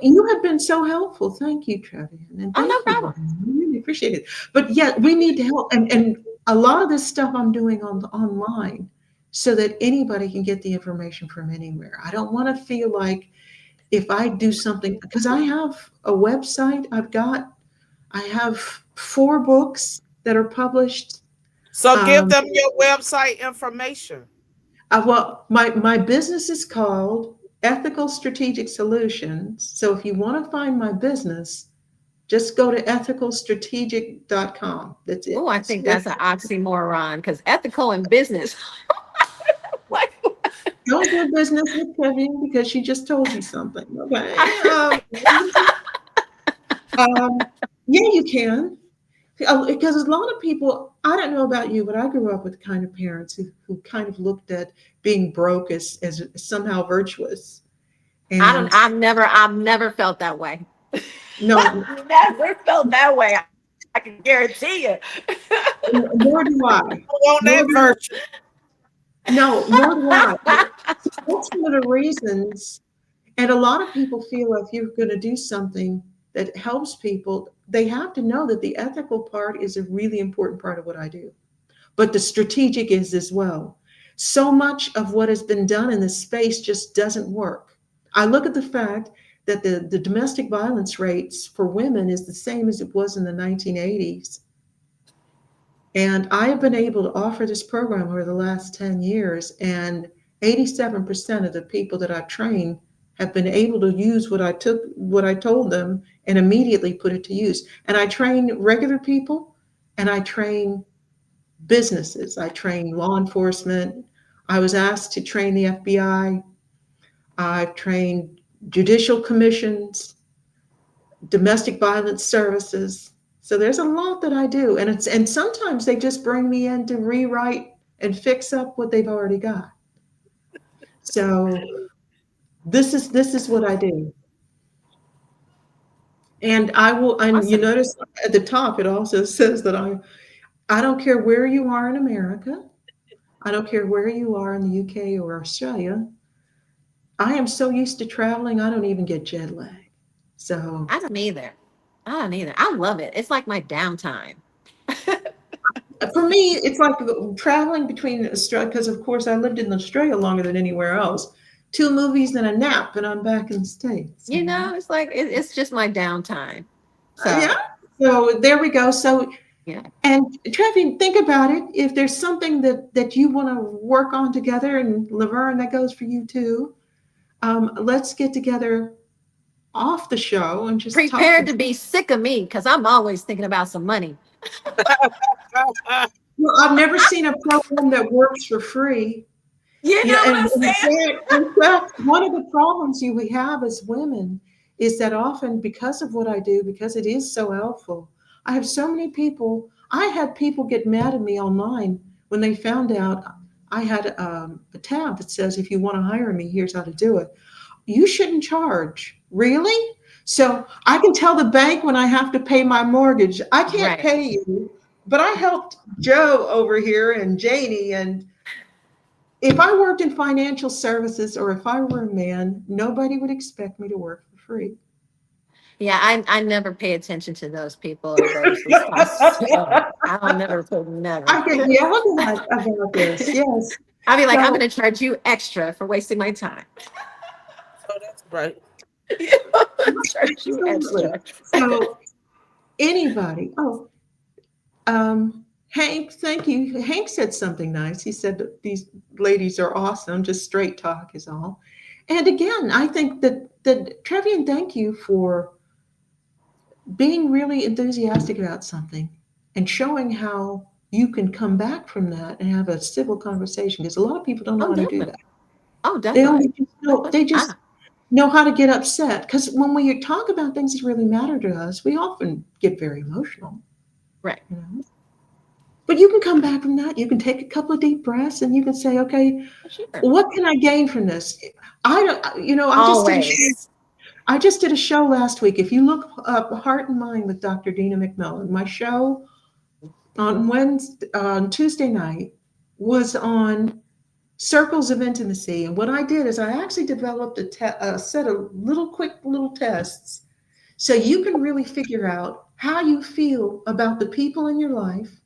You have been so helpful. Thank you, Trevian, and Oh, no thank you, problem. Lauren. I really appreciate it. But yeah, we need to help, and a lot of this stuff I'm doing online, so that anybody can get the information from anywhere. I don't want to feel like if I do something, because I have a website. I have 4 books that are published. So give Um, them your website information. Well, my business is called Ethical Strategic Solutions. So if you want to find my business, just go to ethicalstrategic.com. That's it. Oh, I think that's an oxymoron because ethical and business. Like, Don't do business with Kevin because she just told you something. Okay. Yeah, you can. Because a lot of people, I don't know about you, but I grew up with kind of parents who kind of looked at being broke as somehow virtuous. And I've never felt that way. no, Never felt that way. I can guarantee you. nor do I. On Nor that do I. virtue. No, nor do I. That's one of the reasons. And a lot of people feel if you're going to do something that helps people, they have to know that the ethical part is a really important part of what I do. But the strategic is as well. So much of what has been done in this space just doesn't work. I look at the fact that the domestic violence rates for women is the same as it was in the 1980s. And I have been able to offer this program over the last 10 years, and 87% of the people that I've trained have been able to use what I told them and immediately put it to use. And I train regular people and I train businesses. I train law enforcement. I was asked to train the FBI. I've trained judicial commissions, domestic violence services. So there's a lot that I do. And sometimes they just bring me in to rewrite and fix up what they've already got. So this is what I do. And I will, and Awesome. you notice at the top, it also says that I don't care where you are in America. I don't care where you are in the UK or Australia. I am so used to traveling, I don't even get jet lag. So I don't either. I don't either. I love it. It's like my downtime. for me, it's like traveling between Australia, because of course I lived in Australia longer than anywhere else. 2 movies and a nap, and I'm back in the States. You know, it's like it's just my downtime. So Yeah. So there we go. So, yeah. and Trevi, think about it. If there's something that you want to work on together, and Laverne, that goes for you too. Let's get together off the show and just Prepared talk. to be sick of me because I'm always thinking about some money. Well, I've never seen a program that works for free. You know what I'm saying? In fact, one of the problems we have as women is that often, because of what I do, because it is so helpful, I have so many people. I had people get mad at me online when they found out I had a tab that says, if you want to hire me, here's how to do it. You shouldn't charge. Really? So I can tell the bank when I have to pay my mortgage. I can't Right. pay you, but I helped Joe over here and Janie. And if I worked in financial services or if I were a man, nobody would expect me to work for free. Yeah, I never pay attention to those people or those responses. So I'll never put never. I get yelled at about this. Yes. I'll be like, I'm So, going to charge you extra for wasting my time. So that's right. Charge you absolutely. extra. So anybody. Oh, Hank, thank you. Hank said something nice. He said that these ladies are awesome. Just straight talk is all. And again, I think that Trevian, thank you for being really enthusiastic about something and showing how you can come back from that and have a civil conversation, because a lot of people don't know Oh, how to do definitely. that. Oh, They definitely. only know, they just know how to get upset, because when we talk about things that really matter to us, we often get very emotional. Right. You know? But you can come back from that. You can take a couple of deep breaths and you can say, okay, Sure. what can I gain from this? I don't, you know, Always. I just did a show last week. If you look up Heart and Mind with Dr. Dina McMillan, my show on Tuesday night was on circles of intimacy. And what I did is I actually developed a set of quick little tests so you can really figure out how you feel about the people in your life.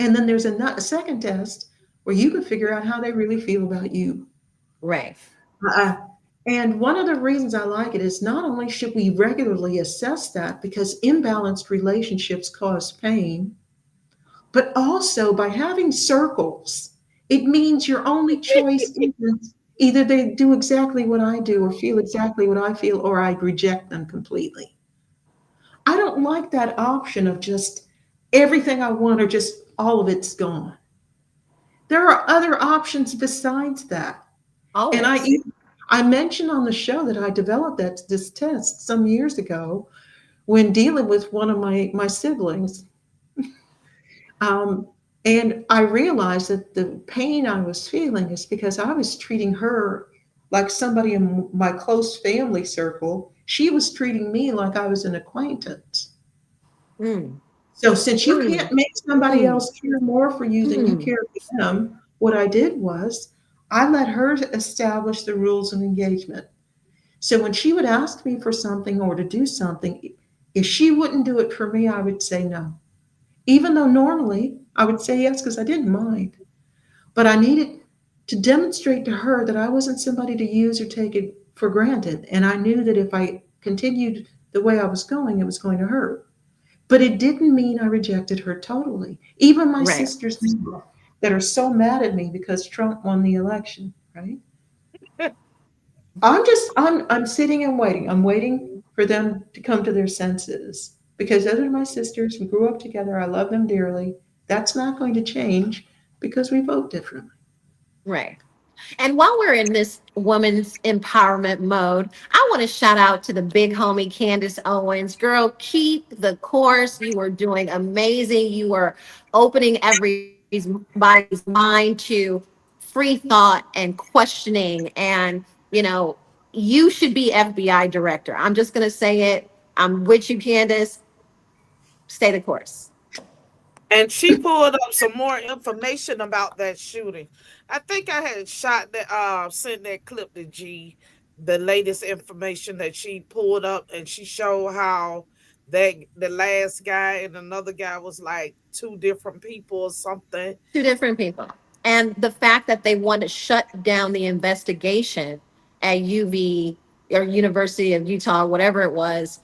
And then there's a second test where you can figure out how they really feel about you. Right. And one of the reasons I like it is not only should we regularly assess that, because imbalanced relationships cause pain, but also by having circles, It means your only choice is either they do exactly what I do or feel exactly what I feel, or I reject them completely. I don't like that option of just everything I want or just all of it's gone. There are other options besides that. And Always. I mentioned on the show that I developed this test some years ago when dealing with one of my siblings. Um, and I realized that the pain I was feeling is because I was treating her like somebody in my close family circle. She was treating me like I was an acquaintance. Mm, So since you mm, can't make somebody mm, else care more for you than you mm. care for them, what I did was I let her establish the rules of engagement. So when she would ask me for something or to do something, if she wouldn't do it for me, I would say no. Even though normally I would say yes because I didn't mind. But I needed to demonstrate to her that I wasn't somebody to use or take it for granted. And I knew that if I continued the way I was going, it was going to hurt. But it didn't mean I rejected her totally. Even my Right. sisters now that are so mad at me because Trump won the election, right? I'm sitting and waiting. I'm waiting for them to come to their senses because those are my sisters. We grew up together. I love them dearly. That's not going to change because we vote differently. Right. And while we're in this woman's empowerment mode, I want to shout out to the big homie Candace Owens. Girl, keep the course. You are doing amazing. You are opening everybody's mind to free thought and questioning. And, you should be FBI director. I'm just going to say it. I'm with you, Candace. Stay the course. And she pulled up some more information about that shooting. I think I had shot that sent that clip to G, the latest information that she pulled up, and she showed how that the last guy and another guy was like two different people or something. Two different people. And the fact that they want to shut down the investigation at UV or University of Utah, whatever it was,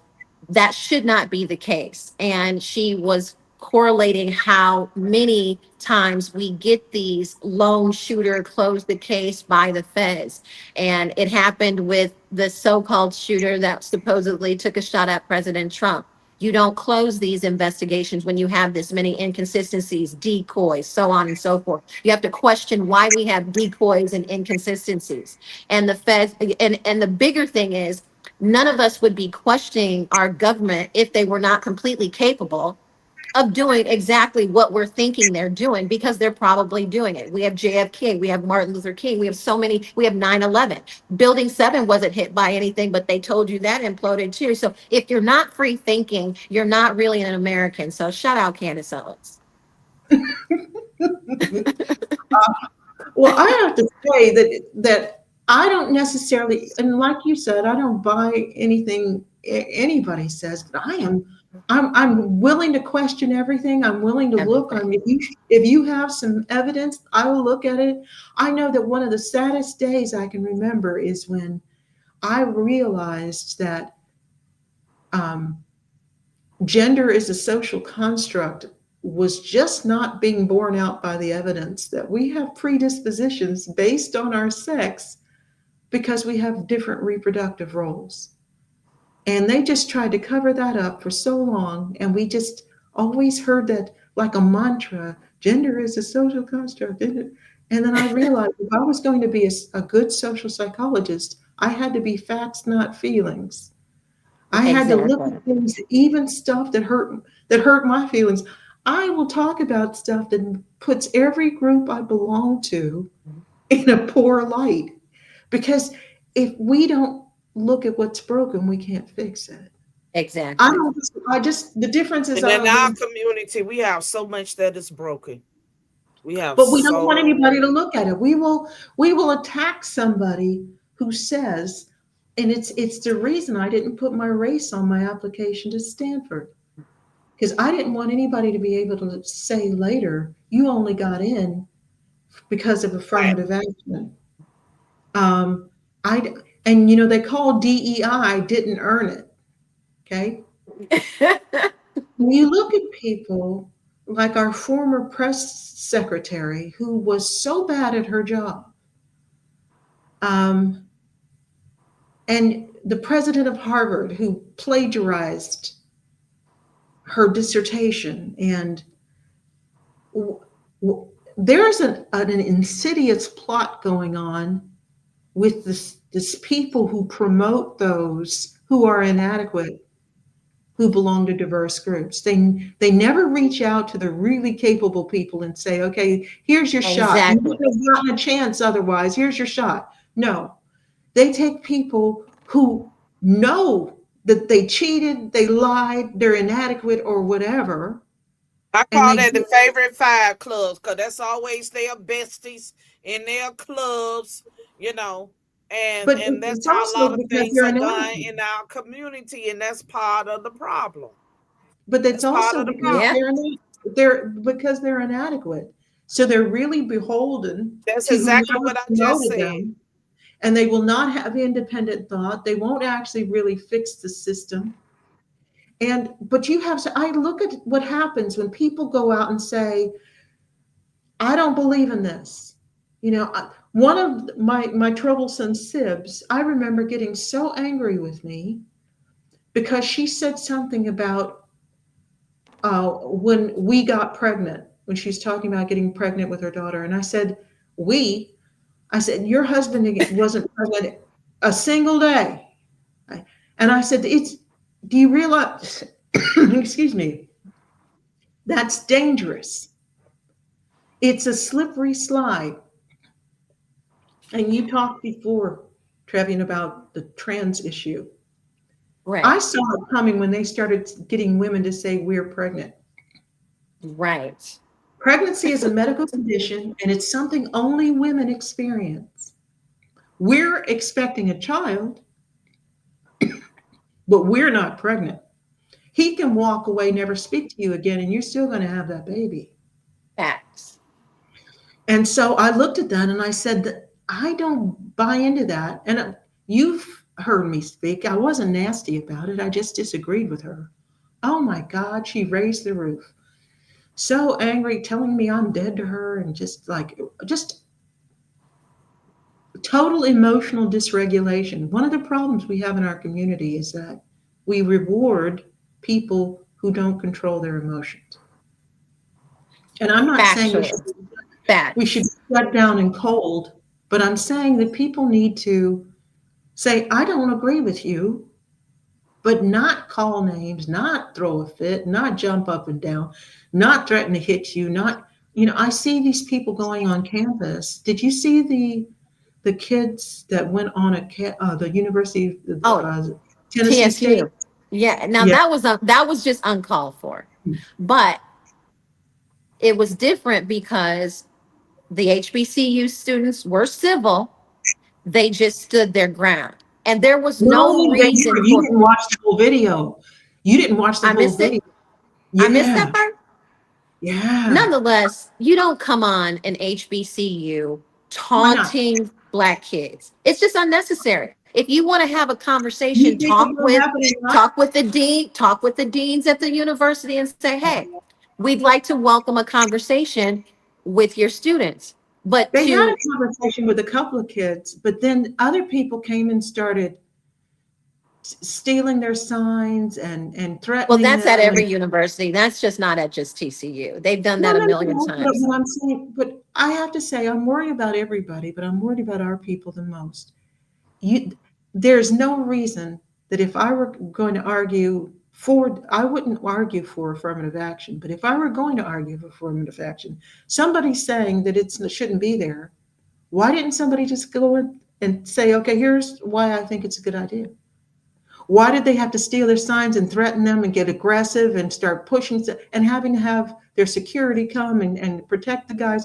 that should not be the case. And she was correlating how many times we get these lone shooter close the case by the feds. And it happened with the so-called shooter that supposedly took a shot at President Trump. You don't close these investigations when you have this many inconsistencies, decoys, so on and so forth. You have to question why we have decoys and inconsistencies. And the feds, and the bigger thing is, none of us would be questioning our government if they were not completely capable of doing exactly what we're thinking they're doing, because they're probably doing it. We have JFK, we have Martin Luther King, we have so many, we have 9/11. Building 7 wasn't hit by anything, but they told you that imploded too. So if you're not free thinking, you're not really an American. So shout out Candace Owens. Well, I have to say that I don't necessarily, and like you said, I don't buy anything anybody says, but I'm willing to question everything. I'm willing to look. Everything. If you have some evidence, I will look at it. I know that one of the saddest days I can remember is when I realized that um, gender is a social construct was just not being borne out by the evidence that we have predispositions based on our sex because we have different reproductive roles. And they just tried to cover that up for so long. And we just always heard that like a mantra, gender is a social construct. And then I realized if I was going to be a good social psychologist, I had to be facts, not feelings. I had to look Exactly. at things, even stuff that hurt my feelings. I will talk about stuff that puts every group I belong to in a poor light. Because if we don't look at what's broken, we can't fix it. Exactly. The difference is And I in don't our believe, community, we have so much that is broken. We have but we don't want so anybody to look at it. We will attack somebody who says, and it's the reason I didn't put my race on my application to Stanford. Because I didn't want anybody to be able to say later, you only got in because of right. affirmative action. Um, I and they call DEI didn't earn it. Okay, when you look at people like our former press secretary who was so bad at her job. And the president of Harvard who plagiarized her dissertation. And there's an insidious plot going on with this people who promote those who are inadequate, who belong to diverse groups. They never reach out to the really capable people and say, okay, here's your shot. You would have gotten a chance otherwise. Here's your shot. No, they take people who know that they cheated, they lied, they're inadequate or whatever. I call that the favorite five clubs, because that's always their besties in their clubs, you know. And that's how a lot of things are done in our community, and that's part of the problem. But that's also because because they're inadequate. So they're really beholden to exactly what I just said. Them, and they will not have independent thought. They won't actually really fix the system. But you have to, I look at what happens when people go out and say, I don't believe in this. You know, one of my troublesome sibs, I remember getting so angry with me because she said something about when we got pregnant, when she was talking about getting pregnant with her daughter. And I said, I said, your husband wasn't pregnant a single day. And I said, do you realize, excuse me, that's dangerous. It's a slippery slide. And you talked before, Trevian, about the trans issue. Right. I saw it coming when they started getting women to say we're pregnant. Right. Pregnancy is a medical condition, and it's something only women experience. We're expecting a child, but we're not pregnant. He can walk away, never speak to you again, and you're still going to have that baby. Facts. And so I looked at that and I said that I don't buy into that. And you've heard me speak. I wasn't nasty about it. I just disagreed with her. Oh my God, she raised the roof. So angry, telling me I'm dead to her, and just total emotional dysregulation. One of the problems we have in our community is that we reward people who don't control their emotions. And I'm not saying we should shut down and cold, but I'm saying that people need to say, I don't agree with you, but not call names, not throw a fit, not jump up and down, not threaten to hit you, not, I see these people going on campus. Did you see the kids that went on the University of Tennessee TSU. State? Yeah. Now that was just uncalled for, but it was different because the HBCU students were civil. They just stood their ground. And there was no reason for... You didn't watch the whole video. You didn't watch the whole video. I missed that part? Yeah. Nonetheless, you don't come on an HBCU taunting Black kids. It's just unnecessary. If you want to have a conversation, talk with the deans at the university and say, hey, we'd like to welcome a conversation with your students. But they had a conversation with a couple of kids, but then other people came and started stealing their signs and threatening. Well, that's at every university. That's just not at just TCU. They've done that a million times. But what I'm saying, but I have to say, I'm worried about everybody, but I'm worried about our people the most. There's no reason that if I were going to argue I wouldn't argue for affirmative action, but if I were going to argue for affirmative action, somebody's saying that it shouldn't be there. Why didn't somebody just go in and say, okay, here's why I think it's a good idea? Why did they have to steal their signs and threaten them and get aggressive and start pushing and having to have their security come and protect the guys?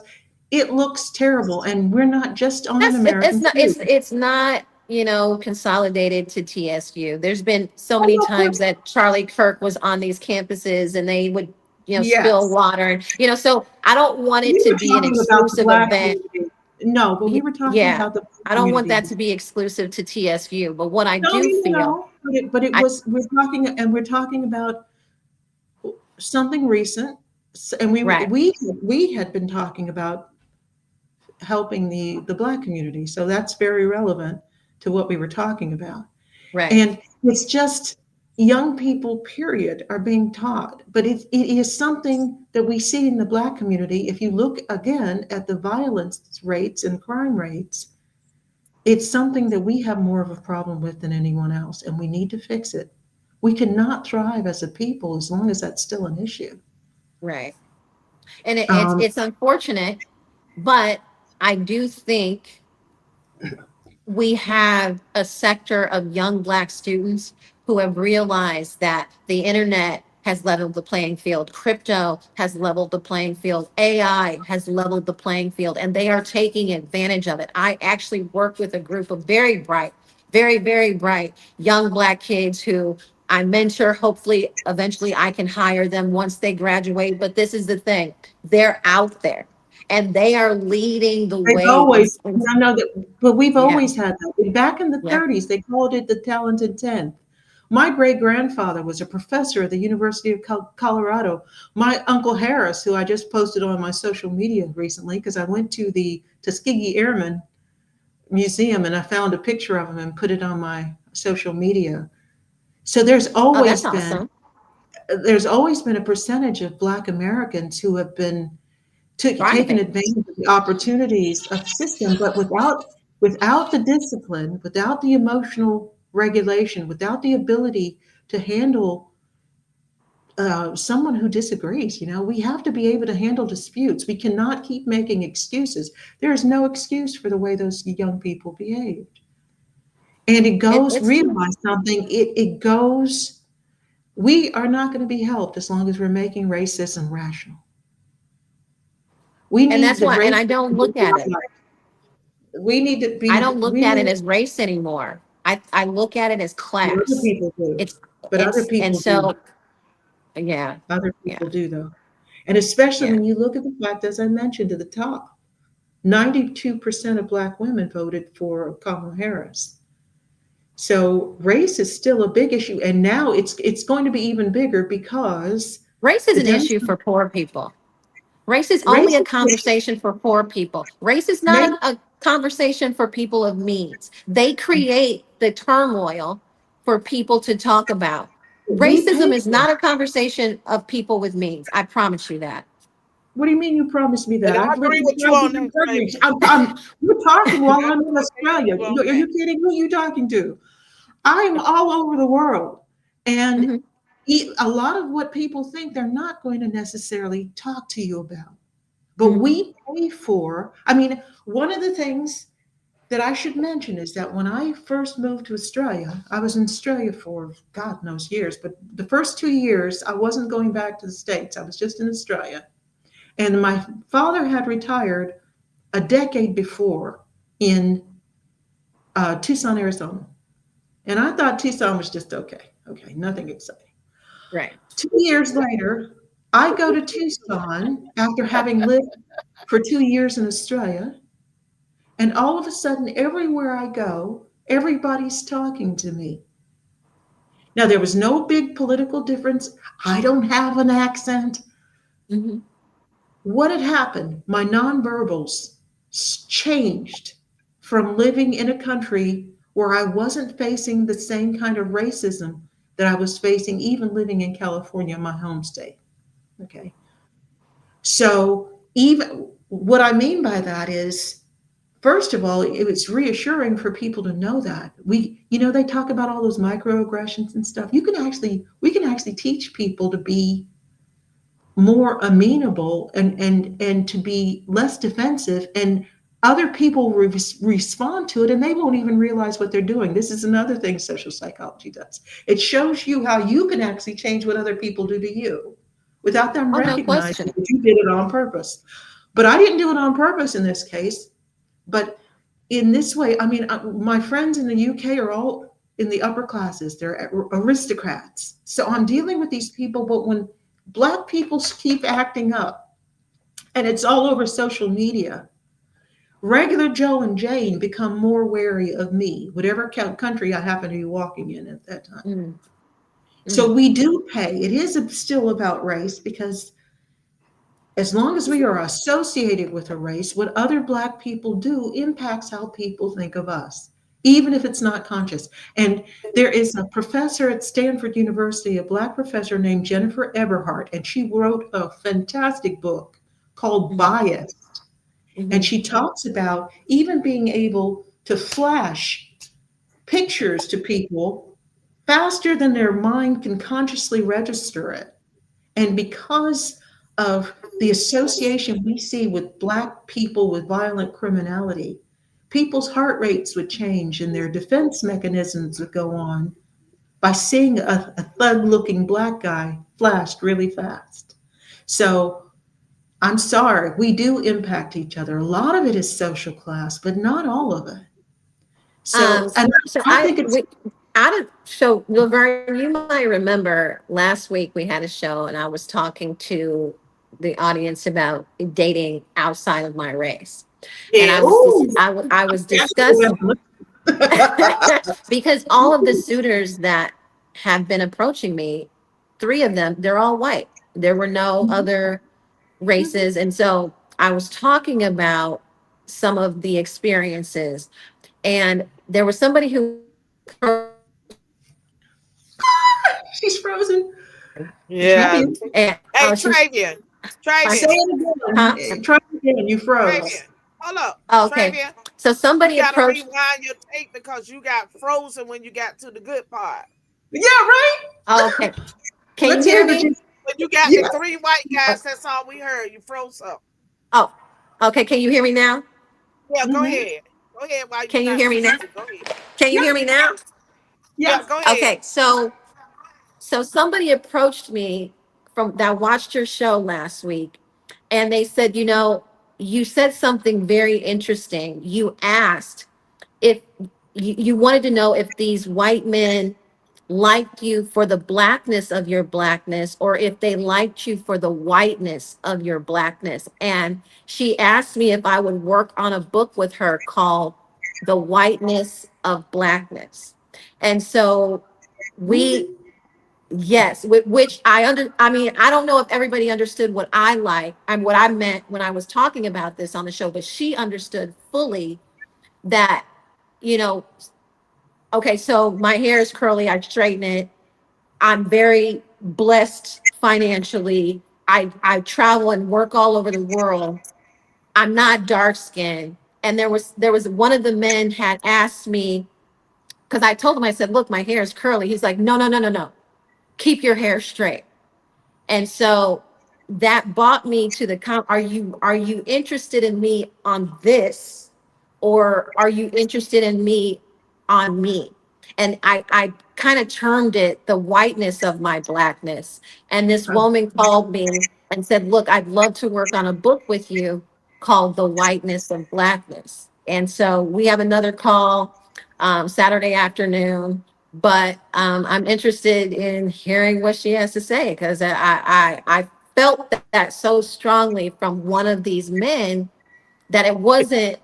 It looks terrible, and we're not just on an American. It's not consolidated to TSU. There's been so many times that Charlie Kirk was on these campuses and they would, spill water. And, so I don't want it to be an exclusive event. No, but we were talking about the. I don't want that to be exclusive to TSU. But what I do feel. We're talking about something recent And Right. we had been talking about helping the Black community. So that's very relevant to what we were talking about. Right. And it's just young people, period, are being taught. But it is something that we see in the Black community. If you look again at the violence rates and crime rates, it's something that we have more of a problem with than anyone else, and we need to fix it. We cannot thrive as a people as long as that's still an issue. Right. And Um, it's unfortunate, but I do think we have a sector of young Black students who have realized that the internet has leveled the playing field. Crypto has leveled the playing field. AI has leveled the playing field, and they are taking advantage of it. I actually work with a group of very bright, very, very bright young Black kids who I mentor. Hopefully, eventually I can hire them once they graduate. But this is the thing, they're out there and they are leading the they've way. always, I know that, but we've Yeah. always had that. Back in the Yeah. 30s, they called it the talented 10th. My great grandfather was a professor at the University of Colorado. My Uncle Harris, who I just posted on my social media recently, because I went to the Tuskegee Airmen Museum and I found a picture of him and put it on my social media. So Oh, that's awesome. there's always been a percentage of Black Americans who have been taken Thriving. advantage of the opportunities of the system, but without the discipline, without the emotional regulation, without the ability to handle someone who disagrees. We have to be able to handle disputes. We cannot keep making excuses. There is no excuse for the way those young people behaved. And it goes, It's true. realize something, it goes, we are not going to be helped as long as we're making racism rational. We And need that's the why, and race. I don't look at it. We need to I be, don't look we at it need, as race anymore. I look at it as other class. people do, It's but other and people do. so yeah, Other yeah, people do, though. And especially yeah. when you look at the fact, as I mentioned at the top, 92% of Black women voted for Kamala Harris. So race is still a big issue. And now it's going to be even bigger because Race is the an issue Democrats, for poor people. Race is only race a is conversation for poor people. Race is not maybe a conversation for people of means. They create the turmoil for people to talk about. we Racism pay is for. not a conversation of people with means. I promise you that. What do you mean you promised me that? And I I've lived agree in with you 12 on different that, countries. baby. We're talking while I'm in I agree with Australia. you on Are that. you kidding? Who are you talking to? I'm all over the world. And Mhm. a lot of what people think they're not going to necessarily talk to you about. But Mhm. we pay for, I mean, one of the things that I should mention is that when I first moved to Australia, I was in Australia for God knows years, but the first 2 years, I wasn't going back to the States. I was just in Australia. And my father had retired a decade before in Tucson, Arizona. And I thought Tucson was just okay. Okay, nothing exciting. Right. 2 years later, I go to Tucson after having lived for 2 years in Australia. And all of a sudden, everywhere I go, everybody's talking to me. Now, there was no big political difference. I don't have an accent. Mhm. What had happened? My nonverbals changed from living in a country where I wasn't facing the same kind of racism that I was facing, even living in California, my home state. Okay. So, even what I mean by that is, first of all, it was reassuring for people to know that they talk about all those microaggressions and stuff. We can actually teach people to be more amenable and to be less defensive, and other people respond to it and they won't even realize what they're doing. This is another thing social psychology does. It shows you how you can actually change what other people do to you without them Oh, no recognizing question. that you did it on purpose. But I didn't do it on purpose in this case. But in this way, I mean, my friends in the UK are all in the upper classes. They're aristocrats. So I'm dealing with these people, but when Black people keep acting up, and it's all over social media, regular Joe and Jane become more wary of me, whatever country I happen to be walking in at that time. Mm. So Mm. we do pay. It is still about race because As long as we are associated with a race, what other Black people do impacts how people think of us, even if it's not conscious. And there is a professor at Stanford University, a Black professor named Jennifer Eberhardt, and she wrote a fantastic book called Bias. And she talks about even being able to flash pictures to people faster than their mind can consciously register it. And because of the association we see with Black people with violent criminality, people's heart rates would change and their defense mechanisms would go on by seeing a thug looking Black guy flashed really fast. So I'm sorry, we do impact each other. A lot of it is social class, but not all of it. So, and So I think it's so Laverne, you might remember last week we had a show and I was talking to the audience about dating outside of my race. And Yes. I was discussing because all of the suitors that have been approaching me, 3 of them, they're all white. There were no other races. And so I was talking about some of the experiences. And there was somebody who she's frozen. Yeah. Travian. and Hey, she was Travian. Say Travian. it huh? again. Try it again. You froze. Travian. Hold up. Okay. Travian. So You somebody gotta approached. rewind your tape because you got frozen when you got to the good part. Yeah, right? Okay. Can Let's you hear hear the me? gist. When you got the Yeah. 3 white guys, that's all we heard. You froze up. Oh, okay. Can you hear me now? Yeah, go Mhm. ahead. Go ahead while you Can you not hear me now? frozen. Go ahead. Can you Yeah. hear me now? Yeah, Yeah. go ahead. Okay. So somebody approached me from that watched your show last week, and they said, you said something very interesting. You asked if you wanted to know if these white men liked you for the blackness of your blackness or if they liked you for the whiteness of your blackness. And she asked me if I would work on a book with her called The Whiteness of Blackness. And so we, yes, which I mean, I don't know if everybody understood what I like and what I meant when I was talking about this on the show, but she understood fully that, you know, okay, so my hair is curly, I straighten it. I'm very blessed financially. I travel and work all over the world. I'm not dark skinned. And there was one of the men had asked me, because I told him, I said, look, my hair is curly. He's like, no, no, no, no, no. Keep your hair straight. And so that brought me to are you interested in me on this, or are you interested in me on me? And I kind of termed it the whiteness of my blackness. And this woman called me and said, look, I'd love to work on a book with you called The Whiteness of Blackness. And so we have another call Saturday afternoon, but I'm interested in hearing what she has to say because I felt that so strongly from one of these men that it was a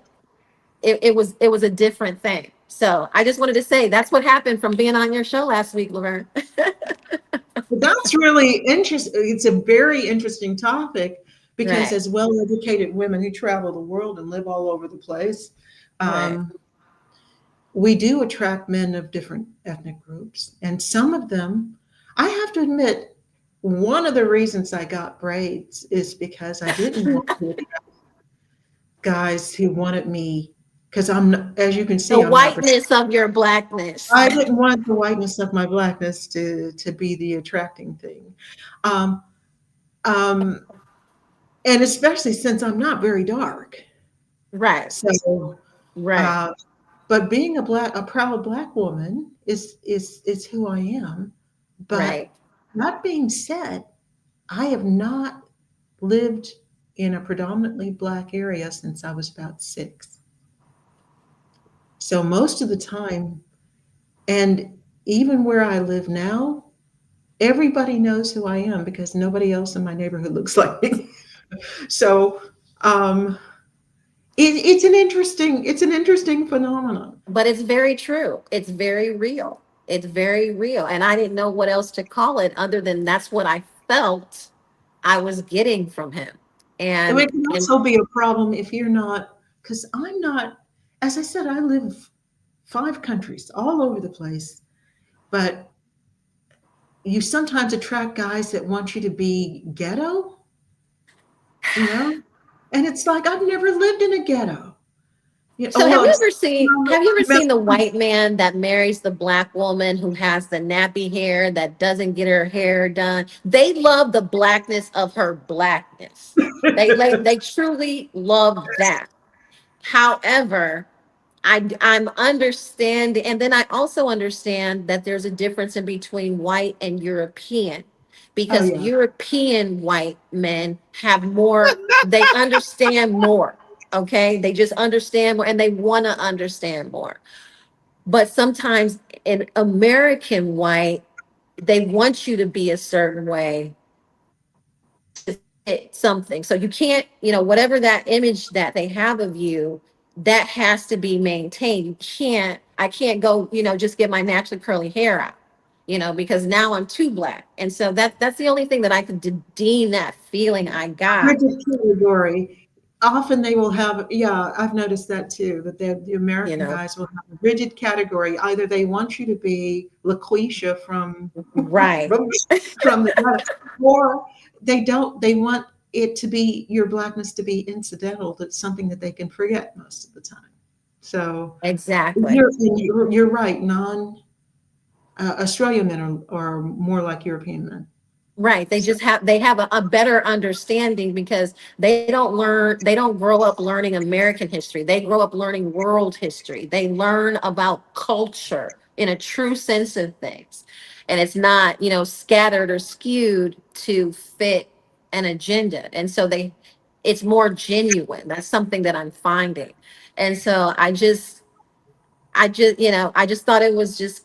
different thing. So I just wanted to say that's what happened from being on your show last week, Laverne. That's really interesting. It's a very interesting topic because, Right. as well-educated women who travel the world and live all over the place, Right. we do attract men of different ethnic groups. And some of them, I have to admit, one of the reasons I got braids is because I didn't want to attract guys who wanted me, because as you can see, The I'm not. whiteness of your blackness. I didn't want the whiteness of my blackness to be the attracting thing. Um, um, and especially since I'm not very dark. Right. So, Right. uh, but being a proud Black woman is who I am. But Right. that being said, I have not lived in a predominantly Black area since I was about 6. So most of the time, and even where I live now, everybody knows who I am because nobody else in my neighborhood looks like me. So um, it's an interesting phenomenon. But it's very true. It's very real. It's very real. And I didn't know what else to call it other than that's what I felt I was getting from him. And it can and also be a problem if you're not, because I'm not, as I said, I live 5 countries all over the place, but you sometimes attract guys that want you to be ghetto, you know? And it's like, I've never lived in a ghetto. So Well, have you ever I'm seen the white man that marries the black woman who has the nappy hair that doesn't get her hair done? They love the blackness of her blackness. They truly love that. However, I'm understanding, and then I also understand that there's a difference in between white and European, oh because yeah. European white men have more, they understand more. Okay, they just understand more and they want to understand more. But sometimes in American white, they want you to be a certain way, something. So you can't, whatever that image that they have of you, that has to be maintained. I can't go, just get my naturally curly hair out, because now I'm too black. And so that's the only thing that I could deem that feeling I got, Rigid category. Often they will have, yeah, I've noticed that too, that the you American know, guys will have a rigid category. Either they want you to be LaQuisha right. from, from the, or they don't, they want it to be, your blackness to be incidental. That's something that they can forget most of the time. So Exactly. you're right. Australian men are more like European men. Right. So, They have a better understanding because they don't grow up learning American history. They grow up learning world history. They learn about culture in a true sense of things. And it's not, scattered or skewed to fit an agenda. And so it's more genuine. That's something that I'm finding. And so I just thought it was just,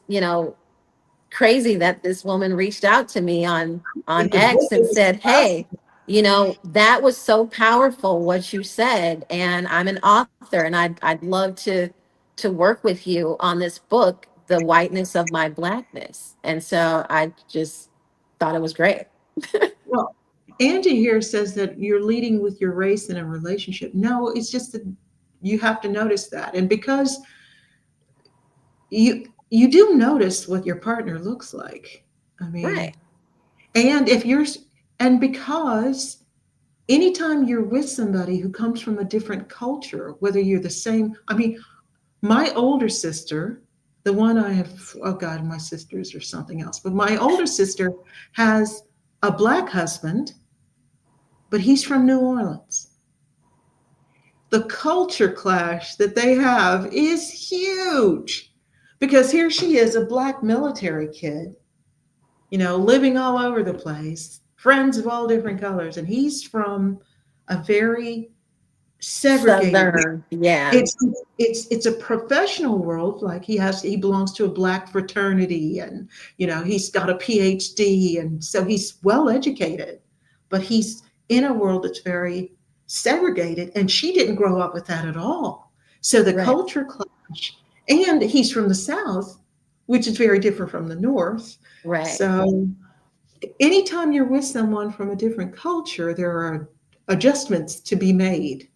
crazy that this woman reached out to me on the book X and is said, "Hey, that was so powerful what you said, and I'm an author, and I'd love to work with you on this book, The Whiteness of My Blackness." And so I just thought it was great. well, Angie here says that you're leading with your race in a relationship. No, it's just that you have to notice that. And because you do notice what your partner looks like. I mean, Right. and if you're and because anytime you're with somebody who comes from a different culture, whether you're the same, I mean, my older sister, the one I have, oh God, my sisters or something else, but my older sister has a black husband, but he's from New Orleans. The culture clash that they have is huge because here she is, a black military kid, living all over the place, friends of all different colors, and he's from a very segregated. Southern, yeah. It's a professional world. Like he belongs to a black fraternity, and he's got a PhD, and so he's well educated, but he's in a world that's very segregated, and she didn't grow up with that at all. So the Right. culture clash, and he's from the South, which is very different from the North. Right. So anytime you're with someone from a different culture, there are adjustments to be made.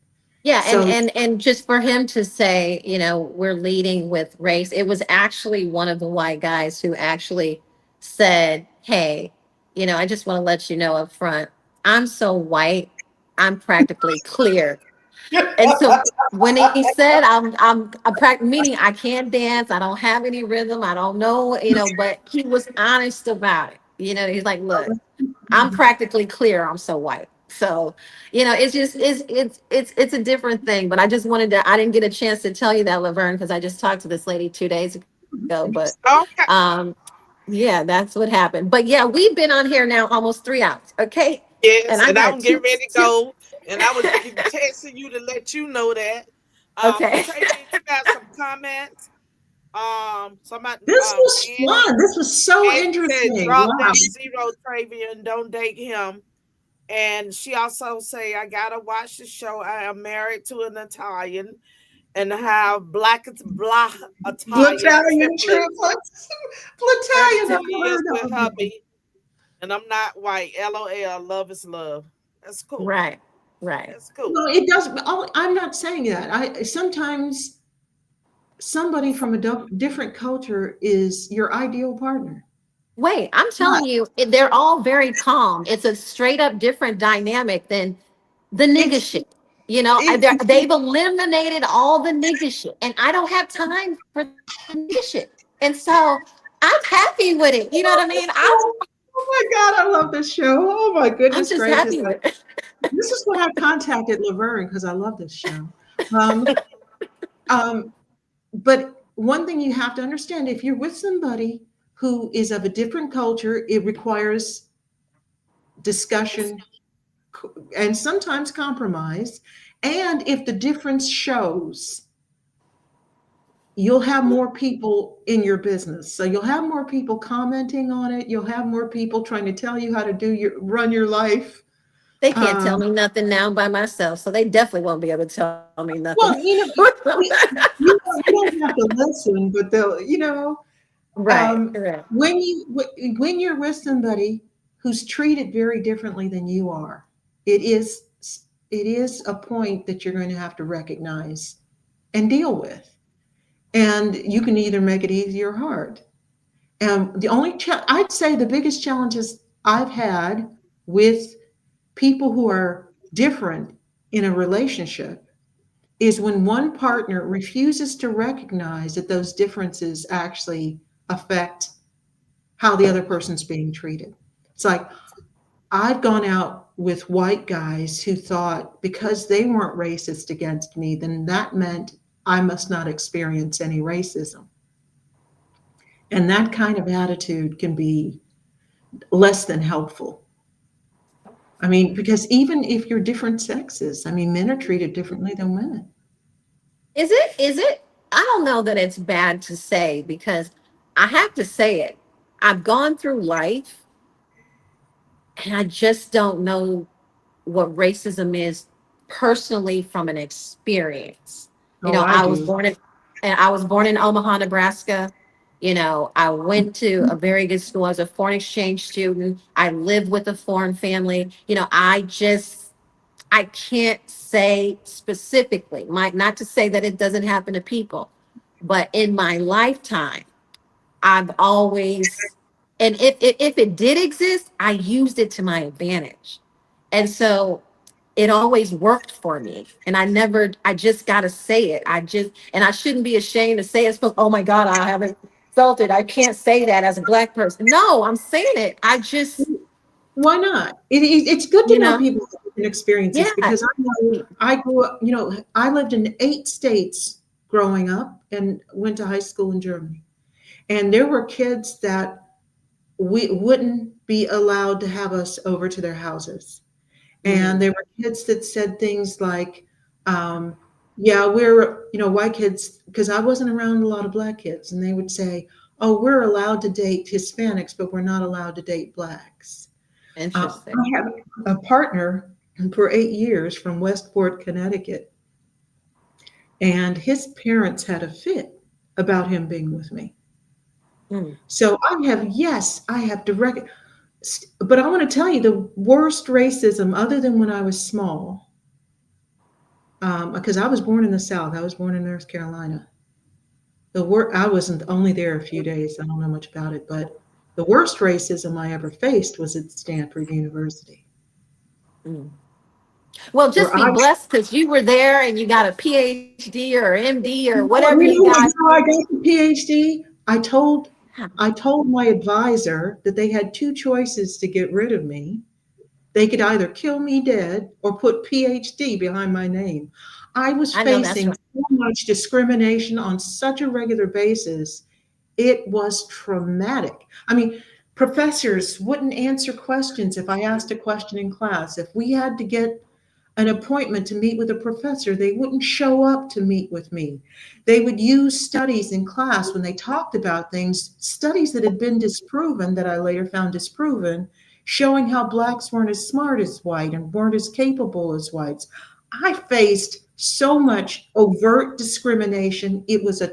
Yeah, and So and and just for him to say, we're leading with race, it was actually one of the white guys who actually said, "Hey, I just want to let you know up front, I'm so white, I'm practically clear." And so when he said, meaning I can't dance, I don't have any rhythm, I don't know, but he was honest about it. He's like, "Look, I'm practically clear. I'm so white." So, it's just it's a different thing. But I didn't get a chance to tell you that, Laverne, because I just talked to this lady 2 days ago. But Okay. um, yeah, that's what happened. But yeah, we've been on here now almost 3 hours. Okay. And Yes, I and got I'm getting two ready to two. go. And I was texting you to let you know that. Okay. Travian, you got some comments. Somebody, this was Andy, fun. This was so Andy said, interesting. drop Wow. that zero, Travian. Don't date him. And she also say, I gotta watch the show. I am married to an Italian and have black Italian Blatalian triplets. triplets. Blatalian, 32 I've years heard with of them. hubby, and I'm not white. LOL. Love is love. That's cool. Right. Right. That's cool. No, it does. I'm not saying that. I sometimes somebody from a different culture is your ideal partner. Wait, I'm But telling you, they're all very calm. It's a straight up different dynamic than the nigga it's shit. You know, it, they've eliminated all the nigga shit, and I don't have time for the nigga shit. And so I'm happy with it. You know what I mean? oh my God, I love this show. Oh my I'm goodness just gracious. happy with it. This is when I contacted Laverne because I love this show. Um, um, but one thing you have to understand, if you're with somebody who is of a different culture, it requires discussion and sometimes compromise. And if the difference shows, you'll have more people in your business. So you'll have more people commenting on it. You'll have more people trying to tell you how to run your life. They can't tell Um, me nothing now by myself, so they definitely won't be able to tell me well, nothing. you don't have to listen, but Right, um, right. when you're with somebody who's treated very differently than you are, it is it is a point that you're going to have to recognize and deal with. And you can either make it easy or hard. And I'd say the biggest challenges I've had with people who are different in a relationship is when one partner refuses to recognize that those differences actually affect how the other person's being treated. It's like I've gone out with white guys who thought because they weren't racist against me, then that meant I must not experience any racism. And that kind of attitude can be less than helpful. I mean, because even if you're different sexes, I mean, men are treated differently than women. Is it? Is it? I don't know that it's bad to say because I have to say it. I've gone through life and I just don't know what racism is personally from an experience. You Oh, know, I do. I was born in Omaha, Nebraska. You know, I went to a very good school as a foreign exchange student. I lived with a foreign family. You know, I can't say specifically, might not to say that it doesn't happen to people, but in my lifetime, I've always, and if it did exist, I used it to my advantage. And so it always worked for me. And I just got to say it. And I shouldn't be ashamed to say it. So, oh my God, I haven't felt it. I can't say that as a Black person. No, I'm saying it. I just, Why not? It's good to you know know, people's different experiences yeah. because I know I grew up, I lived in 8 states growing up and went to high school in Germany. And there were kids that we wouldn't be allowed to have us over to their houses. And Mm, there were kids that said things like, yeah, we're, white kids, because I wasn't around a lot of Black kids, and they would say, oh, we're allowed to date Hispanics, but we're not allowed to date Blacks. interesting. I had a partner for 8 years from Westport, Connecticut, and his parents had a fit about him being with me. Mm. So I have direct, but I want to tell you the worst racism, other than when I was small, because I was born in the South. I was born in North Carolina. I wasn't only there a few days. I don't know much about it, but the worst racism I ever faced was at Stanford University, Mm. Well, where just be blessed because you were there and you got a PhD or MD or well, whatever you got. how I got the PhD? I told my advisor that they had two choices to get rid of me. They could either kill me dead or put PhD behind my name. I was I know that's facing right. so much discrimination on such a regular basis. It was traumatic. I mean, professors wouldn't answer questions if I asked a question in class. If we had to get an appointment to meet with a professor, they wouldn't show up to meet with me. They would use studies in class when they talked about things, studies that had been disproven, that I later found disproven, showing how Blacks weren't as smart as white and weren't as capable as whites. I faced so much overt discrimination. It was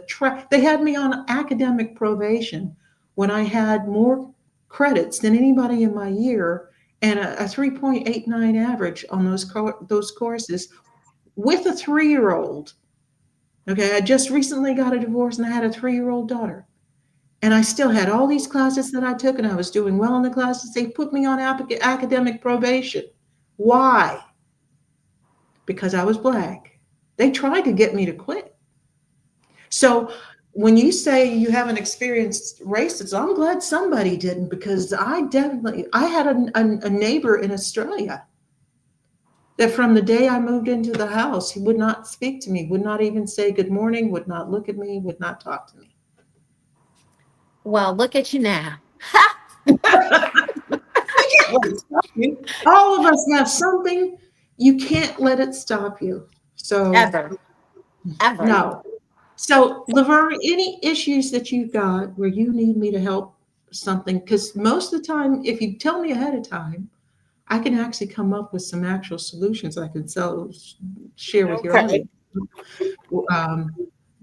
they had me on academic probation when I had more credits than anybody in my year, and a 3.89 average on those courses with a 3-year-old. Okay, I just recently got a divorce and I had a 3-year-old daughter. And I still had all these classes that I took and I was doing well in the classes. They put me on academic probation. Why? Because I was Black. They tried to get me to quit. So when you say you haven't experienced racism, I'm glad somebody didn't, because I had a neighbor in Australia that from the day I moved into the house, he would not speak to me, would not even say good morning, would not look at me, would not talk to me. Well, look at you now. All of us have something. You can't let it stop you. So Ever. no. So Laverne, any issues that you've got where you need me to help something? Because most of the time, if you tell me ahead of time, I can actually come up with some actual solutions I can share with your audience.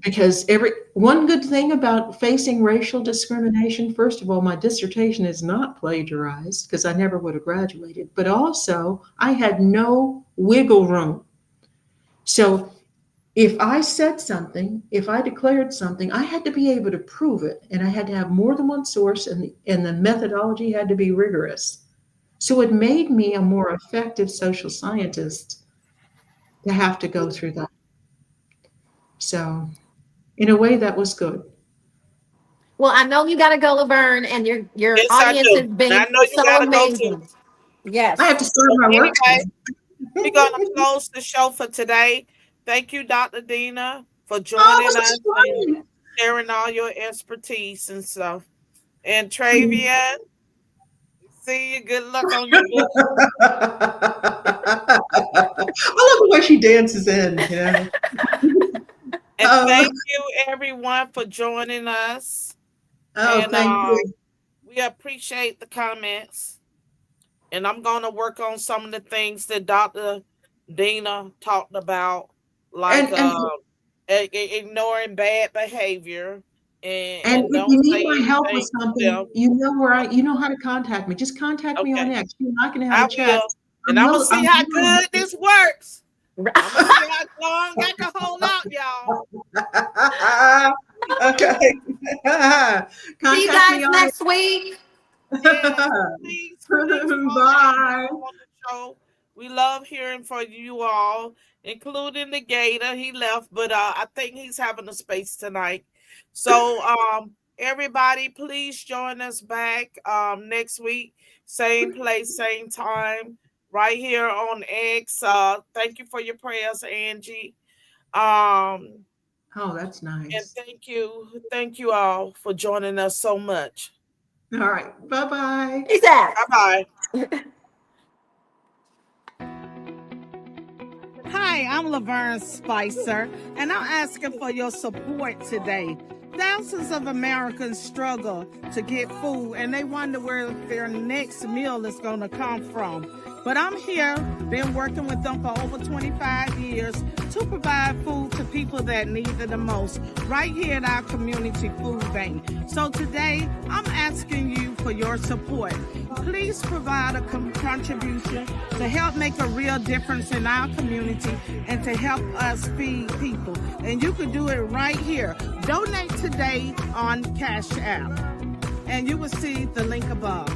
Because one good thing about facing racial discrimination, first of all, my dissertation is not plagiarized because I never would have graduated, but also I had no wiggle room. So if I said something, if I declared something, I had to be able to prove it, and I had to have more than one source, and the methodology had to be rigorous. So it made me a more effective social scientist to have to go through that. So in a way, that was good. Well, I know you got to go, Laverne, and your Yes, I audience do. has been And I know you so gotta go amazing. too. Yes. I have to start my work. Anyway, we're gonna close the show for today. Thank you, Dr. Dina, for joining this us is and fun. sharing all your expertise and stuff. And Travian, see you. Good luck on your book. I love the way she dances in, you know. And thank you, everyone, for joining us. And Thank you. we appreciate the comments. And I'm going to work on some of the things that Dr. Dina talked about, like ignoring bad behavior And and if don't you need say my help with anything to something, them. you know how to contact me. Just contact me on Okay, X. You and I can have I a chat. will. And I'm going to see how good this works. I'm going to see how long I can hold out, y'all. Okay. See you Contact guys me on next week. Yes, please Bye. on the show. We love hearing from you all, including the Gator. He left, but I think he's having a space tonight. So everybody, please join us back next week, same place, same time, right here on X. Thank you for your prayers, Angie. Oh, that's And nice. thank you all for joining us so much. All right. Bye-bye. Exactly. Bye-bye. Hi, I'm Laverne Spicer, and I'm asking for your support today. Thousands of Americans struggle to get food, and they wonder where their next meal is going to come from. But I'm here, been working with them for over 25 years to provide food to people that need it the most, right here at our community food bank. So today, I'm asking you for your support. Please provide a contribution to help make a real difference in our community and to help us feed people. And you can do it right here. Donate today on Cash App. And you will see the link above.